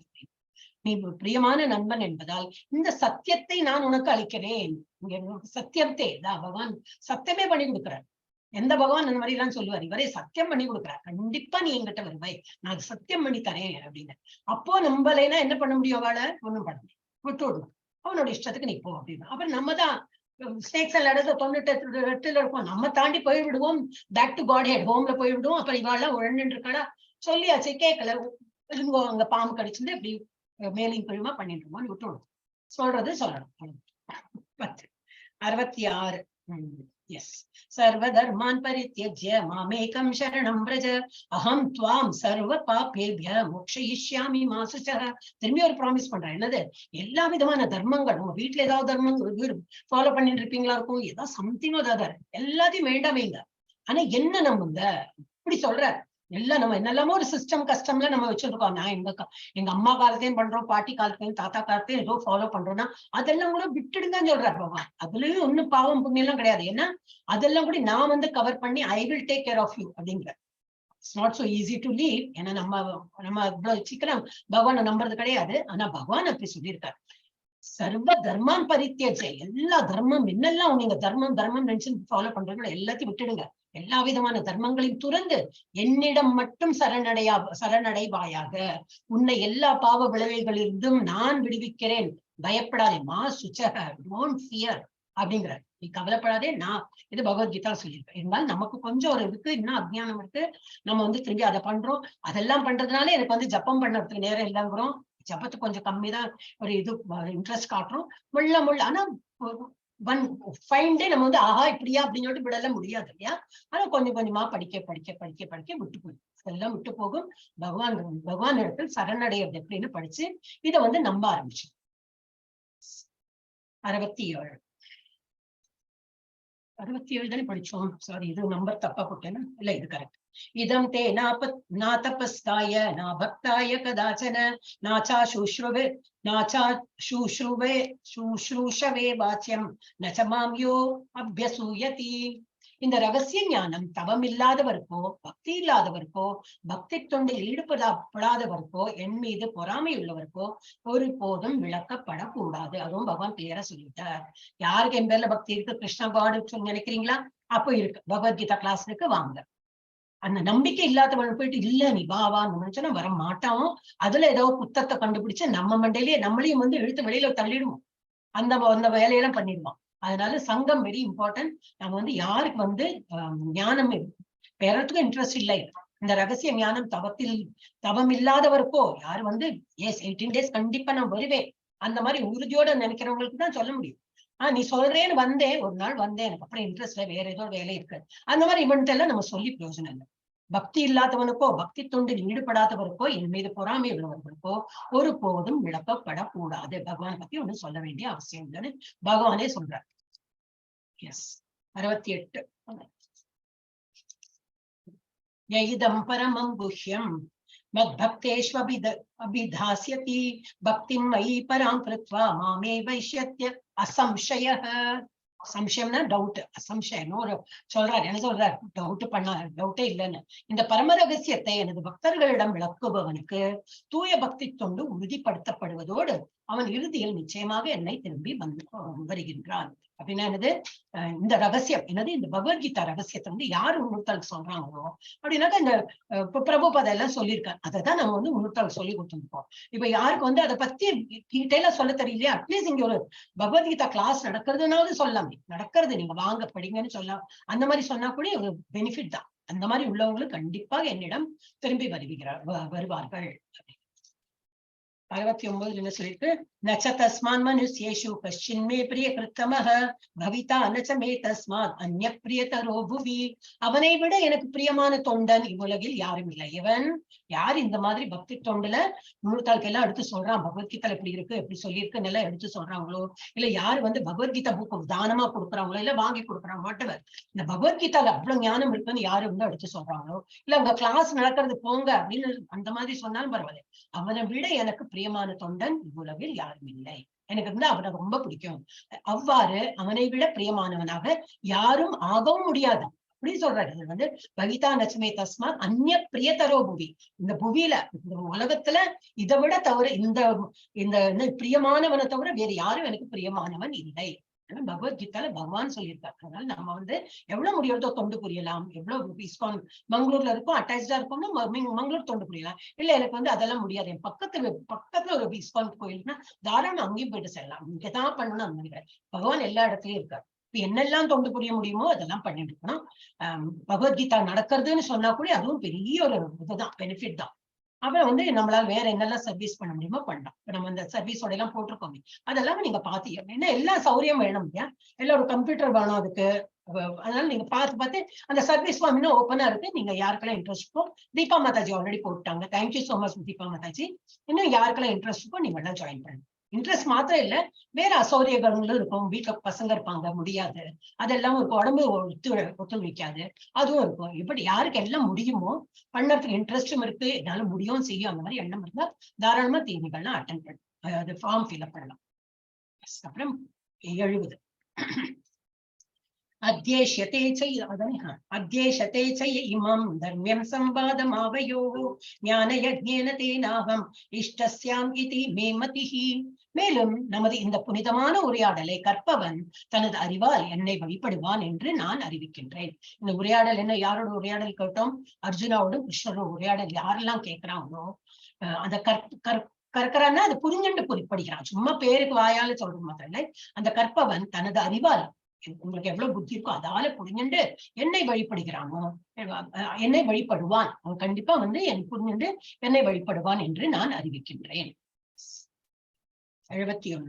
நீ பிரியமான நண்பன் என்பதால் இந்த சத்தியத்தை நான் உனக்கு அளிக்கிறேன். சத்தியத்தை தான் பகவான் சத்தியமே பண்ணி கொடுக்கிறார். எந்த பகவான் அந்த மாதிரி எல்லாம் சொல்லுவார், இவரே சத்தியம் பண்ணி கொடுக்குறார். கண்டிப்பா நீ என்கிட்ட வருவாய், நான் சத்தியம் பண்ணி தரேன் அப்படின்னு. அப்போ நம்மளைனா என்ன பண்ண முடியும், அவளை ஒண்ணும் பண்ண முடியும், விட்டு விடணும். அவனோட இஷ்டத்துக்கு நீ போ அப்படின்னு. அப்புறம் நம்ம தான் ஸ்னேக்ஸ் எல்லாம் இடத்துல 98 இருக்கும், நம்ம தாண்டி போய்விடுவோம், பேக் டு காட் ஹெட் ஹோம்ல போய்விடுவோம். அப்புறம் இவாள்லாம் உழன்னு இருக்கடா சொல்லியாச்சு கேட்கல, அங்க பாம்பு கடிச்சிருந்து இப்படி மேலையும் கழிவுமா பண்ணிட்டு இருக்கோம், விட்டுவிடும். சொல்றது சொல்லணும். 66. எஸ். சர்வ தர்மான் பரித்யஜ்ய மாமேகம் சரணம் பிரஜ அஹம் த்வாம் சர்வ பாபேப்ய மோக்ஷயிஷ்யாமி மா சுசஹ. திரும்பி ஒரு ப்ராமிஸ் பண்றேன், என்னது, எல்லா விதமான தர்மங்கள், உங்க வீட்டுல ஏதாவது தர்மங்கள் ஃபாலோ பண்ணிட்டு இருப்பீங்களா இருக்கும், ஏதாவது சம்திங் ஏதாவது எல்லாத்தையும் வேண்டாமேங்க. ஆனா என்ன நம்ம இப்படி சொல்ற எல்லாம் நம்ம என்னெல்லாமோ ஒரு சிஸ்டம் கஸ்டம்ல நம்ம வச்சிருக்கோம். நான் எங்க அம்மா காலத்தையும் பண்றோம், பாட்டி காலத்தையும் தாத்தா காலத்தையும் ஏதோ ஃபாலோ பண்றோம்னா அதெல்லாம் கூட விட்டுடுங்கன்னு சொல்றாரு பகவான். அதுலயும் ஒன்னும் பாவம் புண்ணியம் எல்லாம் கிடையாது. ஏன்னா அதெல்லாம் கூட நான் கவர் பண்ணி I will take care of you அப்படிங்கிற. It's not so easy to leave. ஏன்னா நம்ம இவ்வளவு சீக்கிரம் பகவானை நம்புறது கிடையாது. ஆனா பகவான் அப்படி சொல்லியிருக்காரு, சர்வ தர்மான் பரித்யஜ்ய, எல்லா தர்மம் என்னெல்லாம் நீங்க தர்மம் நினைச்சு ஃபாலோ பண்றீங்களோ எல்லாத்தையும் விட்டுடுங்க. எல்லா விதமான தர்மங்களையும் துறந்து என்னிடம் மட்டும் சரணடைவாயாக. உன்னை எல்லா பாவ விளைவுகளிலிருந்தும் நான் விடுவிக்கிறேன், பயப்படாதே. மா சுச்சக, டோன்ட் ஃபியர் அப்படிங்கிறார். நீ கவலைப்படாதே, நான் இது பகவத்கீதா சொல்லியிருக்கேன். இருந்தாலும் நமக்கு கொஞ்சம் ஒரு இருக்கு, இன்னும் அஜ்ஞானம் இருக்கு. நம்ம திரும்பி அதை பண்றோம். அதெல்லாம் பண்றதுனால எனக்கு ஜப்பம் பண்றதுக்கு நேரம் இல்லைங்கிறோம். ஜபத்துக்கு கொஞ்சம் கம்மிதான் ஒரு இன்ட்ரெஸ்ட் காட்டுறோம். முள்ள ஆனா ஃபைன் டே நம்ம ஆஹா இப்படியா அப்படின்னு சொல்லிட்டு விடல முடியாது இல்லையா. ஆனா கொஞ்சம் கொஞ்சமா படிக்க விட்டு போகும், அதெல்லாம் விட்டு போகும். பகவான் இடத்தில் சரணடைகிறது எப்படின்னு படிச்சு இதை நம்ப ஆரம்பிச்சு. 67 தானே படிச்சோம். சாரி, இது நம்பர் தப்பா போட்டேன்னா, இல்ல இது கரெக்ட். இதம் தே நா தபஸ்காய நா பக்தாய கதாச்சன நாச்சா சுஷ்ரூஷவே வாச்சியம் நச்சமாம் யோ அபியசூயதி. இந்த ரகசிய ஞானம் தவம் இல்லாதவருக்கோ பக்தி இல்லாதவருக்கோ பக்தி தொண்டில் ஈடுபடாதவருக்கோ என் மீது பொறாமை உள்ளவருக்கோ ஒரு போதும் விளக்கப்படக்கூடாது. அதுவும் பகவான் கிளியரா சொல்லிட்டார். யாருக்கு என் பேர்ல பக்தி இருக்கு, கிருஷ்ணா காடு நினைக்கிறீங்களா, அப்போ இருக்கு, பகவத்கீதா கிளாஸுக்கு வாங்க. அந்த நம்பிக்கை இல்லாதவன் போயிட்டு இல்ல நீ வான்னு நினைச்சோன்னா வர மாட்டான். அதுல ஏதோ குத்தத்தை கண்டுபிடிச்சு நம்ம மண்டையிலேயே நம்மளையும் இழுத்து வெளியில தள்ளிடுவோம். அந்த வேலையெல்லாம் பண்ணிடுவான். அதனால சங்கம் வெரி இம்பார்ட்டன்ட். நம்ம யாருக்கு ஞானம் பெறத்துக்கும் இன்ட்ரெஸ்ட் இல்லை, இந்த ரகசிய ஞானம் தவம் இல்லாதவருக்கோ யாரு 18 days கண்டிப்பா நான் வருவேன் அந்த மாதிரி உறுதியோட நினைக்கிறவங்களுக்கு தான் சொல்ல முடியும். நீ சொல்றேன்னு வந்தேன், ஒரு நாள் வந்தேன், எனக்கு அப்புறம் இன்ட்ரெஸ்ட்ல வேற ஏதோ வேலை இருக்கு, அந்த மாதிரி இவன்ட்டு எல்லாம் நம்ம சொல்லி பிரயோஜனம் இல்லை. பக்தி இல்லாதவனுக்கோ பக்தி தொண்டில் ஈடுபடாதவருக்கோ என் மீது பொறாமை உள்ளவர்களுக்கோ ஒரு போதும் விளக்கப்படக்கூடாது. பகவானை பத்தி ஒண்ணும் சொல்ல வேண்டிய அவசியம் இல்லைன்னு பகவானே சொல்றார். எஸ். 68. யயிதம் பரமம் குஹ்யம் மத்பக்தேஷ்வபிதாஸ்யதி பக்திம் மயி பராம் கிருத்வா மாமே வைஷ்யத்ய அசம்சயः. சம்சயம்னா டவுட், அசம்சயம் சொல்றாரு. என்ன சொல்றாரு, டவுட்டே இல்லைன்னு. இந்த பரம ரகசியத்தை எனது பக்தர்களிடம் விளக்குபவனுக்கு தூய பக்தி தொண்டு உறுதிப்படுத்தப்படுவதோடு அவன் இறுதியில் நிச்சயமாக என்னை திரும்பி வருகின்றான். அப்படின்னா என்னது, இந்த ரகசியம் என்னது, இந்த பகவத்கீதா ரகசியத்தை யாரு உணர்த்தால் சொல்றாங்களோ அப்படின்னாக்கா இந்த பிரபுபாதா எல்லாம் சொல்லியிருக்காரு. அதை தான் நம்ம உணர்த்தால் சொல்லி கொடுத்துருப்போம். இப்ப யாருக்கு அதை பத்தி டீட்டெயிலா சொல்ல தெரியலையா, அட்லீஸ்ட் இங்க ஒரு பகவத்கீதா கிளாஸ் நடக்கிறதுனாவது சொல்லாமே, நடக்கிறது நீங்க வாங்க படிங்கன்னு சொல்லலாம். அந்த மாதிரி சொன்னா கூட ஒரு பெனிஃபிட் தான். அந்த மாதிரி உள்ளவங்களுக்கு கண்டிப்பாக என்னிடம் திரும்பி வருவார்கள். 69 என்ன சொல்லிருக்கு, நச்ச தஸ்மான் மனுஷ்யேஷு கஷ்சின்மே பிரிய கிருத்தமஹ பவிதா நச்ச மே தஸ்மாத் அந்நிய பிரியதரோ புவி. அவனை விட எனக்கு பிரியமான தொண்டன் இவ்வுலகில் யாரும் இல்லை. இவன் யார் இந்த மாதிரி பக்தி தொண்டுல முழுத்தாளுக்கு எல்லாம் எடுத்து சொல்றான், பகவத்கீதை எப்படி இருக்கு எப்படி சொல்லியிருக்குன்னு எல்லாம் எடுத்து சொல்றாங்களோ, இல்ல யாரு வந்து பகவத்கீதை புக்கு தானமா கொடுக்குறாங்களோ, இல்ல வாங்கி கொடுக்குறாங்க, வாட்டவர் இந்த பகவத்கீதால அவ்வளவு ஞானம் இருக்குன்னு யாரு வந்து எடுத்து சொல்றாங்களோ, இல்ல உங்க கிளாஸ் நடக்கிறது போங்க அப்படின்னு அந்த மாதிரி சொன்னாலும் பரவாயில்ல, அவனை விட எனக்கு பிரியமான தொண்டன் இவ்வுலகில் யாரும் இல்லை. எனக்கு வந்து அவனை ரொம்ப பிடிக்கும். அவ்வாறு அவனை விட பிரியமானவனாக யாரும் ஆகவும் முடியாது அப்படின்னு சொல்றாரு. இது வந்து பவிதா நச்சமே தஸ்மாத் அந்நிய பிரியதரோ புவி. இந்த புவியில இந்த உலகத்துல இதை விட தவிர இந்த பிரியமானவனை தவிர வேற யாரும் எனக்கு பிரியமானவன் இல்லை. பகவத்கீதால பகவான் சொல்லியிருக்காரு. அதனால நம்ம வந்து எவ்வளவு முடியாதோ தொண்டு புரியலாம். எவ்வளவு இஸ்கான் மங்களூர்ல இருக்கும் அட்டாச்சா இருக்கும்னா மங்களூர் தொண்டு புரியலாம். இல்ல எனக்கு வந்து அதெல்லாம் முடியாது, என் பக்கத்துல ஒரு இஸ்கான் கோயில்னா தாராளம் அங்கேயும் போயிட்டு செல்லலாம். இங்கதான் பண்ணணும் அந்த மாதிரி. பகவான் எல்லா இடத்துலயும் இருக்காரு. இப்ப என்னெல்லாம் தொண்டு புரிய முடியுமோ அதெல்லாம் பண்ணிட்டு இருக்கணும். பகவத்கீதா நடக்கிறதுன்னு சொன்னா கூட அதுவும் பெரிய ஒரு இதுதான், பெனிஃபிட் தான். அப்புறம் வந்து நம்மளால வேற என்னெல்லாம் சர்வீஸ் பண்ண முடியுமோ பண்ணலாம். இப்ப நம்ம இந்த சர்வீஸோட எல்லாம் போட்டிருக்கோமே அதெல்லாம் நீங்க பாத்தீங்க. ஏன்னா எல்லா சௌரியம் வேணும் இல்லையா, எல்லாம் ஒரு கம்ப்யூட்டர் வேணும் அதுக்கு. அதனால நீங்க பார்த்து அந்த சர்வீஸ் ஃபார்ம் இன்னும் ஓப்பனா இருக்கு. நீங்க யாருக்கெல்லாம் இன்ட்ரெஸ்ட் இருக்கோ, தீபா மாதாஜி ஆல்ரெடி போட்டாங்க. Thank you so much Deepa Mataji. இன்னும் யாருக்கெல்லாம் இன்ட்ரெஸ்ட் இருக்கோ நீங்க எல்லாம் ஜாயின் பண்ணுங்க. இன்ட்ரெஸ்ட் மாத்திரம் இல்ல, வேற அசௌரியங்களும் இருக்கும். வீட்டுல பசங்க இருப்பாங்க, முடியாது, அதெல்லாம் ஒரு உடம்பு ஒத்துழைக்காது, அதுவும் இருக்கும். இப்படி யாருக்கு எல்லாம் முடியுமோ, பண்ணறதுக்கு இன்ட்ரெஸ்டும் இருக்கு, என்னால முடியும் செய்யும் அந்த மாதிரி எண்ணம் இருந்தா தாராளமா தேர்வுகள்லாம் அட்டென்ட் பண்ணலாம், அது ஃபார்ம் ஃபில்அப் பண்ணலாம். அப்புறம் 70 அத்யேஷதே ச இமம் தர்மியம் சம்பாதமாவயோः ஞானயஜ்ஞேன தேனாஹம் இஷ்டஸ்யாம் இதி மே மதிஹி. மேலும் நமது இந்த புனிதமான உரையாடலை கற்பவன் தனது அறிவால் என்னை வழிபடுவான் என்று நான் அறிவிக்கின்றேன். இந்த உரையாடல் என்ன, யாரோட உரையாடல் கேட்டோம்? அர்ஜுனாவோடும் கிருஷ்ணரோட உரையாடல். யாரெல்லாம் கேட்கிறாங்களோ அந்த கற்கிறான்னா அது புரிஞ்சுண்டு படிக்கிறான். சும்மா பேருக்கு வாயால சொல்றது மாத்திரம் இல்லை. அந்த கற்பவன் தனது அறிவால் உங்களுக்கு எவ்வளவு புத்தி இருக்கோ அதால புரிஞ்சுண்டு என்னை வழிபடுகிறானோ, என்னை வழிபடுவான். அவன் கண்டிப்பா வந்து என் புரிஞ்சுண்டு என்னை வழிபடுவான் என்று நான் அறிவிக்கின்றேன். 71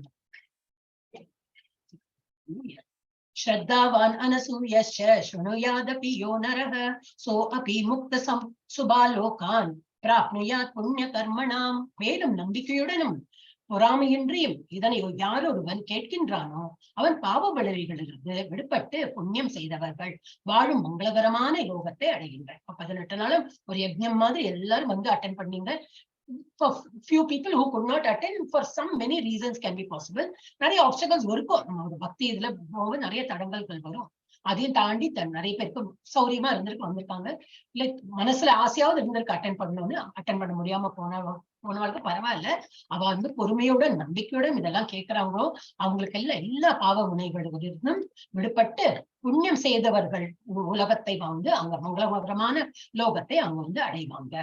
ஸ்ரத்தாவான் அனசூயஸ்ச ஸ்ருணுயாதபி யோ நரஹ சோ அபி முக்த சுபாலோகான் பிராப்னுயாத் புண்ணிய கர்மணாம். மேலும் நம்பிக்கையுடனும் பொறாமையின்றியும் இதனை யார் ஒருவன் கேட்கின்றானோ அவன் பாவ விளைவுகளிலிருந்து விடுபட்டு புண்ணியம் செய்தவர்கள் வாழும் மங்களகரமான யோகத்தை அடைகின்றனர். 18 நாளும் ஒரு யஜ்ஞம் மாதிரி எல்லாரும் வந்து அட்டென்ட் பண்ணீங்க. For few people who could not attend for some many reasons can be possible. நிறைய ஆப்ஸ்டக்கல்ஸ் இருக்கும். நம்ம ஒரு பக்தி இதுல போக நிறைய தடங்கல்கள் வரும். அதையும் தாண்டி நிறைய பேருக்கு சௌரியமா வந்திருக்காங்க. இல்ல மனசுல ஆசையாவது இருந்திருக்கு அட்டென்ட் பண்ணணும்னு, அட்டென்ட் பண்ண முடியாம போனவளுக்கு பரவாயில்ல. அவ வந்து பொறுமையுடன் நம்பிக்கையுடன் இதெல்லாம் கேட்கிறாங்களோ அவங்களுக்கு எல்லாம் எல்லா பாவ வினைகளிலிருந்தும் விடுபட்டு புண்ணியம் செய்தவர்கள் உலகத்தை வந்து அங்க மங்களகரமான லோகத்தை அவங்க வந்து அடைவாங்க.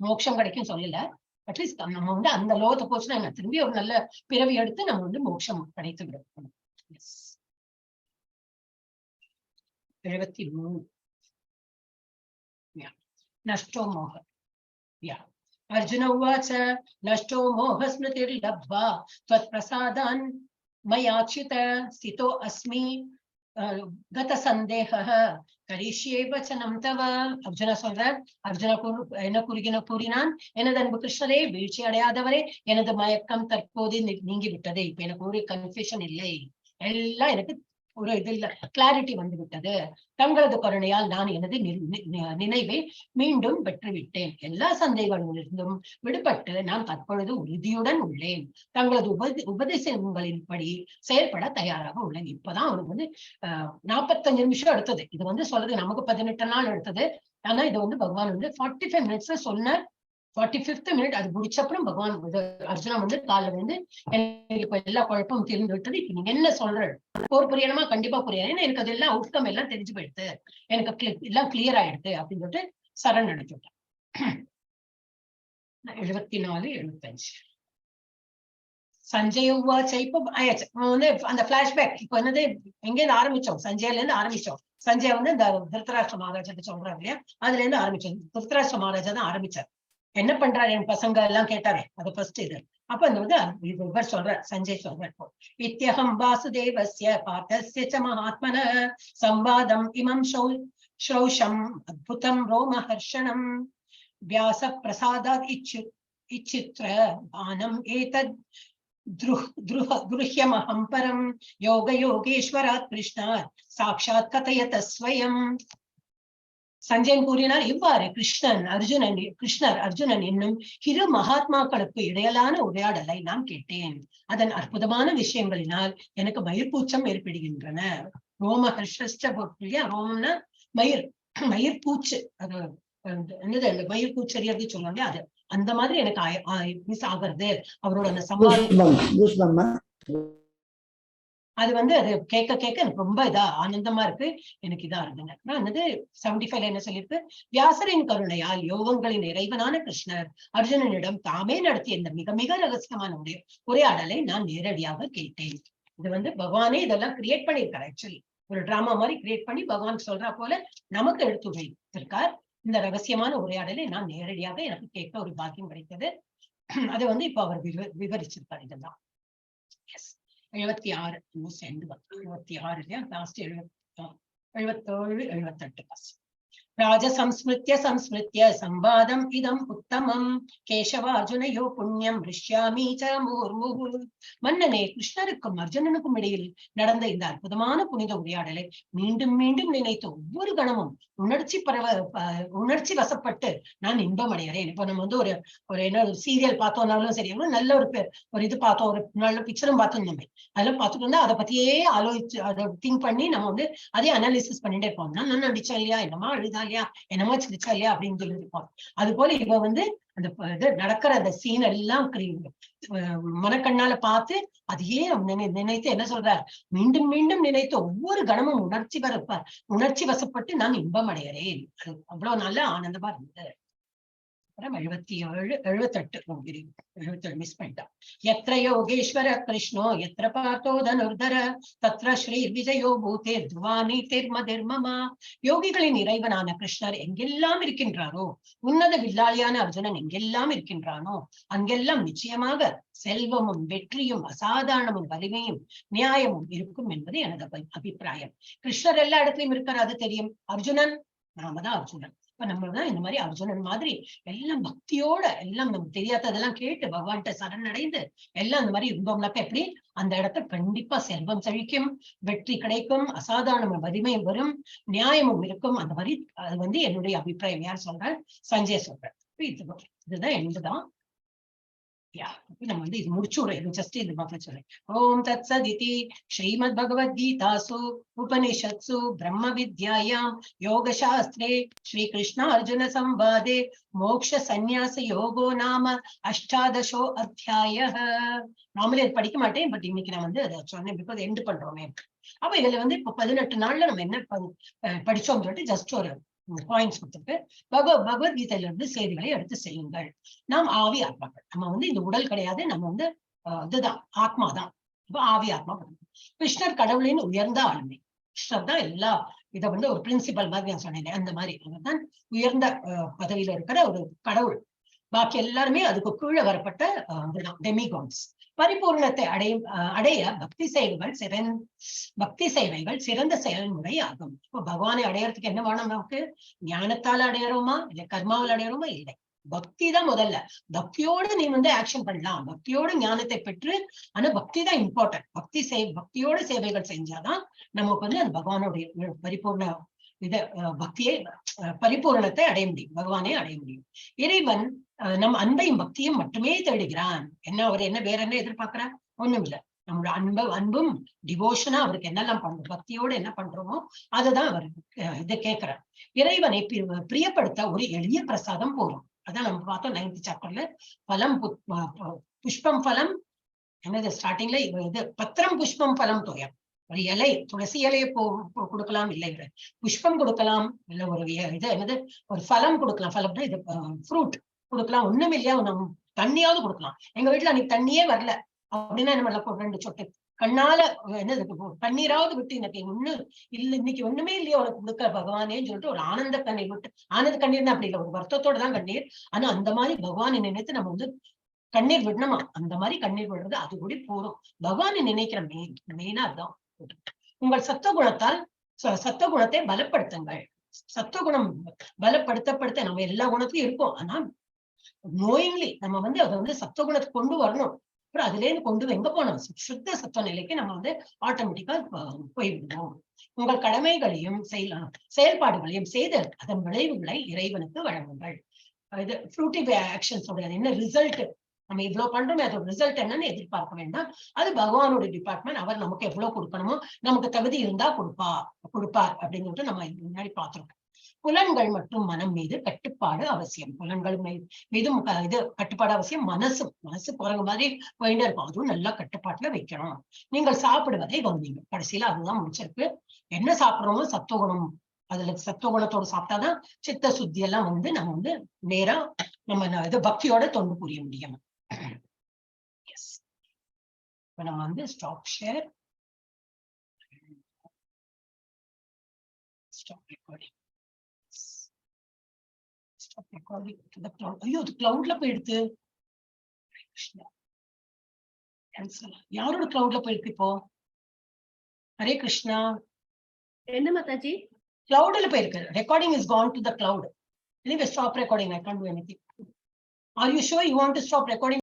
மோட்சம் கிடைக்கும் சொல்லல, அட்லீஸ்ட் நம்ம வந்து அந்த லோகத்தை போச்சுன்னா திரும்பி ஒரு நல்ல பிறவி எடுத்து நம்ம வந்து மோட்சம் கிடைத்து விடும். 73 நஷ்டோ மோக. அர்ஜுன உவாச்ச நஷ்டோ மோக ஸ்மிருதிர் லப்த்வா த்வத் பிரசாதான் மயாச்யுத ஸ்திதோ அஸ்மி கத சந்தேகः கரிஷ்யே வசனம் தவ. அர்ஜுனா சொல்றார், அர்ஜுனா என்ன கூறினான், எனது அன்பு கிருஷ்ணரே, வீழ்ச்சி அடையாதவரே, எனது மயக்கம் தற்போது நீங்கி விட்டது. இப்ப எனக்கு ஒரு கன்ஃபியூஷன் இல்லை, எல்லாம் எனக்கு ஒரு இது இல்ல, கிளாரிட்டி வந்து விட்டது. தங்களது கருணையால் நான் எனது நினைவை மீண்டும் பெற்றுவிட்டேன். எல்லா சந்தேகங்களிலிருந்தும் விடுபட்டு நான் தற்பொழுது உறுதியுடன் உள்ளேன். தங்களது உபதேசங்களின்படி செயல்பட தயாராக உள்ளேன். இப்பதான் அவனுக்கு வந்து 45 நிமிஷம் எடுத்தது. இது வந்து சொல்றது நமக்கு 18 நாள் எடுத்தது. ஆனா இது வந்து பகவான் வந்து 45 மினிட்ஸ்ல சொன்ன 45th மினிட் அது முடிச்சப்பறம் பகவான் அர்ஜுனா வந்து காலில் வந்து எனக்கு இப்ப எல்லா குழப்பமும் தெரிந்து விட்டது. இப்ப நீங்க என்ன சொல்ற ஒரு புரியணுமா? கண்டிப்பா புரியாது. ஏன்னா எனக்கு அது எல்லாம் அவுட்கம் எல்லாம் தெரிஞ்சு போயிடுது, எனக்கு எல்லாம் கிளியர் ஆயிடுது அப்படின்னு சொல்லிட்டு சரண் அடைச்சுட்டேன். 74 75 சஞ்சய் உவாச்ச. இப்ப ஆயாச்சு வந்து அந்த பிளாஷ்பேக். இப்ப என்னது எங்கேருந்து ஆரம்பிச்சோம்? சஞ்சய்ல இருந்து ஆரம்பிச்சோம். சஞ்சய் வந்து இந்த திருத்தராஷ்டிர மகாராஜா சொல்றாரு இல்லையா, அதுல இருந்து ஆரம்பிச்சோம். திருத்தராஷ்டிர மகாராஜா தான் ஆரம்பிச்சார். என்ன பண்றாரு என் பசங்க எல்லாம் கேட்டாரே, அது ஃபர்ஸ்ட் இது. அப்ப அந்த வந்து இவர் சொல்ற சஞ்சய் சொல்ற இத்யஹம் வாசுதேவஸ்ய பார்த்தஸ்ய ச மகாத்மன சம்வாதம் இமம் ஸ்ரௌஷம் அத்புதம் ரோமஹர்ஷணம் வியாச பிரசாதாத் இச்சித்ர பானம் ஏதத் துருஹ்யமஹம் பரம் யோக யோகேஸ்வராத் கிருஷ்ணாத் சாக்ஷாத் கதயத ஸ்வயம். சஞ்சயன் கூறினார், இவ்வாறு கிருஷ்ணர் அர்ஜுனன் என்னும் இரு மகாத்மாக்களுக்கு இடையிலான உரையாடலை நான் கேட்டேன். அதன் அற்புதமான விஷயங்களினால் எனக்கு மயிர்பூச்சம் ஏற்படுகின்றன. ரோமஹர்ஷியா, ரோமம்னா மயிர் பூச்சு, அது என்னது அந்த மயிர் பூச்சரியது சொல்லுவாங்க, அது அந்த மாதிரி எனக்கு மிஸ் ஆகிறது அவரோட அந்த சம்பாதம். அது வந்து அது கேட்க எனக்கு ரொம்ப ஆனந்தமா இருக்கு, எனக்கு இதா இருந்தது. என்னது 75 என்ன சொல்லியிருக்கு, வியாசரின் கருணையால் யோகங்களின் இறைவனான கிருஷ்ணர் அர்ஜுனனிடம் தாமே நடத்திய இந்த மிக மிக ரகசியமான உரையாடலை நான் நேரடியாக கேட்டேன். இது வந்து பகவானே இதெல்லாம் கிரியேட் பண்ணியிருக்காரு. ஆக்சுவலி ஒரு டிராமா மாதிரி கிரியேட் பண்ணி பகவான் சொல்றா போல நமக்கு எடுத்து வைத்திருக்கார். இந்த ரகசியமான உரையாடலை நான் நேரடியாக எனக்கு கேட்க ஒரு பாக்கியம் கிடைத்தது. அதை வந்து இப்ப அவர் விவரிச்சிருக்காரு. இதெல்லாம் 76 76 இல்லையா, லாஸ்ட் 77 78 ராஜசம்ஸ்மிருத்ய சம்வாதம் இதம் உத்தமம் கேசவார்ஜுனயோ புண்ணியம் ரிஷ்யாமி ச முர்முஹு. மன்னனே, கிருஷ்ணருக்கும் அர்ஜுனனுக்கும் இடையில் நடந்த இந்த அற்புதமான புனித உரையாடலை மீண்டும் மீண்டும் நினைத்து ஒவ்வொரு கணமும் உணர்ச்சி வசப்பட்டு நான் இன்பம் அடைகிறேன். இப்போ நம்ம வந்து ஒரு என்ன சீரியல் பார்த்தோம்னாலும் சரி, நல்ல ஒரு இது பார்த்தோம், ஒரு நல்ல பிக்சரும் பார்த்தோம், அதெல்லாம் பார்த்துட்டு இருந்தா அதை பத்தியே ஆலோசிச்சு அதை திங்க் பண்ணி நம்ம வந்து அதே அனாலிசிஸ் பண்ணிட்டே இருப்போம். நான் நடிச்சா இல்லையா, என்னமா அழுதா இல்லையா, என்னமா சிரிச்சா இல்லையா அப்படின்னு சொல்லியிருப்போம். அது போல இவ வந்து அந்த இது நடக்கிற அந்த சீன் எல்லாம் மனக்கண்ணால பார்த்து அதையே நினைத்து என்ன சொல்றார், மீண்டும் மீண்டும் நினைத்து ஒவ்வொரு கணமும் உணர்ச்சி வசப்பட்டு நான் இன்பம் அடைகிறேன். அது அவ்வளவு நல்ல ஆனந்தமா இருந்தது. 77 78 மிஸ் பண்ணிட்டான். எத்திர யோகேஸ்வர கிருஷ்ணோ எத்திர பார்த்தோ தனுர்தர தத்ர ஸ்ரீ விஜயோ பூதே துவானி திர்மதிர்மமா. யோகிகளின் இறைவனான கிருஷ்ணர் எங்கெல்லாம் இருக்கின்றாரோ, உன்னத வில்லாளியான அர்ஜுனன் எங்கெல்லாம் இருக்கின்றானோ அங்கெல்லாம் நிச்சயமாக செல்வமும் வெற்றியும் அசாதாரணமும் வலிமையும் நியாயமும் இருக்கும் என்பது எனது அபிப்பிராயம். கிருஷ்ணர் எல்லா இடத்துலயும் இருக்காரு, அது தெரியும். அர்ஜுனன், நாம தான் அர்ஜுனன். இப்ப நம்மதான் இந்த மாதிரி அர்ஜுனன் மாதிரி எல்லாம் பக்தியோட எல்லாம் நமக்கு தெரியாததெல்லாம் கேட்டு பகவான்கிட்ட சரணடைந்து எல்லாம் அந்த மாதிரி இருந்தோம்னாக்க எப்படி அந்த இடத்துல கண்டிப்பா செல்வம் செழிக்கும், வெற்றி கிடைக்கும், அசாதாரண வலிமை வரும், நியாயமும் இருக்கும். அந்த மாதிரி அது வந்து என்னுடைய அபிப்பிராயம். யார் சொல்றேன்? சஞ்சய் சொல்றேன். இதுதான் என்னதுதான் நம்ம வந்து இது முடிச்சுடுறோம். ஜஸ்ட் இது மட்டும் சொல்றேன். ஓம் தத் சதிதி ஸ்ரீமத் பகவத்கீதாசு உபனிஷத்சு பிரம்ம வித்யாயாம் யோக சாஸ்திரே ஸ்ரீ கிருஷ்ண அர்ஜுன சம்வாதே மோக்ஷ சந்நியாச யோகோ நாம 18 அத்தியாயः. நாமளே அது படிக்க மாட்டேன், பட் இன்னைக்கு நான் வந்து அதை சொன்னேன், பிகாஸ் எண்ட் பண்றோமே. அப்ப இதுல வந்து இப்ப 18 நாள்ல நம்ம என்ன படிச்சோம் சொல்லிட்டு ஜஸ்ட் ஒரு பாயிண்ட்ஸ் கொடுத்துட்டு பகவத்கீதையில இருந்து செய்திகளை எடுத்து செய்யுங்கள். நாம் ஆவி ஆத்மாக்கள். நம்ம வந்து இந்த உடல் கிடையாது, நம்ம வந்து இதுதான் ஆத்மாதான். இப்ப ஆவி ஆத்மா கிருஷ்ணர் கடவுளின் உயர்ந்த ஆளுமை. கிருஷ்ணர் தான் எல்லா இதை வந்து ஒரு பிரின்சிபல் மாதிரி நான் சொன்னேன். அந்த மாதிரி தான் உயர்ந்த பதவியில இருக்கிற ஒரு கடவுள். பாக்கி எல்லாருமே அதுக்கு கீழே வரப்பட்ட டெமிகாட்ஸ். பரிபூர்ணத்தை அடைய பக்தி சேவைகள் சிறந்த செயல்முறை ஆகும். இப்போ பகவானை அடையறதுக்கு என்ன வேணும்? நமக்கு ஞானத்தால் அடையறோமா, இல்ல கர்மாவில் அடையறோமா? இல்லை, பக்தி தான் முதல்ல. பக்தியோடு நீ வந்து ஆக்ஷன் பண்ணலாம், பக்தியோடு ஞானத்தை பெற்று. ஆனா பக்தி தான் இம்பார்ட்டன்ட். பக்தியோட சேவைகள் செஞ்சாதான் நமக்கு வந்து அந்த பகவானுடைய பரிபூர்ண பக்தியை பரிபூரணத்தை அடைய முடியும், பகவானே அடைய முடியும். இறைவன் நம் அன்பையும் பக்தியும் மட்டுமே தேடுகிறான். அவர் என்ன வேற என்ன எதிர்பார்க்கிறார்? ஒண்ணும் இல்லை. நம்மளோட அன்பும் டிவோஷனா அவருக்கு என்னெல்லாம் பண்றோம், பக்தியோடு என்ன பண்றோமோ அதுதான் அவர் இதை கேட்கிறார். இறைவனை பிரியப்படுத்த ஒரு எளிய பிரசாதம் போதும். அதான் நம்ம பார்த்தோம் 9th சாப்டர்ல. பலம் புஷ்பம் பலம் என்னது ஸ்டார்டிங்ல இது பத்திரம் புஷ்பம் பலம் தோயம். ஒரு இலை, துளசி இலையை கொடுக்கலாம், இல்லை புஷ்பம் கொடுக்கலாம், இல்ல ஒரு இது என்னது ஒரு பலம் கொடுக்கலாம். பலம்னா இது ஃப்ரூட் கொடுக்கலாம். ஒண்ணும் இல்லையா, நம்ம தண்ணியாவது கொடுக்கலாம். எங்க வீட்டுல அன்னைக்கு தண்ணியே வரல அப்படின்னா என்ன பண்ணலாம், 2 சொட்டு கண்ணால என்னது தண்ணீராவது விட்டு எனக்கு ஒண்ணு இல்ல, இன்னைக்கு ஒண்ணுமே இல்லையா உனக்கு கொடுக்க பகவானேன்னு சொல்லிட்டு ஒரு ஆனந்த கண்ணீர் விட்டு, ஆனந்த கண்ணீர்னா அப்படி இல்லை, ஒரு வருத்தத்தோட தான் கண்ணீர். ஆனா அந்த மாதிரி பகவானை நினைத்து நம்ம வந்து கண்ணீர் விடணுமா, அந்த மாதிரி கண்ணீர் விடுறது அது கூட போறோம். பகவானை நினைக்கிற மெயினா அதுதான். உங்கள் சத்துவகுணத்தால் சத்துவகுணத்தை பலப்படுத்துங்கள். சத்துவகுணம் பலப்படுத்தப்படுத்த நம்ம எல்லா குணத்திலும் இருக்கோம். ஆனா நோயிங்லி நம்ம அதை சத்துவகுணத்தை கொண்டு வரணும். அப்புறம் அதுல இருந்து கொண்டு எங்க போனோம், சுத்த சத்துவ நிலைக்கு நம்ம ஆட்டோமேட்டிக்கா போய்விடுவோம். உங்கள் கடமைகளையும் செயல்பாடுகளையும் செய்து அதன் விளைவுகளை இறைவனுக்கு வழங்குங்கள். இது ஃப்ரூட்டிவ் ஆக்ஷன்ஸ் என்ன ரிசல்ட், நம்ம இவ்வளவு பண்றோமே அதோட ரிசல்ட் என்னன்னு எதிர்பார்க்க வேண்டாம். அது பகவானோட டிபார்ட்மெண்ட். அவர் நமக்கு எவ்வளவு கொடுக்கணுமோ, நமக்கு தகுதி இருந்தா கொடுப்பார் அப்படின்னு சொல்லிட்டு நம்ம முன்னாடி பார்த்திருக்கோம். புலன்கள் மற்றும் மனம் மீது கட்டுப்பாடு அவசியம். புலன்கள் மீதும் இது கட்டுப்பாடு அவசியம். மனசு குரங்கு மாதிரி போயிட்டே இருக்கும், அதுவும் நல்லா கட்டுப்பாட்டுல வைக்கணும். நீங்கள் சாப்பிடுவதை கவனிங்க. கடைசியில அதுதான் முடிச்சிருக்கு. என்ன சாப்பிடுறோமோ சத்துவகுணம், அதுல சத்துவகுணத்தோட சாப்பிட்டாதான் சித்த சுத்தி எல்லாம் நம்ம நேரா நம்ம இது பக்தியோட தொண்டு புரிய முடியும். இப்ப நம்ம stop share, stop recording, stop recording to the cloud. ஐயோ அது கிளவுட்ல போயிடுது. யாரோட கிளவுட்ல போயிருக்கு இப்போ? ஹரே கிருஷ்ணா. என்ன மாதாஜி? கிளவுட்ல போயிருக்கு. Recording is Khan to the cloud. Anyway, stop recording. I can't do anything. Are you sure you want to stop recording?